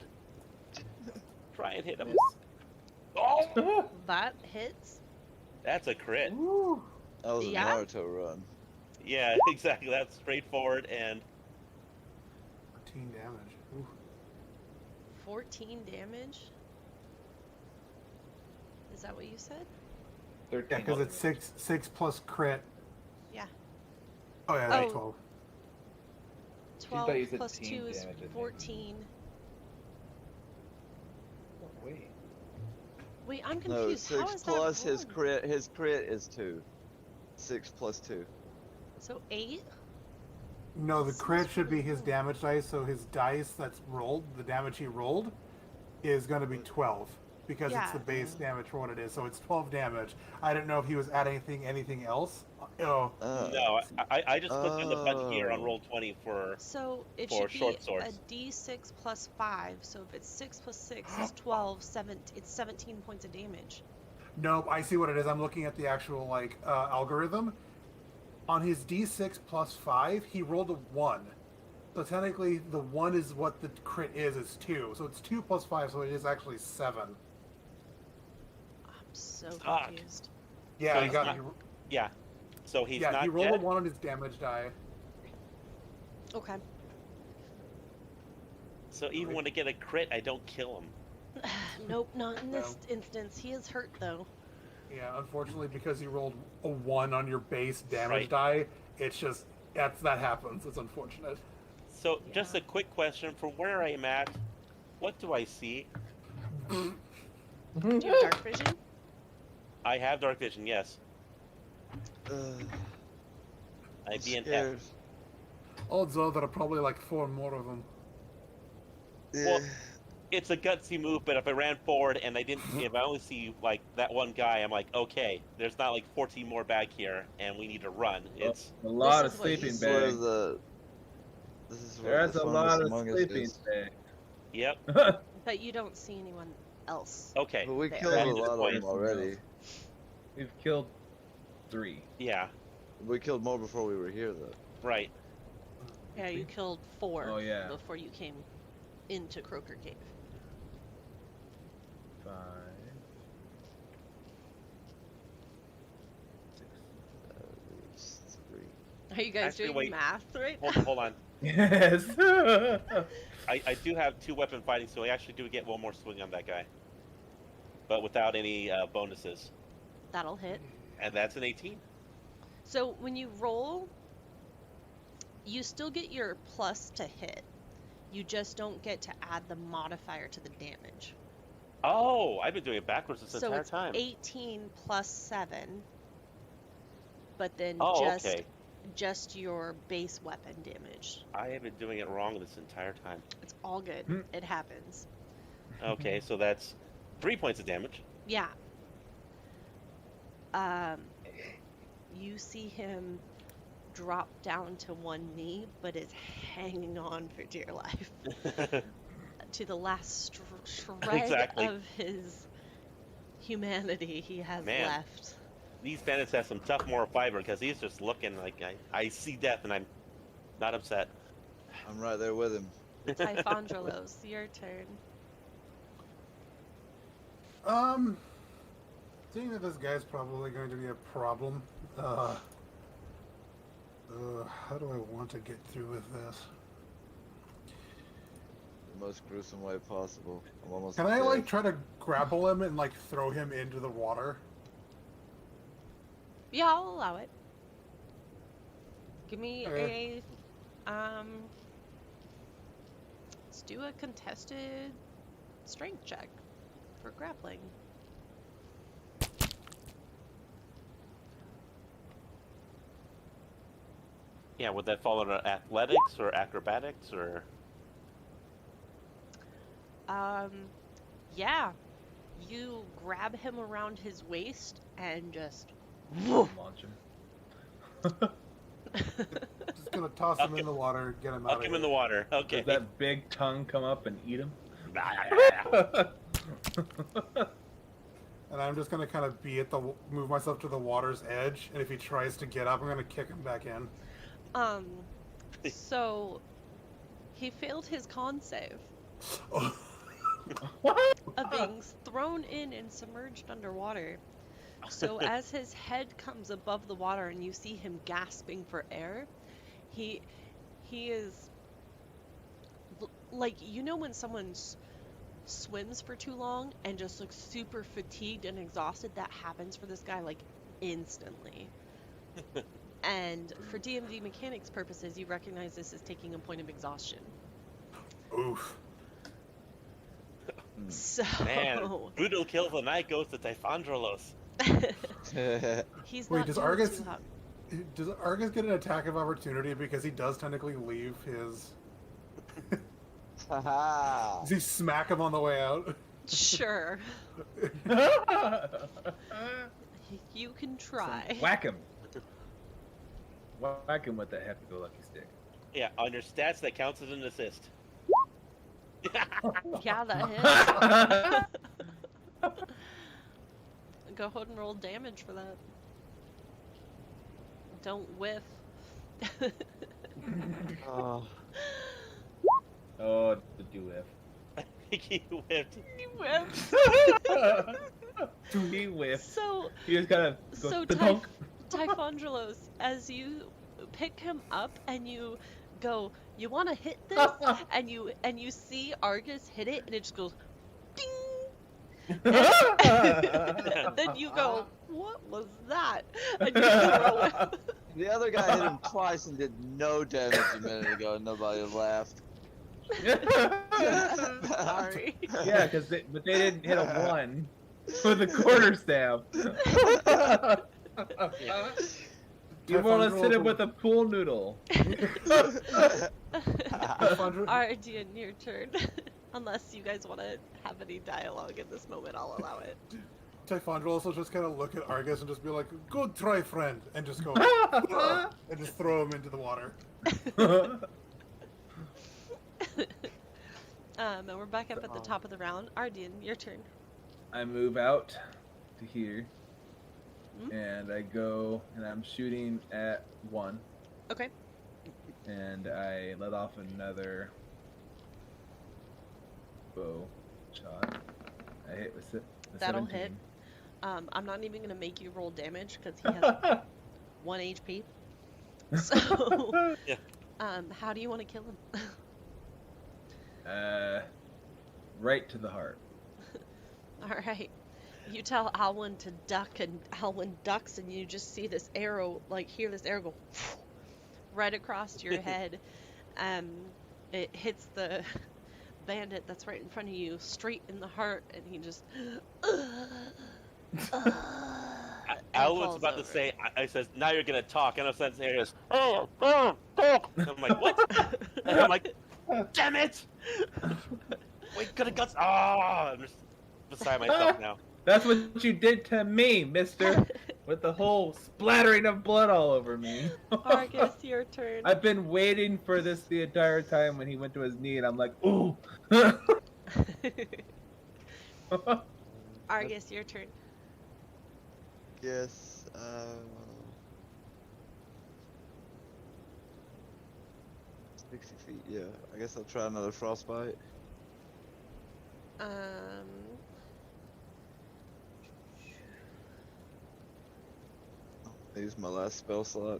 try and hit him. Oh, That hits. that's a crit. Woo. That was a Yeah? Naruto run. Yeah, exactly. That's straightforward and 14 damage. Ooh. 14 damage? Is that what you said? 13. Yeah, because it's 6 plus crit. Yeah. Oh yeah, that's Oh. 12. thought you 12 said plus 2 team is damage, I think. 14. Oh, wait. Wait, I'm No, confused. How 6 is plus that his wrong? crit. His crit is 2. 6 plus 2. So 8? No, the Seems crit should be really his low. damage dice, so his dice that's rolled, the damage he rolled, is going to be 12. Because it's Yeah. the base damage for what it is, so it's 12 damage. I don't know if he was adding anything else Oh, No, I just clicked on the button here on Oh. roll 20 for So it For should be short a swords. d6 plus 5. So if it's 6 plus 6, it's 12. It's 17 points of damage. no, I see what it is. I'm looking at the actual like algorithm. On his D6 plus 5, he rolled a 1. So technically, the 1 is what the crit is. It's 2. So it's 2 plus 5, so it is actually 7. I'm so Fuck. confused. Yeah, So he he's got. not- Yeah. So he's Yeah, not he rolled dead? a 1 on his damage die. Okay. So even when I get a crit, I don't kill him. Nope, not in this No. instance. He is hurt though. Yeah, unfortunately, because you rolled a 1 on your base damage Right. die, it's just that happens. It's unfortunate. So just Yeah. a quick question: from where I am at, what do I see? Do you have dark vision? I have dark vision. Yes, I'm I be in scared. Odds are there are probably like 4 more of them. Well, Yeah. It's a gutsy move, but if I ran forward and if I only see like that one guy, I'm like, okay, there's not like 14 more back here, and we need to run. It's A lot of is what you sleeping This is where bags. this is where There's the a fungus lot of among us sleeping is. yep. bags. But you don't see anyone else. Okay, But we There. killed That's a the lot of point. them already. We've killed 3. yeah, We killed more before we were here, though. right. Yeah, you killed 4 Oh, yeah. before you came into Croaker Cave. 5, 6. It's 3. Are you guys Actually, doing wait. math right Hold on. Yes. I do have 2 weapon fighting, so I actually do get one more swing on that guy, but without any bonuses, That'll hit. and that's an 18. So when you roll, you still get your plus to hit. You just don't get to add the modifier to the damage. Oh, I've been doing it backwards this So entire it's time. 18 plus 7, but then Oh, okay. just your base weapon damage. I have been doing it wrong this entire time. It's all good. Hmm. It happens. Okay, so that's 3 points of damage. Yeah. You see him drop down to one knee, but is hanging on for dear life to the last shred Exactly. of his humanity he has Man. left. These bandits have some tough moral fiber because he's just looking like I see death and I'm not upset. I'm right there with him. Typhondralos, your turn. Seeing that this guy's probably going to be a problem, how do I want to get through with this? The most gruesome way possible. I'm almost Can I dead. like try to grapple him and like throw him into the water? Yeah, I'll allow it. Give me Okay. let's do a contested strength check for grappling. Yeah, would that fall under athletics or acrobatics or? Yeah. You grab him around his waist and just Launch him. Just gonna toss him in the water, get him out Huck of him here. in the water. Okay. Does that big tongue come up and eat him? And I'm just gonna kind of move myself to the water's edge, and if he tries to get up, I'm gonna kick him back in. So he failed his con save What? of being thrown in and submerged underwater. So as his head comes above the water and you see him gasping for air, he is like, you know when someone swims for too long and just looks super fatigued and exhausted? That happens for this guy like instantly. And for D&D mechanics purposes, you recognize this as taking a point of exhaustion. Oof. So Man, brutal kill of the night goes to Typhondralos. he's Wait, not does doing Argus- too hot. Does Argus get an attack of opportunity because he does technically leave his? Haha. Does he smack him on the way out? Sure, you can try. Whack him. whack him with that happy-go-lucky stick. Yeah, on your stats, that counts as an assist. Yeah, that hits. Go ahead and roll damage for that. Don't whiff. Oh, Oh, did you whiff? He whipped. You whiff. He whiffed. So, He just gotta go so dunk. Typhondralos, as you pick him up and you go, you want to hit this, and you see Argus hit it, and it just goes, ding. And then you go, what was that? And you throw it. the other guy hit him twice and did no damage a minute ago, and nobody laughed. Sorry. Yeah, but they didn't hit a 1 with a quarterstaff. You more or less hit him with a pool noodle. Ardian, your turn. Unless you guys want to have any dialogue in this moment, I'll allow it. Typhondralos will just kind of look at Argus and just be like, "Good try, friend," and just go and just throw him into the water. And we're back up at the top of the round. Ardian, your turn. I move out to here, Mhm. and I go, and I'm shooting at 1, Okay. and I let off another bow shot. I hit with That'll 17. hit. I'm not even gonna make you roll damage because he has 1 HP. So, Yeah. how do you want to kill him? Right to the heart. All right. You tell Alwyn to duck, and Alwyn ducks, and you just see this arrow, hear this arrow go right across your head. It hits the bandit that's right in front of you, straight in the heart, and he just. Alwyn's about to say, I says, now you're gonna talk, and all of a sudden he goes, talk. And I'm like, what? And I'm like, damn it! Wait, could have guts. Oh, I'm just beside myself now. That's what you did to me, mister. With the whole splattering of blood all over me. Argus, your turn. I've been waiting for this the entire time when he went to his knee, and I'm like, ooh. Argus, your turn. Yes. 60 feet. Yeah. I guess I'll try another frostbite. Use my last spell slot.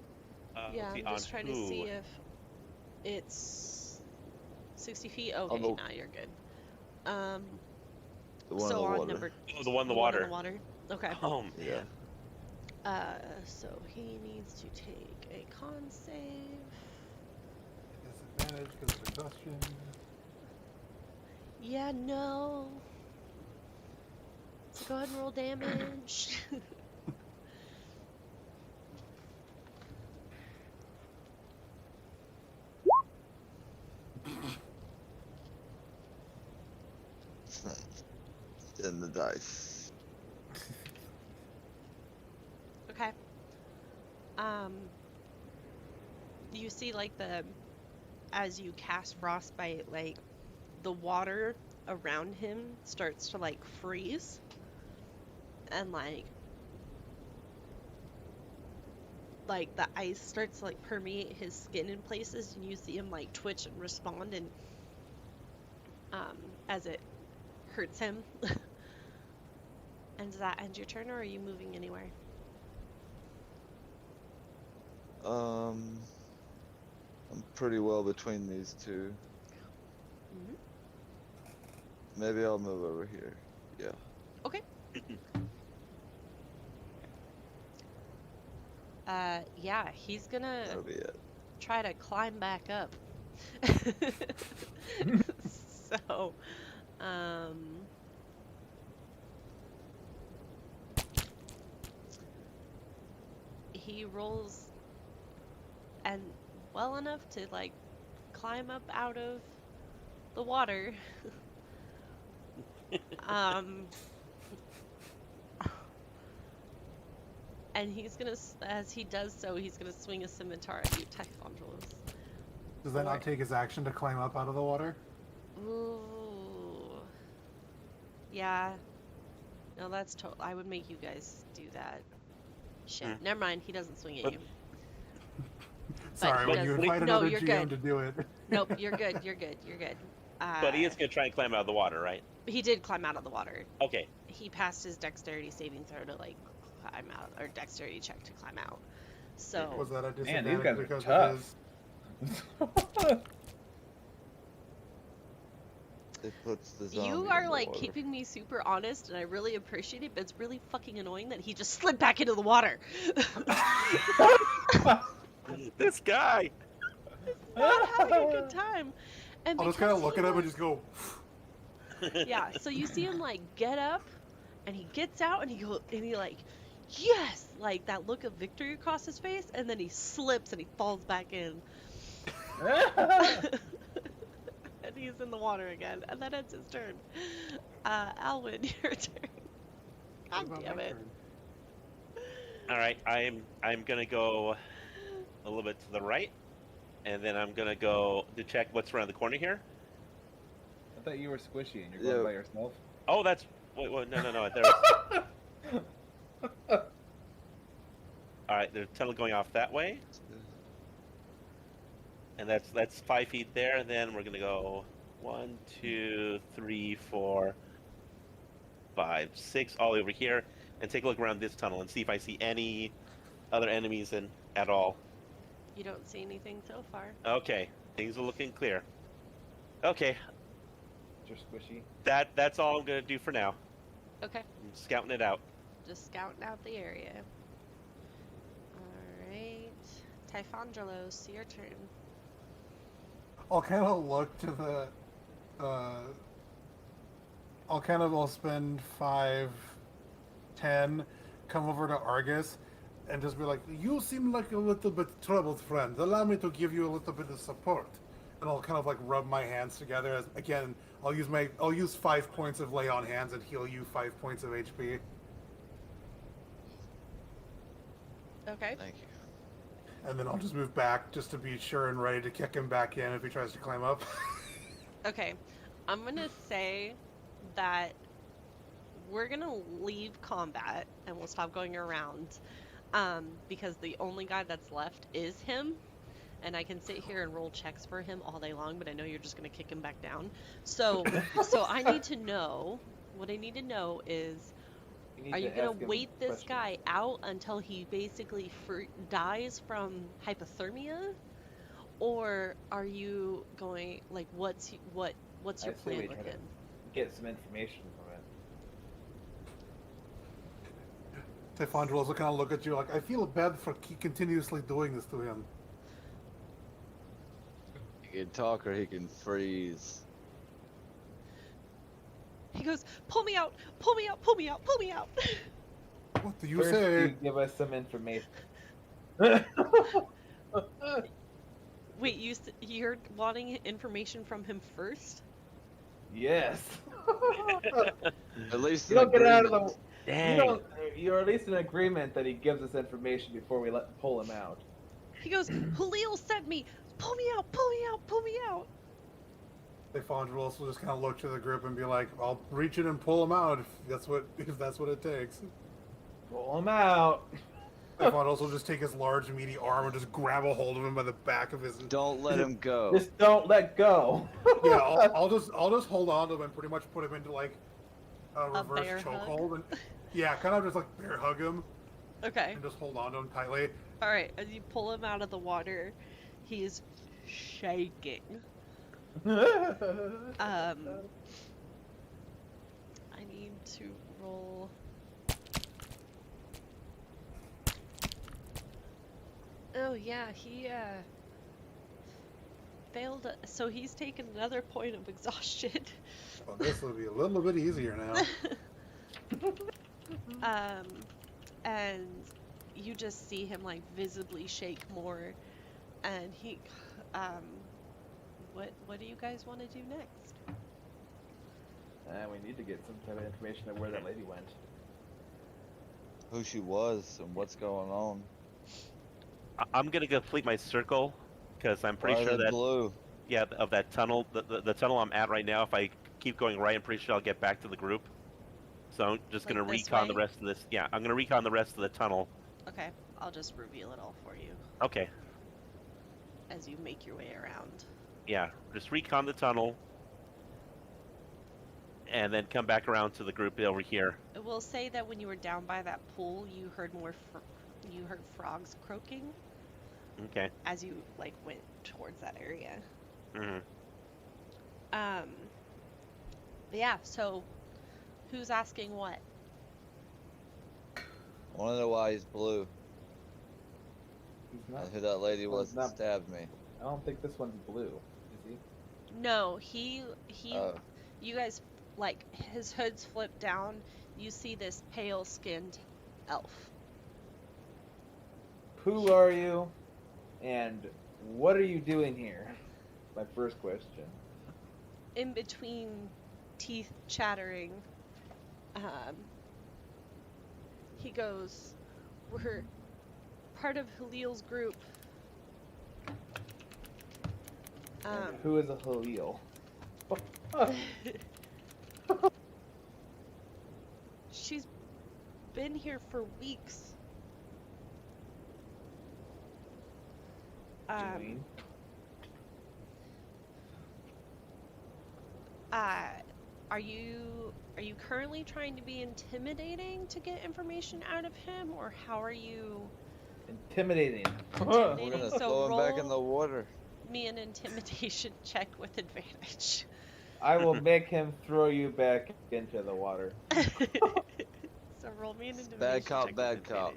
Yeah, See, I'm just on trying to who? see if it's 60 feet. Okay, On the- now you're good. The one So in the on water. number Oh, the one in the one water. in the water. Okay. Yeah. So he needs to take a con save. Disadvantage because of exhaustion. Yeah, no. So go ahead and roll damage. In the dice. Okay. You see, as you cast frostbite, the water around him starts to freeze, and the ice starts to permeate his skin in places, and you see him twitch and respond, and as it hurts him. And does that end your turn, or are you moving anywhere? I'm pretty well between these two. Mhm. Maybe I'll move over here. Yeah. Okay. Yeah, he's gonna That'll be it. try to climb back up. So, he rolls and well enough to climb up out of the water. And he's gonna, as he does so, he's gonna swing a scimitar at you, Typhondralos. Does that not take his action to climb up out of the water? Ooh. Yeah. No, that's total. I would make you guys do that. Shit. Never mind. He doesn't swing at But- you. Sorry, he when you does- invite No, another you're GM good. to do it. Nope. You're good. You're good. You're good. But he is going to try and climb out of the water, right? He did climb out of the water. Okay. He passed his dexterity saving throw to like climb out, or dexterity check to climb out. So Was that a Man, disadvantage these guys are because tough. of his... It puts the zombie you in are the like water. keeping me super honest, and I really appreciate it. But it's really fucking annoying that he just slid back into the water. This guy. Not having a good time. And I'll just kind of because look he at him and was- just go, Yeah, so you see him like get up, and he gets out, and he like, yes, like that look of victory across his face, and then he slips and he falls back in, and he's in the water again, and that ends his turn. Alwyn, your turn. "What God about damn my it. turn?" All right. I'm going to go a little bit to the right, and then I'm going to go to check what's around the corner here. I thought you were squishy and you're going by yourself. Oh, that's wait, no. There's all right. There's a tunnel going off that way, and that's 5 feet there. And then we're gonna go 1, 2, 3, 4, 5, 6, all over here, and take a look around this tunnel and see if I see any other enemies at all. You don't see anything so far. Okay, things are looking clear. Okay, You're squishy. that's all I'm gonna do for now. Okay, I'm scouting it out. just scouting out the area. Alright. Typhondralos, your turn. I'll kind of look to the, I'll spend 5, 10, come over to Argus, and just be like, "You seem like a little bit troubled, friend. Allow me to give you a little bit of support." And I'll kind of like rub my hands together as, again, I'll use 5 points of lay on hands and heal you 5 points of HP. Okay. Thank you. And then I'll just move back just to be sure and ready to kick him back in if he tries to climb up. Okay. I'm gonna say that we're gonna leave combat and we'll stop going around. Because the only guy that's left is him. And I can sit here and roll checks for him all day long, but I know you're just gonna kick him back down. So I need to know, what I need to know is, are you gonna wait this guy out until he basically dies from hypothermia, or are you going like what's your I say plan we with try to him? get some information from it. Typhon will also kind of look at you like, "I feel bad for continuously doing this to him." He can talk or he can freeze. He goes, pull me out, pull me out, pull me out, pull me out. What do you First, say? you give us some information. Wait, you're wanting information from him first? Yes. At least You don't get out of the. Dang. You don't. You're at least in agreement that he gives us information before we pull him out. He goes, Halil sent me, pull me out, pull me out, pull me out. Typhon will also just kind of look to the group and be like, "I'll reach in and pull him out if that's what it takes." Pull him out. Typhon also just take his large, meaty arm and just grab a hold of him by the back of his. Don't let him go. Just don't let go. Yeah, I'll just hold on to him and pretty much put him into like a reverse bear hug? chokehold and yeah, kind of just like bear hug him Okay. and just hold on to him tightly. All right. As you pull him out of the water, he is shaking. I need to roll. Oh yeah, he failed. So he's taken another point of exhaustion. Well, this will be a little bit easier now. And you just see him like visibly shake more, and he, what do you guys want to do next? We need to get some type of information of where that lady went. who she was and what's going on. I'm gonna complete my circle because I'm Why pretty are sure they that blue? yeah of that tunnel the tunnel I'm at right now. If I keep going right, I'm pretty sure I'll get back to the group. So I'm just Like gonna this recon the way? rest of this. Yeah, I'm gonna recon the rest of the tunnel. Okay, I'll just reveal it all for you Okay. as you make your way around. Yeah, just recon the tunnel, and then come back around to the group over here. I will say that when you were down by that pool, you heard you heard frogs croaking Okay. as you like went towards that area. hmm Um, but yeah, so who's asking what? I want to know why he's blue He's not. and who that lady Well, was he's that not- stabbed me. I don't think this one's blue. Is he? No, he Oh, you guys like his hood's flipped down. You see this pale-skinned elf. Who are you? And what are you doing here? My first question. In between teeth chattering, he goes, "We're part of Halil's group." And who is a Halil? She's been here for weeks. Doing? Are you currently trying to be intimidating to get information out of him, or how are you Intimidating. we're intimidating? gonna So throw him back in the roll water. me an intimidation check with advantage. I will make him throw you back into the water. So roll me an intimidation Bad cop, check bad with cop.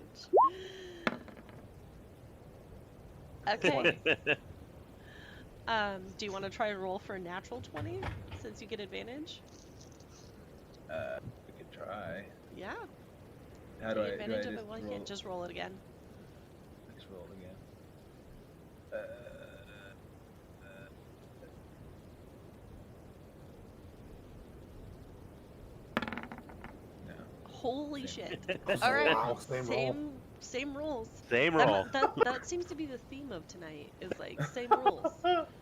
advantage. Okay. 20. Do you want to try and roll for a natural 20 since you get advantage? We could try. Yeah. How Get do I advantage of just it one roll? hit. Just roll it again. Just roll it again. No. Holy Same. shit. All right. Wow, same roll. Same rules. Same roll. That seems to be the theme of tonight. Is like same rules.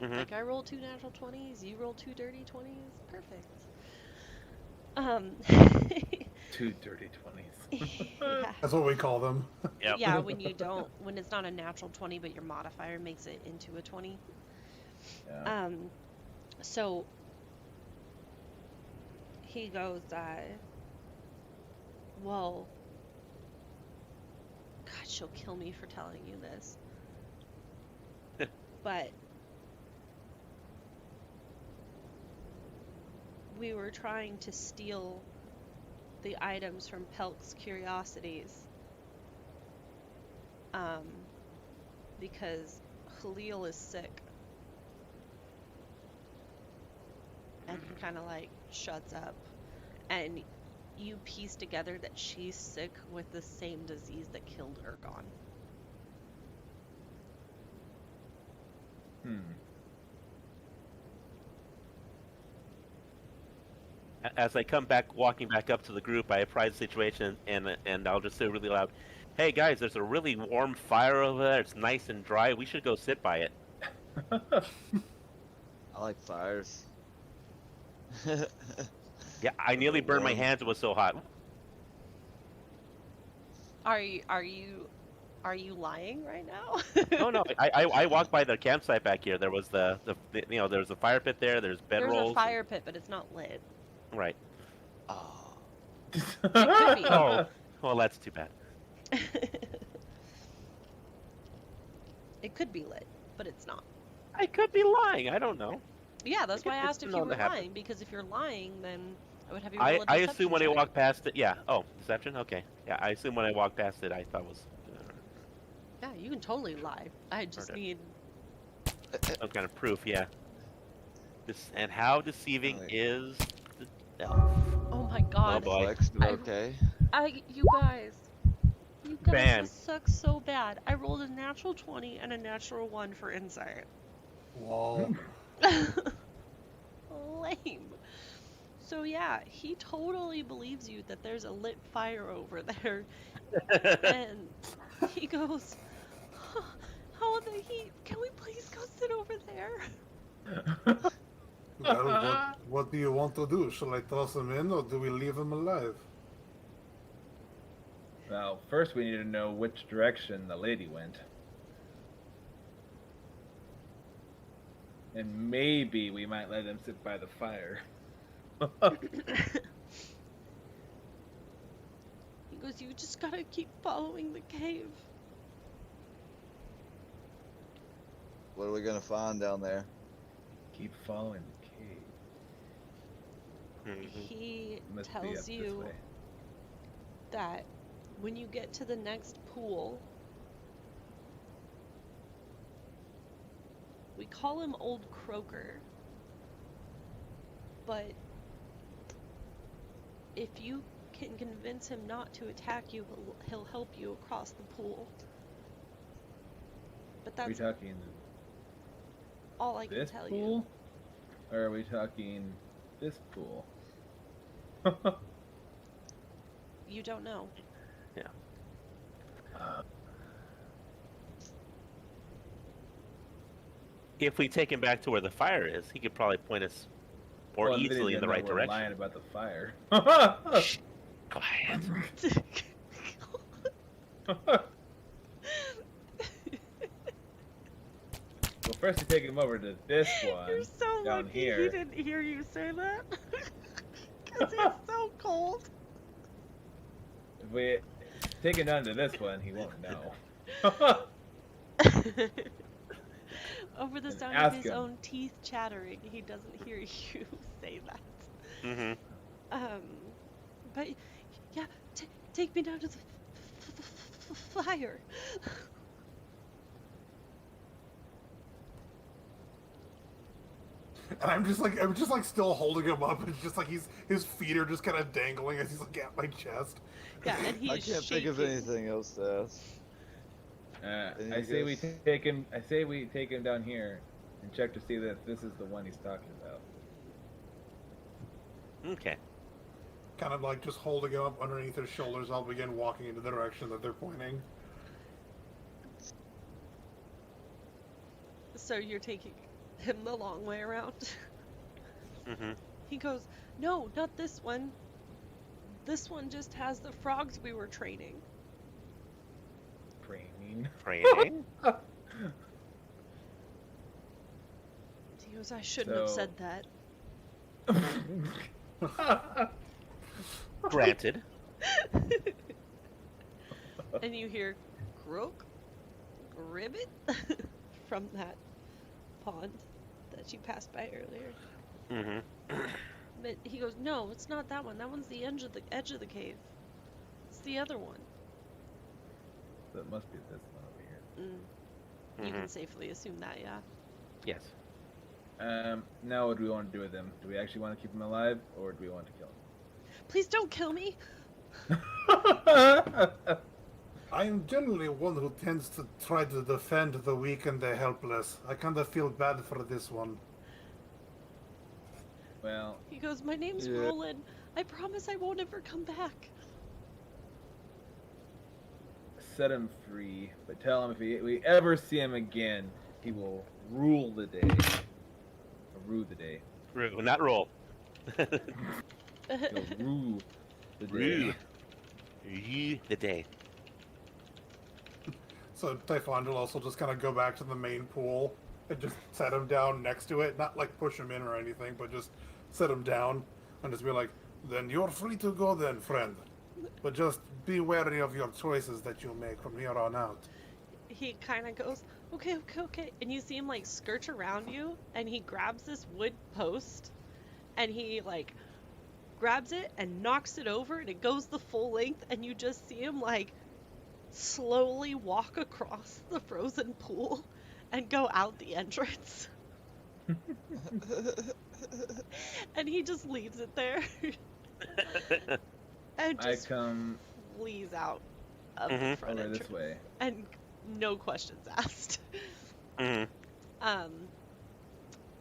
Mhm. Like I roll 2 natural 20s, you roll 2 dirty 20s. Perfect. 2 dirty 20s. Yeah. That's what we call them. Yep. Yeah, when it's not a natural 20, but your modifier makes it into a 20. Yeah. So he goes, well, God, she'll kill me for telling you this. But we were trying to steal the items from Pelk's Curiosities. Because Halil is sick. And he kind of like shuts up. And you piece together that she's sick with the same disease that killed Ergon. As I come back, walking back up to the group, I apprise the situation, and I'll just say really loud, "Hey guys, there's a really warm fire over there. It's nice and dry. We should go sit by it." I like fires. Yeah, I nearly burned my Warm. hands. It was so hot. Are you lying right now? No. I walked by the campsite back here. There was the there was a fire pit there. There's There's bedrolls. a fire pit, but it's not lit. Right. Oh, It could be. Oh, well, that's too bad. It could be lit, but it's not. I could be lying. I don't know. Yeah, that's why I It's asked if you known were to happen. lying, because if you're lying, then I would have you roll a I deception assume when I check. walk past it. Yeah. Oh, deception. Okay. Yeah, I assume when I walk past it, I thought it was Yeah, you can totally lie. I just Okay. need. some kind of proof. Yeah. And how deceiving Right. is the elf? Oh my god. boy. flex, but I- okay. You guys, Man. this sucks so bad. I rolled a natural 20 and a natural 1 for insight. Lol. Lame. So yeah, he totally believes you that there's a lit fire over there. And he goes, "Huh, how the heat? Can we please go sit over there?" Well, what do you want to do? Shall I toss him in, or do we leave him alive? Well, first we need to know which direction the lady went. And maybe we might let him sit by the fire. He goes, "You just gotta keep following the cave." What are we gonna find down there? Keep following the cave. He Must be up tells this you way. that when you get to the next pool, we call him Old Croaker, but if you can convince him not to attack you, he'll help you across the pool. But Are we that's talking all I can this tell pool? you. Or are we talking this pool? You don't know. If we take him back to where the fire is, he could probably point us more Well, then easily in the know right we're direction. lying about the fire. Shh, quiet. Well, first you take him over to this one. You're so down lucky here. he didn't hear you say that. Because it's so cold. If we take him down to this one, he won't know. Over the And sound of ask his him. own teeth chattering, he doesn't hear you say that. Mm-hmm. But yeah, take me down to the fire. And I'm just like still holding him up. It's just like his feet are just kind of dangling as he's like at my chest. Yeah, and he's I can't think of anything else to ask. Any I say we guess? take him. I say we take him down here and check to see that this is the one he's talking about. Okay. Kind of like just holding him up underneath his shoulders. I'll begin walking into the direction that they're pointing. So you're taking him the long way around? Mm-hmm. He goes, "No, not this one. This one just has the frogs we were training." Training. Training. He goes, "I shouldn't have So- said that." Granted. And you hear croak, ribbit from that pond that you passed by earlier. Mm-hmm. But he goes, "No, it's not that one. That one's the edge of the cave. It's the other one." That must be this one over here. You Mm-hmm. can safely assume that, yeah. Yes. Now what do we want to do with him? Do we actually want to keep him alive, or do we want to kill Please don't kill me. him? I am generally one who tends to try to defend the weak and the helpless. I kind of feel bad for this one. Well, He goes, "My name's Yeah. Roland. I promise I won't ever come back." set him free, but tell him if we ever see him again, he will rule the day. Or rue the day. Rue, not roll. He'll rue the day. Rue. Rue the day. So Typhondulos will just kind of go back to the main pool and just set him down next to it. Not like push him in or anything, but just set him down and just be like, "Then you're free to go then, friend. But just be wary of your choices that you make from here on out." He kind of goes, "Okay, okay, okay." And you see him like skirt around you, and he grabs this wood post, and he like grabs it and knocks it over, and it goes the full length, and you just see him like slowly walk across the frozen pool and go out the entrance. And he just leaves it there and I just come flees out of Mhm. the front over entrance. this way. And no questions asked. Mhm.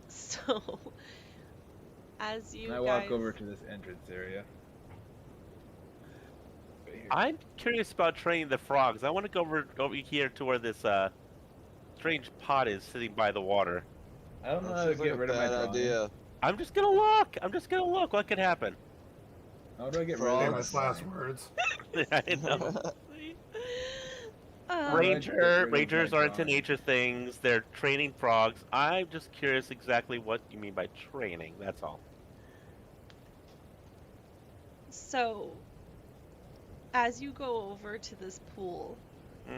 So As you And I guys, walk over to this entrance area. Right here. I'm curious about training the frogs. I want to go over here to where this strange pot is sitting by the water. I don't know That how to seems like get a rid of my bad drawing. idea. I'm just gonna look. I'm just gonna look. What could happen? How do I get rid of Famous my last drawing? words. I know. um, Right. get rid of Rangers my are into drawing? nature things. They're training frogs. I'm just curious exactly what you mean by training. That's all. so as you go over to this pool,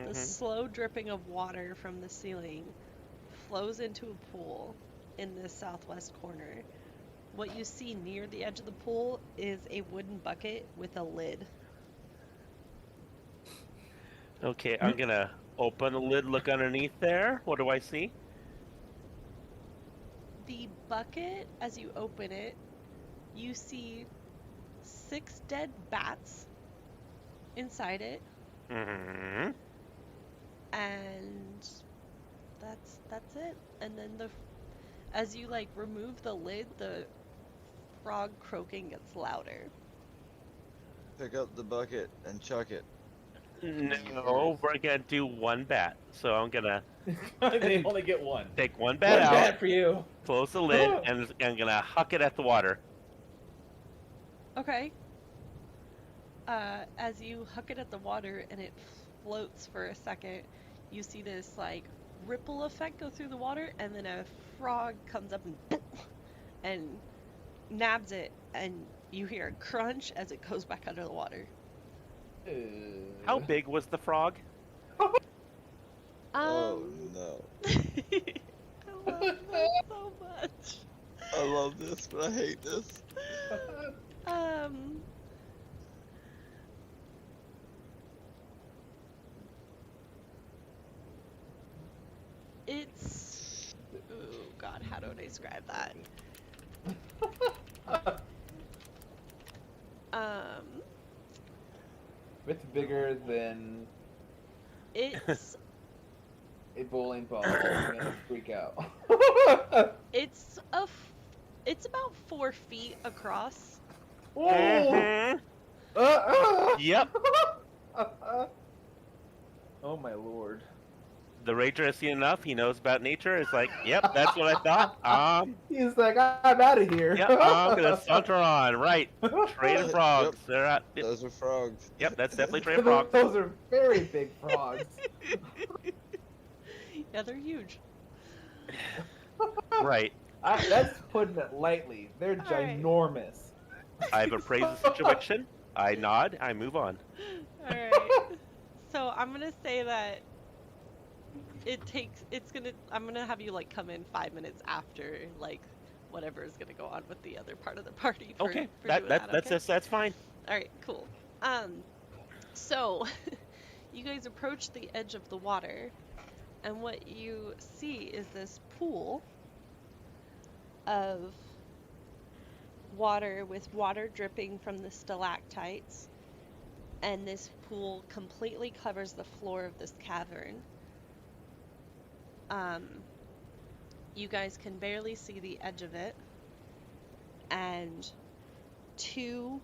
the Mhm. slow dripping of water from the ceiling flows into a pool in the southwest corner. What you see near the edge of the pool is a wooden bucket with a lid. Okay, I'm gonna open the lid, look underneath there. What do I see? The bucket, as you open it, you see 6 dead bats inside it, Hmm. and that's it. And then as you like remove the lid, the frog croaking gets louder. Pick up the bucket and chuck it. No, we're gonna do one bat. So I'm gonna They only get one. take one One bat out, bat for you. close the lid, and I'm gonna huck it at the water. Okay. As you huck it at the water and it floats for a second, you see this like ripple effect go through the water, and then a frog comes up and nabs it, and you hear a crunch as it goes back under the water. How big was the frog? Oh no. I love this so much. I love this, but I hate this. Um, it's oh God, how do I describe that? Um, It's bigger than it's a bowling ball. I'm gonna freak out. it's it's about 4 feet across. Mhm. Yep. Oh my lord. The Ranger has seen enough. He knows about nature. It's like, yep, that's what I thought. He's like, I'm out of here. Yep, I'm gonna saunter on. Right, train frogs. Yep. They're out. Yep, Those are frogs. yep, that's definitely train frogs. Those are very big frogs. Yeah, they're huge. Right. That's putting it lightly. They're All right. ginormous. I've appraised the situation. I nod. I move on. All right. So I'm gonna say that I'm gonna have you like come in 5 minutes after like whatever is gonna go on with the other part of the party. Okay, for doing that's fine. All right, cool. So you guys approach the edge of the water, and what you see is this pool of water with water dripping from the stalactites, and this pool completely covers the floor of this cavern. You guys can barely see the edge of it, and 2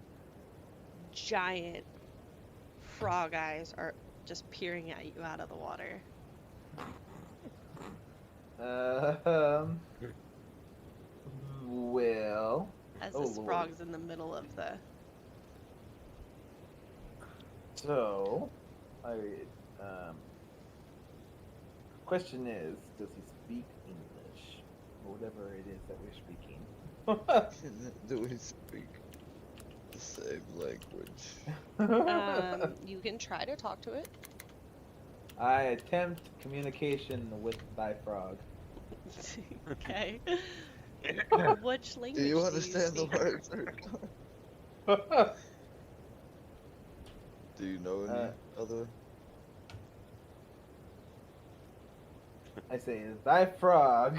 giant frog eyes are just peering at you out of the water. Well, As Oh, this Lord. frog's in the middle of the... so question is, does he speak English or whatever it is that we're speaking? Do we speak the same language? You can try to talk to it. I attempt communication with thy frog. Okay. Which language Do you understand the speak? words? Do you know any other? I say, thy frog.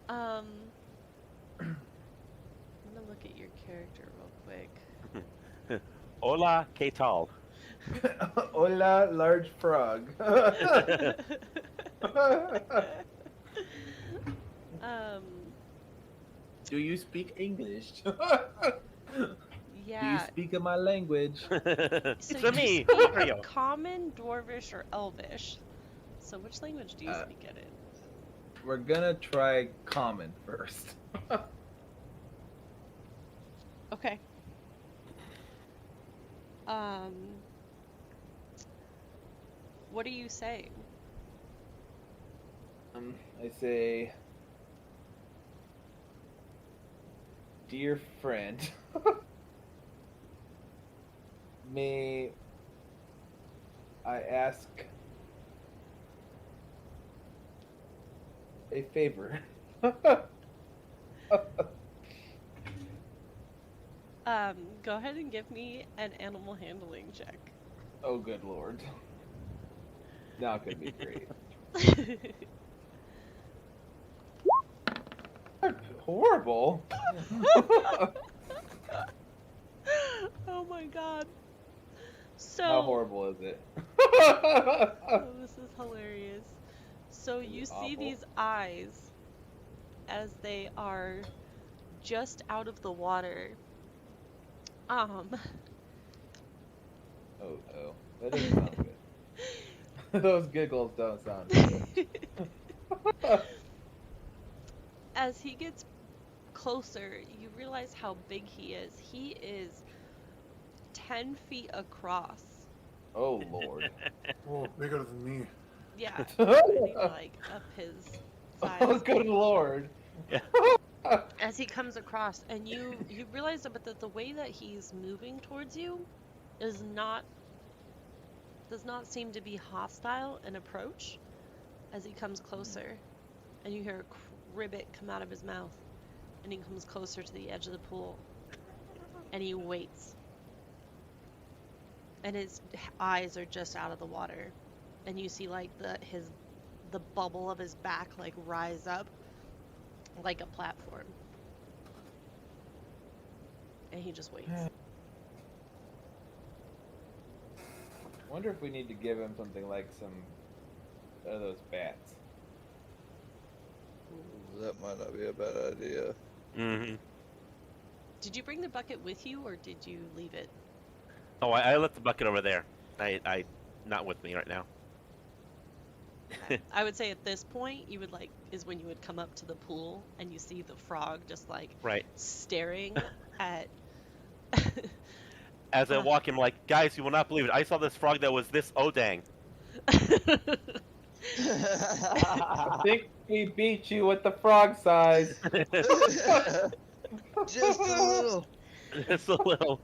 I'm gonna look at your character real quick. Hola, ¿qué tal? Hola, large frog. Um, Do you speak English? Do you Yeah. speak in my language? So It's you me, speak Mario. Common, Dwarvish, or Elvish. So which language do you Uh, speak it in? We're gonna try common first. Okay. Um. What are you saying? I say, dear friend, may I ask a favor? Go ahead and give me an animal handling check. Oh, good lord. Not gonna be great. Horrible. Oh my god. So How horrible is it? Oh, this is hilarious. So Is you it see awful? these eyes as they are just out of the water. Um, Oh, that doesn't sound good. Those giggles don't sound good. as he gets closer, you realize how big he is. He is 10 feet across. Oh lord. Oh, bigger than me. Yeah, I need to like up his size. Oh good lord. As he comes across, and you realize that the way that he's moving towards you is not does not seem to be hostile in approach as he comes closer, and you hear a ribbit come out of his mouth, and he comes closer to the edge of the pool, and he waits, and his eyes are just out of the water, and you see like the bubble of his back like rise up like a platform, and he just waits. Wonder if we need to give him something like some of those bats. That might not be a bad idea. Mm-hmm. Did you bring the bucket with you, or did you leave it? Oh, I left the bucket over there. I not with me right now. I would say at this point you would is when you would come up to the pool and you see the frog just like Right. staring at As I walk, I'm like, guys, you will not believe it. I saw this frog that was this Odang. I think we beat you with the frog size. Just a little. Just a little.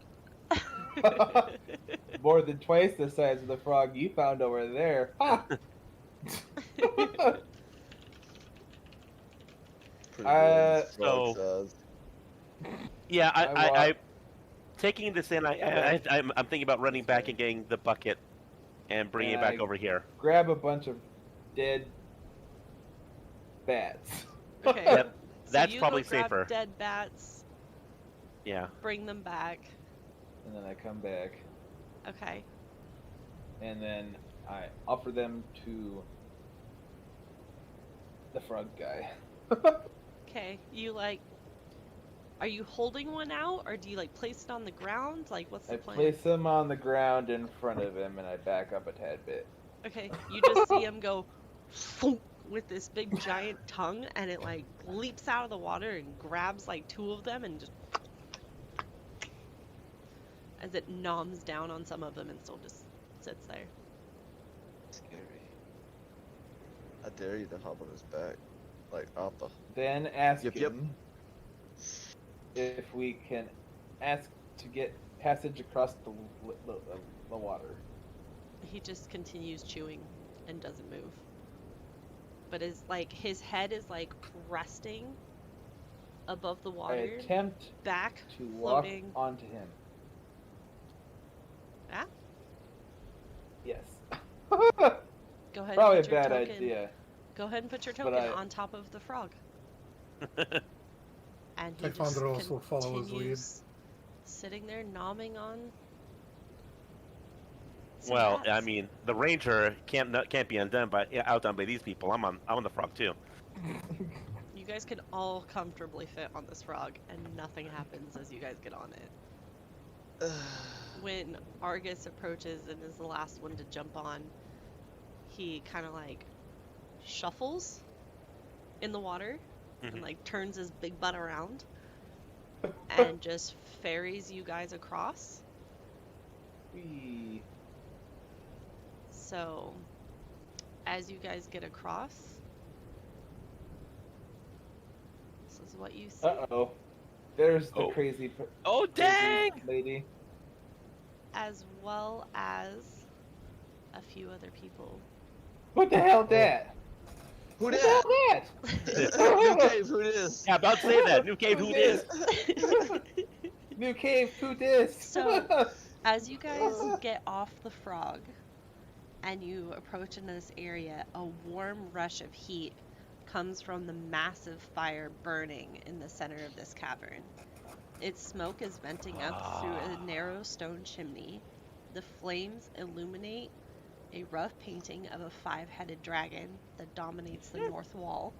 More than twice the size of the frog you found over there. Ha! Pretty big So- frog size. Yeah, I I taking this in. I'm thinking about running back and getting the bucket and bringing it back over here. Grab a bunch of dead bats. Okay. Yep. So That's you probably go grab safer. dead bats, Yeah. bring them back. And then I come back, Okay. and then I offer them to the frog guy. Okay. Are you holding one out, or do you place it on the ground? Like, what's the I plan? place him on the ground in front of him, and I back up a tad bit. Okay. You just see him go thunk with this big giant tongue, and it leaps out of the water and grabs two of them and just as it noms down on some of them and still just sits there. Scary. I dare you to hop on his back. Like Appa. Then ask Yep. him if we can ask to get passage across the water. He just continues chewing and doesn't move. But his head is resting above the I water, attempt back to walk floating. onto him. Ah? Yes. Go ahead Probably a and put your bad token. idea. Go ahead and put your But token I- on top of the frog. And he just Taekwondo will follow his lead. continues sitting there nomming on. some Well, I bats. mean, the ranger can't be outdone by these people. I'm on the frog too. You You guys can all comfortably fit on this frog, and nothing happens as you guys get on it. When Argus approaches and is the last one to jump on, he kind of like shuffles in the water and like turns his big butt around and just ferries you guys across. Whee. So, as you guys get across, this is what you see. Uh-oh. There's the Oh. crazy Oh, dang! lady. As well as a few other people. What the hell that? Who What the that? hell New that? cave, who this? Yeah, about to say that. New cave, who this? New cave, who this? So, as you guys get off the frog and you approach into this area, a warm rush of heat comes from the massive fire burning in the center of this cavern. Its smoke is venting up through a narrow stone chimney. The flames illuminate a rough painting of a 5-headed dragon that dominates the north wall.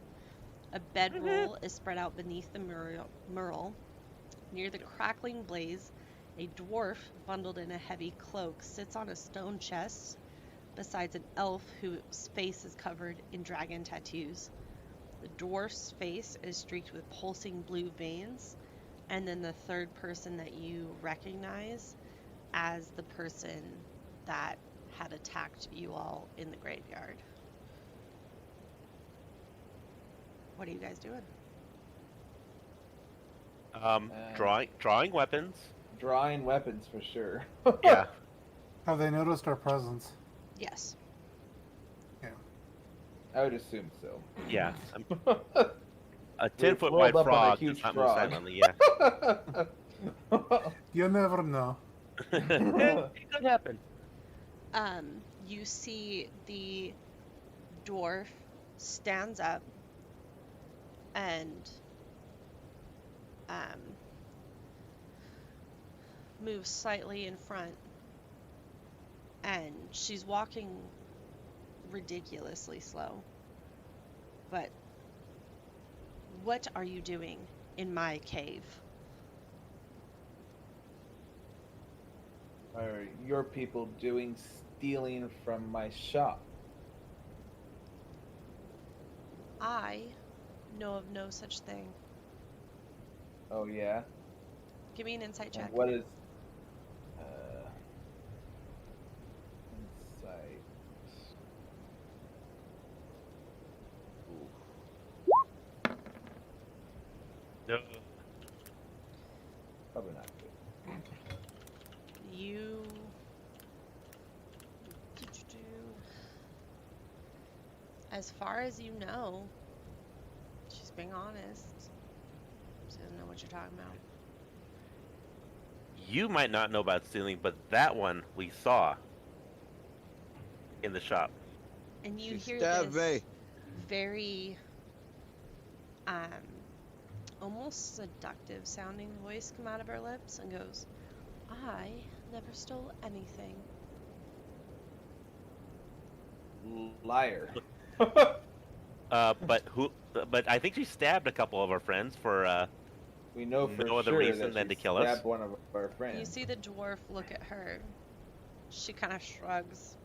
A bedroll is spread out beneath the mural. Near the crackling blaze, a dwarf bundled in a heavy cloak sits on a stone chest besides an elf whose face is covered in dragon tattoos. The dwarf's face is streaked with pulsing blue veins, and then the third person that you recognize as the person that had attacked you all in the graveyard. What are you guys doing? Drawing weapons. Drawing weapons for sure. Yeah. Have they noticed our presence? Yes. I would assume so. Yeah. A 10-foot rolled wide up on a frog huge does not frog. move silently. Yeah. You never know. It could happen. You see the dwarf stands up and moves slightly in front, and she's walking ridiculously slow. But what are you doing in my cave? Are your people doing stealing from my shop? I know of no such thing. Oh yeah? Give me an insight check. And what is insight? No. Probably not good. You as far as you know, she's being honest. She doesn't know what you're talking about. You might not know about stealing, but that one we saw in the shop. And you She hear stabbed this me. very almost seductive sounding voice come out of her lips and goes, I never stole anything. Liar. But I think she stabbed a couple of our friends for We know for No other sure reason that than she to kill us? stabbed one of our friends. You see the dwarf look at her. She kind of shrugs.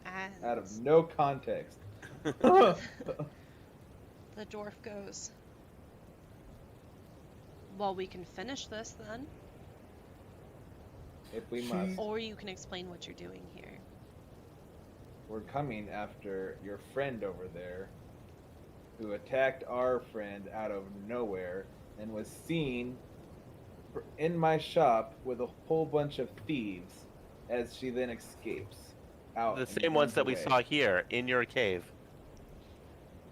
And Out of no context. the dwarf goes, well, we can finish this then, If we must. or you can explain what you're doing here. We're coming after your friend over there who attacked our friend out of nowhere and was seen in my shop with a whole bunch of thieves as she then escapes out. the and same ones runs that we away. saw here in your cave.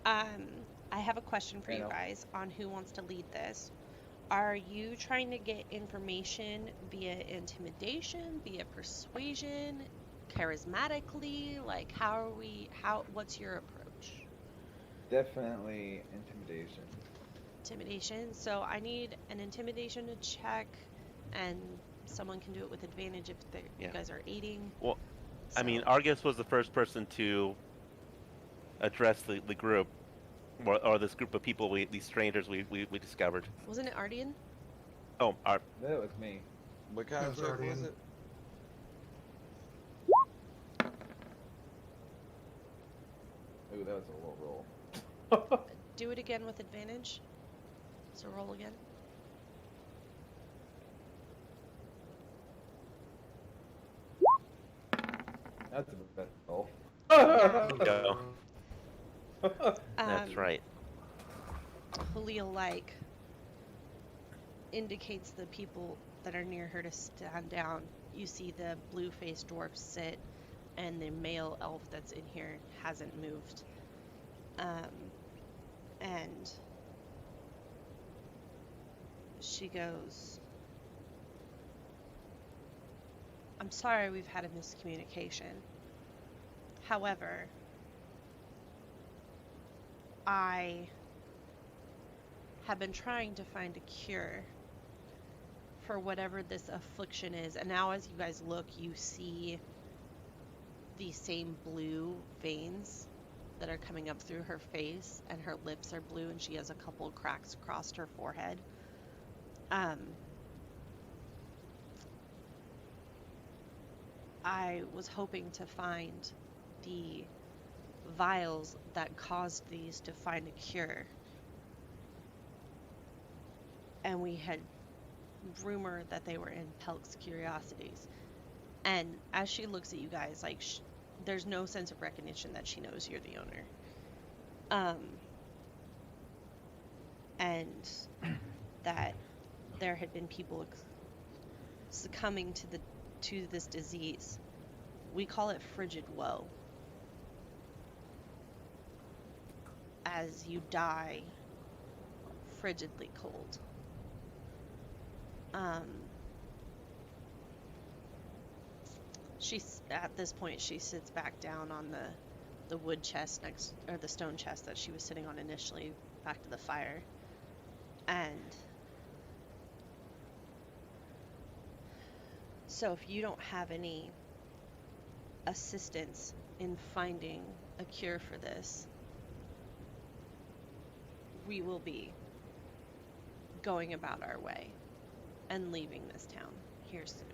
I have a question for I you know. guys on who wants to lead this. Are you trying to get information via intimidation, via persuasion, charismatically? Like, what's your approach? Definitely intimidation. Intimidation. So I need an intimidation to check, and someone can do it with advantage if you Yeah. guys are aiding. Well, I mean, So- Argus was the first person to address the group. or this group of people, these strangers we discovered. Wasn't it Ardian? Oh, our That was me. What kind of That's check was Guardian. it? Ooh, that was a low roll. Do it again with advantage. So roll again. That's a bad roll. go. That's right. Halil like indicates the people that are near her to stand down. You see the blue-faced dwarf sit, and the male elf that's in here hasn't moved. And she goes, I'm sorry we've had a miscommunication. However, I have been trying to find a cure for whatever this affliction is, and now as you guys look, you see the same blue veins that are coming up through her face, and her lips are blue, and she has a couple cracks across her forehead. I was hoping to find the vials that caused these to find a cure. And we had rumored that they were in Pelk's Curiosities. And as she looks at you guys, like, there's no sense of recognition that she knows you're the owner. And that there had been people succumbing to this disease. We call it frigid woe. As you die frigidly cold. She's at this point she sits back down on the wood chest next, or the stone chest that she was sitting on initially, back to the fire. And so if you don't have any assistance in finding a cure for this, we will be going about our way and leaving this town here soon.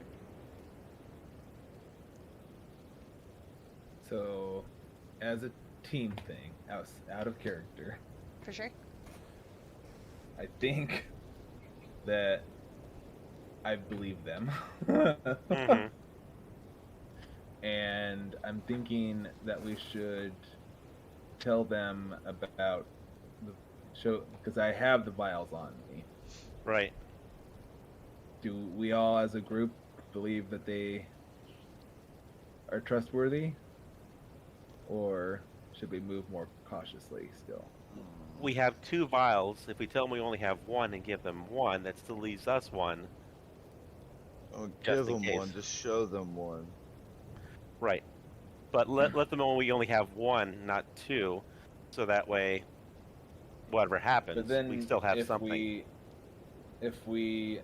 So, as a team thing, out of character, For sure. I think that I believe them. Mm-hmm. And I'm thinking that we should tell them about the show, because I have the vials on me. Right. Do we all as a group believe that they are trustworthy? Or should we move more cautiously still? We have 2 vials. If we tell them we only have 1 and give them 1, that still leaves us 1. Don't Just give in them one, case. just show them one. Right. But let them know we only have 1, not 2, so that way, whatever happens, But then we still have if something. if we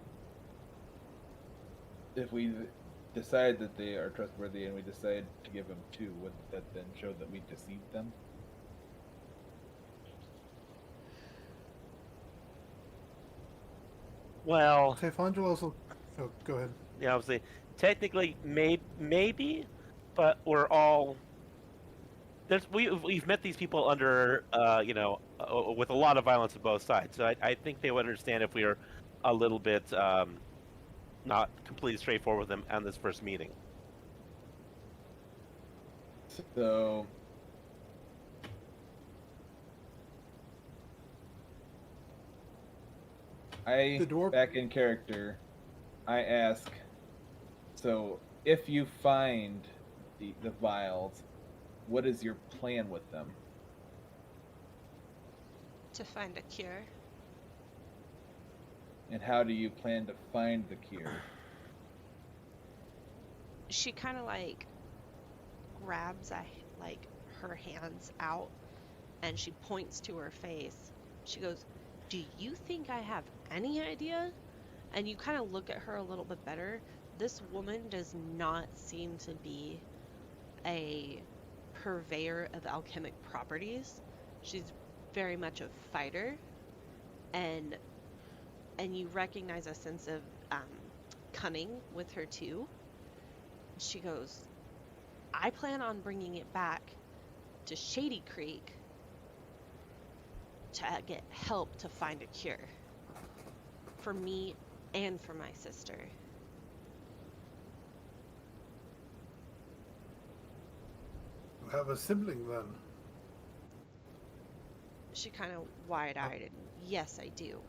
decide that they are trustworthy and we decide to give them 2, wouldn't that then show that we deceived them? Well, Typhondra also. Oh, go ahead. yeah, I was saying, technically, maybe, but we're all. We've met these people under, with a lot of violence on both sides. So I think they would understand if we were a little bit not completely straightforward with them on this first meeting. So The dwarf- back in character, I ask, so if you find the vials, what is your plan with them? To find a cure. And how do you plan to find the cure? She kind of like grabs her hands out and she points to her face. She goes, "Do you think I have any idea?" And you kind of look at her a little bit better. This woman does not seem to be a purveyor of alchemic properties. She's very much a fighter, and you recognize a sense of cunning with her too. She goes, I plan on bringing it back to Shady Creek to get help to find a cure for me and for my sister. You have a sibling then? She kind of wide-eyed, and yes, I do.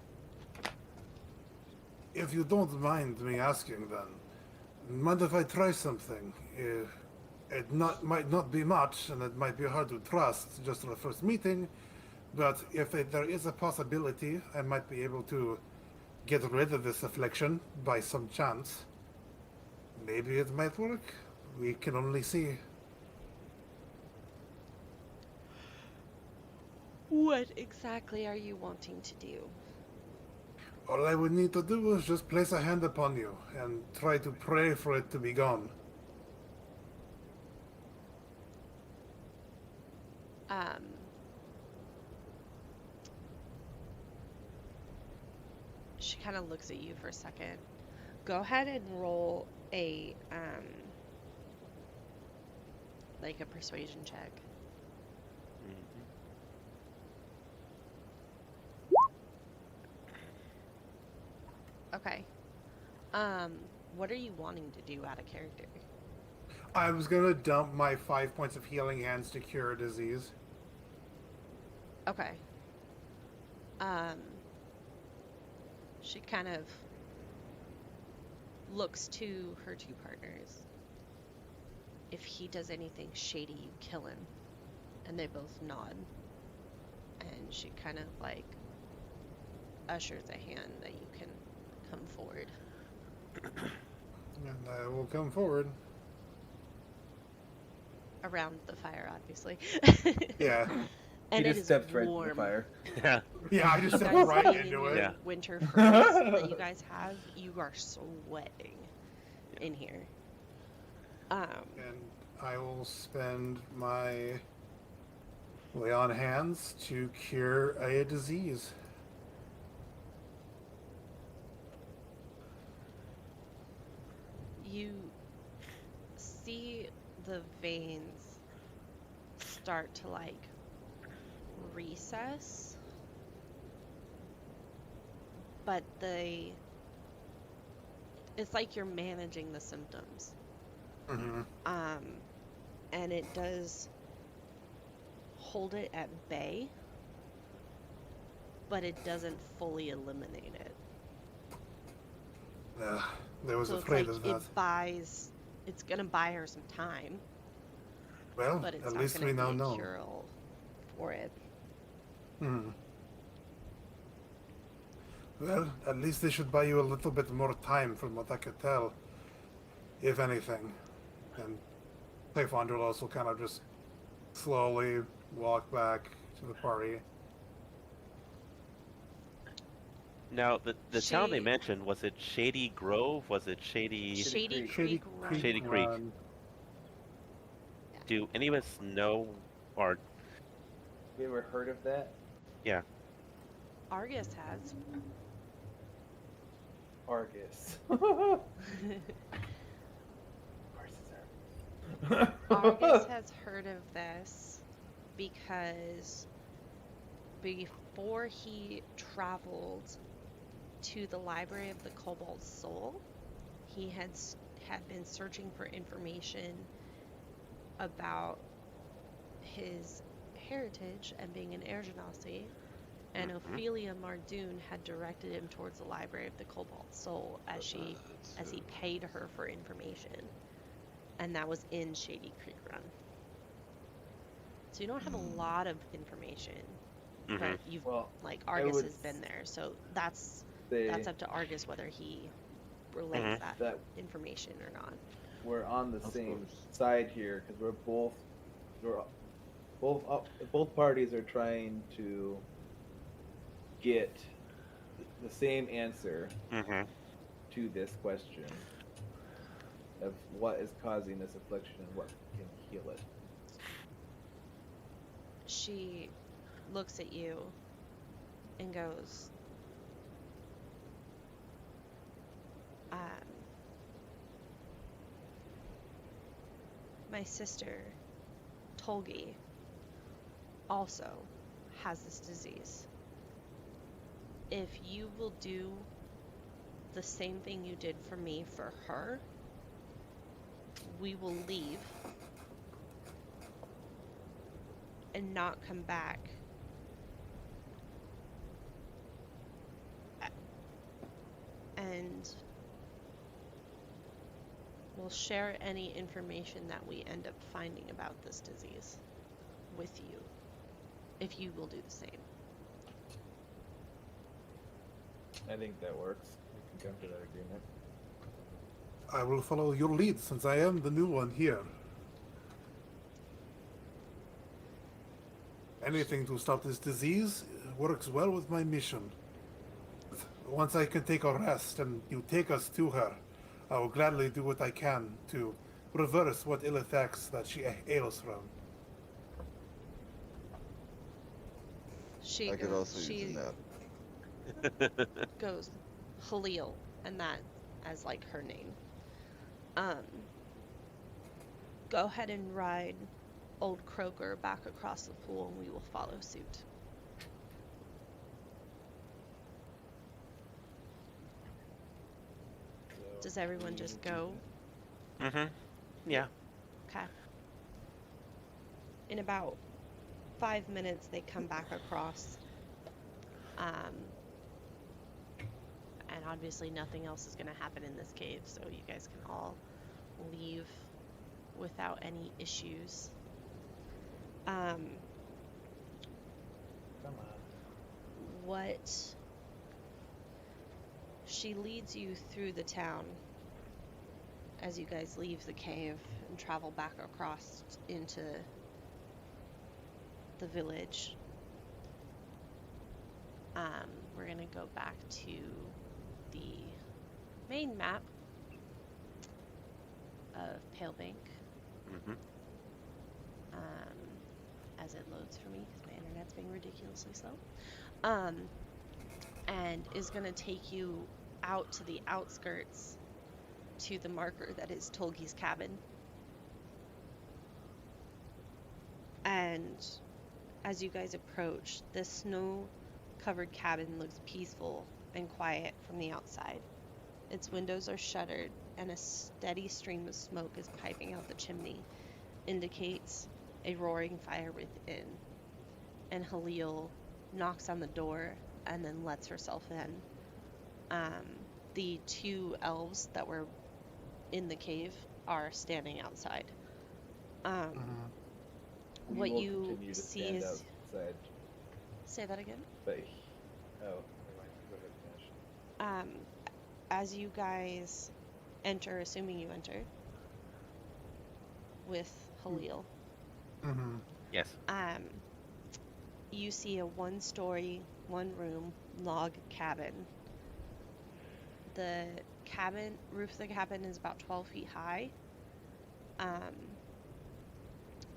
If you don't mind me asking then, mind if I try something? It might not be much, and it might be hard to trust just on the first meeting, but if there is a possibility, I might be able to get rid of this affliction by some chance. Maybe it might work. We can only see. What exactly are you wanting to do? All I would need to do is just place a hand upon you and try to pray for it to be gone. She kind of looks at you for a second. Go ahead and roll a like a persuasion check. Okay. What are you wanting to do out of character? I was gonna dump my 5 points of healing hands to cure a disease. Okay. She kind of looks to her two partners. If he does anything shady, you kill him. And they both nod. And she kind of like ushers a hand that you can come forward. And I will come forward. Around the fire, obviously. Yeah. And He it just is steps right warm. into the fire. Yeah. Yeah, I You just stepped guys right being in into your it. Yeah. winter furs that you guys have, you are sweating in here. And I will spend my lay on hands to cure a disease. You see the veins start to like recess, but it's like you're managing the symptoms. Mm-hmm. And it does hold it at bay, but it doesn't fully eliminate it. I was So afraid it's of like that. it's gonna buy her some time, Well, but it's at not least gonna we be now a know. cure-all for it. Hmm. Well, at least they should buy you a little bit more time from what I could tell, if anything. And Typhondralos will kind of just slowly walk back to the party. Now, the town they She- mentioned, was it Shady Grove? Was it Shady... Shady Creek. Creek Run. Shady Creek. Run. Do any of us know, or... Have you ever heard of that? Yeah. Argus has. Argus. Of course it's Argus has heard of this because before he traveled to the Library of the Cobalt Soul, he had been searching for information about his heritage and being an Air Genasi, and Ophelia Mardoon had directed him towards the Library of the Cobalt Soul as he paid her for information. And that was in Shady Creek Run. So you don't have a lot of information, but you've Well, like I Argus would has been there, so that's say up to Argus whether he relays that that information or not. we're on the Of same course. side here because both parties are trying to get the same answer Mm-hmm. to this question of what is causing this affliction and what can heal it. She looks at you and goes, my sister, Tolgi, also has this disease. If you will do the same thing you did for me for her, we will leave and not come back. And we'll share any information that we end up finding about this disease with you, if you will do the same. I think that works. We can come to that agreement. I will follow your lead since I am the new one here. Anything to stop this disease works well with my mission. Once I can take a rest and you take us to her, I will gladly do what I can to reverse what ill effects that she ails from. She I could goes, also use she a nap. goes, Halil, and that as like her name. Go ahead and ride old Croker back across the pool and we will follow suit. Does everyone just go? Mm-hmm. Yeah. Okay. In about 5 minutes, they come back across. And obviously nothing else is going to happen in this cave, so you guys can all leave without any issues. Come on. What she leads you through the town as you guys leave the cave and travel back across into the village. We're gonna go back to the main map of Palebank. Mm-hmm. As it loads for me because my internet's being ridiculously slow. And is gonna take you out to the outskirts to the marker that is Tolgi's cabin. And as you guys approach, this snow-covered cabin looks peaceful and quiet from the outside. Its windows are shuttered, and a steady stream of smoke is piping out the chimney, indicates a roaring fire within. And Halil knocks on the door and then lets herself in. The two elves that were in the cave are standing outside. We What will you continue to see stand is... outside, Say that again? but never mind. Go ahead and finish. As you guys enter, assuming you enter, with Halil, Mm-hmm. Yes. you see a one-story, one-room log cabin. The roof of the cabin is about 12 feet high.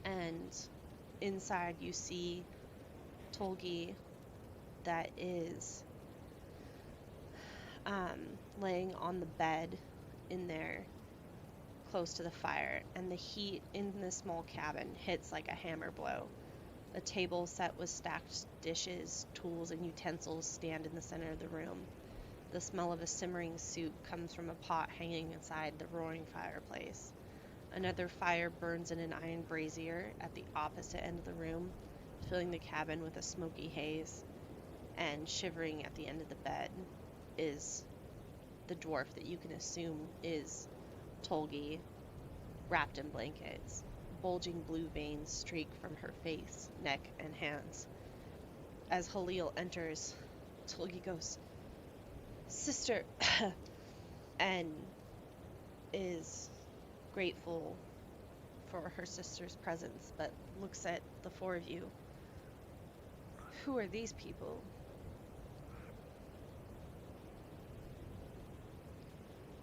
And inside you see Tolgi that is laying on the bed in there close to the fire, and the heat in this small cabin hits like a hammer blow. A table set with stacked dishes, tools, and utensils stand in the center of the room. The smell of a simmering soup comes from a pot hanging inside the roaring fireplace. Another fire burns in an iron brazier at the opposite end of the room, filling the cabin with a smoky haze. And shivering at the end of the bed is the dwarf that you can assume is Tolgi, wrapped in blankets. Bulging blue veins streak from her face, neck, and hands. As Halil enters, Tolgi goes, "Sister," and is grateful for her sister's presence, but looks at the four of you. Who are these people?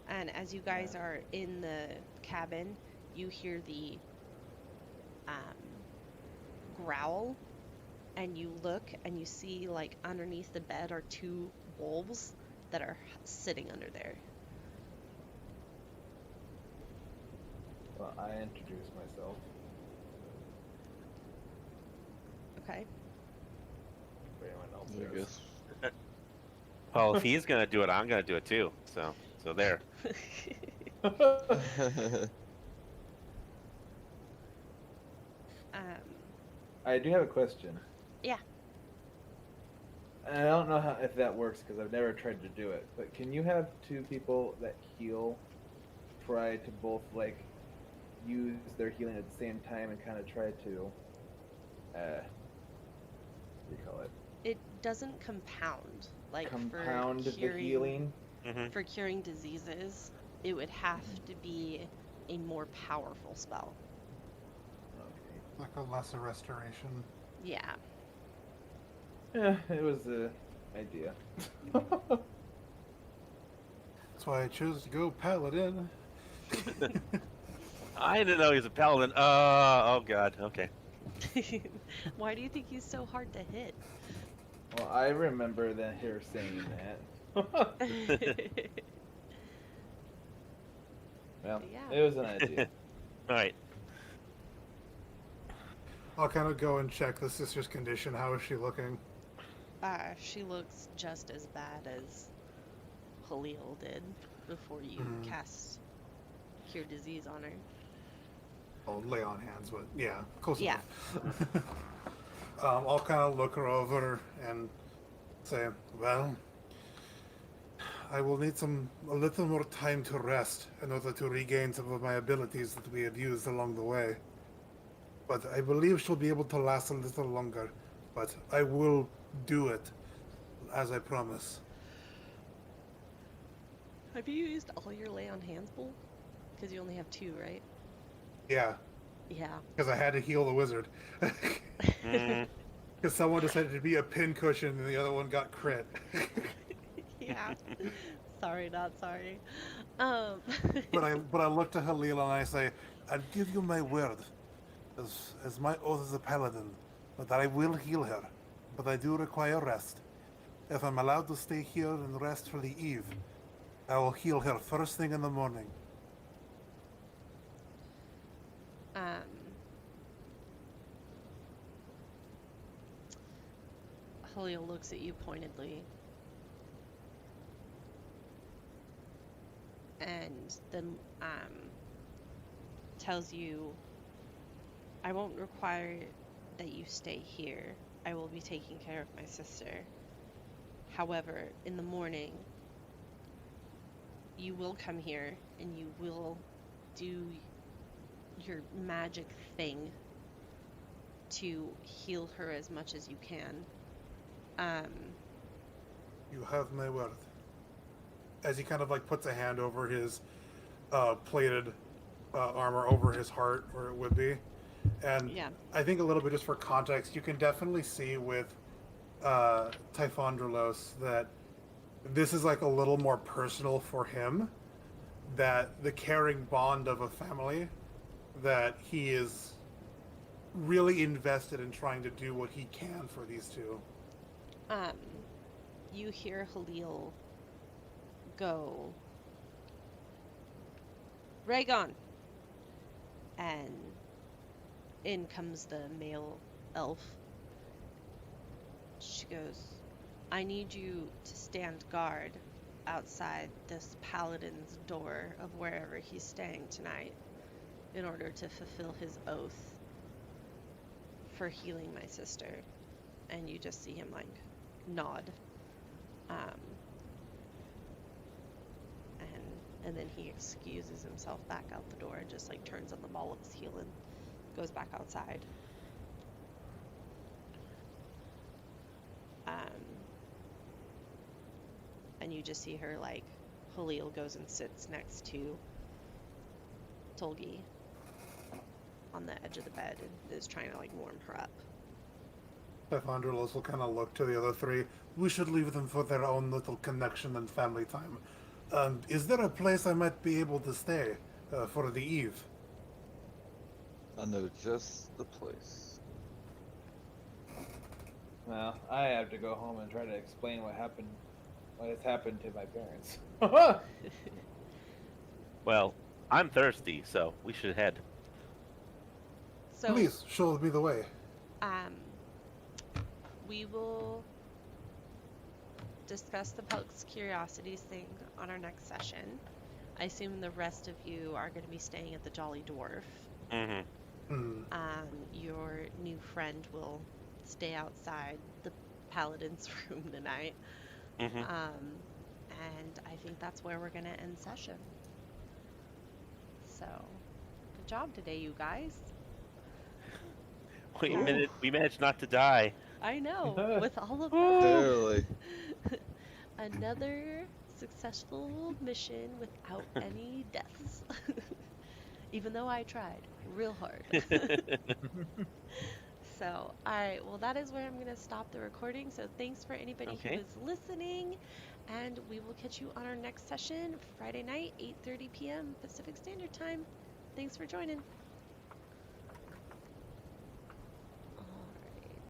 And as you guys are in the cabin, you hear the growl and you look and you see like underneath the bed are two wolves that are sitting under there. Well, I introduce myself. Okay. For anyone else I there. guess. Well, if he's gonna do it, I'm gonna do it too. So there. um, I do have a question. yeah. And I don't know if that works because I've never tried to do it. But can you have two people that heal try to both like use their healing at the same time and kind of try to, what do you call it? It doesn't compound. Like Compound for the curing, healing. Mm-hmm. for curing diseases, it would have to be a more powerful spell. Okay. Like a lesser restoration. Yeah. Yeah, it was an idea. That's why I chose to go paladin. I didn't know he was a paladin. Oh god. Okay. Why do you think he's so hard to hit? Well, I remember her saying that. Well, Yeah. it was an idea. All right. I'll kind of go and check the sister's condition. How is she looking? She looks just as bad as Halil did before you Mhm. cast Cure Disease on her. I'll lay on hands, but yeah, close Yeah. enough. I'll kind of look her over and say, well, I will need a little more time to rest in order to regain some of my abilities that we had used along the way. But I believe she'll be able to last a little longer. But I will do it, as I promise. Have you used all your lay on hands, Bull? Because you only have 2, right? Yeah, Yeah. because I had to heal the wizard. Mm, Because someone decided to be a pincushion and the other one got crit. Yeah. Sorry, not sorry. But I look to Halil and I say, I'll give you my word, as my oath as a paladin, that I will heal her, but I do require rest. If I'm allowed to stay here and rest for the eve, I will heal her first thing in the morning. Halil looks at you pointedly and then tells you, I won't require that you stay here. I will be taking care of my sister. However, in the morning, you will come here and you will do your magic thing to heal her as much as you can. You have my word. As he kind of like puts a hand over his plated armor over his heart where it would be. And Yeah. I think a little bit just for context, you can definitely see with Typhondralos that this is like a little more personal for him, that the caring bond of a family, that he is really invested in trying to do what he can for these two. You hear Halil go, Rhaegon! And in comes the male elf. She goes, I need you to stand guard outside this paladin's door of wherever he's staying tonight in order to fulfill his oath for healing my sister. And you just see him like nod. And then he excuses himself back out the door and just like turns on the ball of his heel and goes back outside. And you just see her like Halil goes and sits next to Tolgi on the edge of the bed and is trying to like warm her up. Typhondralos will kind of look to the other three. We should leave them for their own little connection and family time. Is there a place I might be able to stay for the eve? I know just the place. Well, I have to go home and try to explain what has happened to my parents. Well, I'm thirsty, so we should head. So, Please show me the way. um, we will discuss the public's curiosities thing on our next session. I assume the rest of you are going to be staying at the Jolly Dwarf. Mm-hmm. Your new friend will stay outside the Paladin's room tonight. Mm-hmm. And I think that's where we're going to end session. So, good job today, you guys. We managed not to die. I know, with all of Barely. another successful mission without any deaths. Even though I tried real hard. So, alright, well, that is where I'm going to stop the recording. So, thanks for anybody Okay. who is listening. And we will catch you on our next session, Friday night, 8:30 p.m. Pacific Standard Time. Thanks for joining.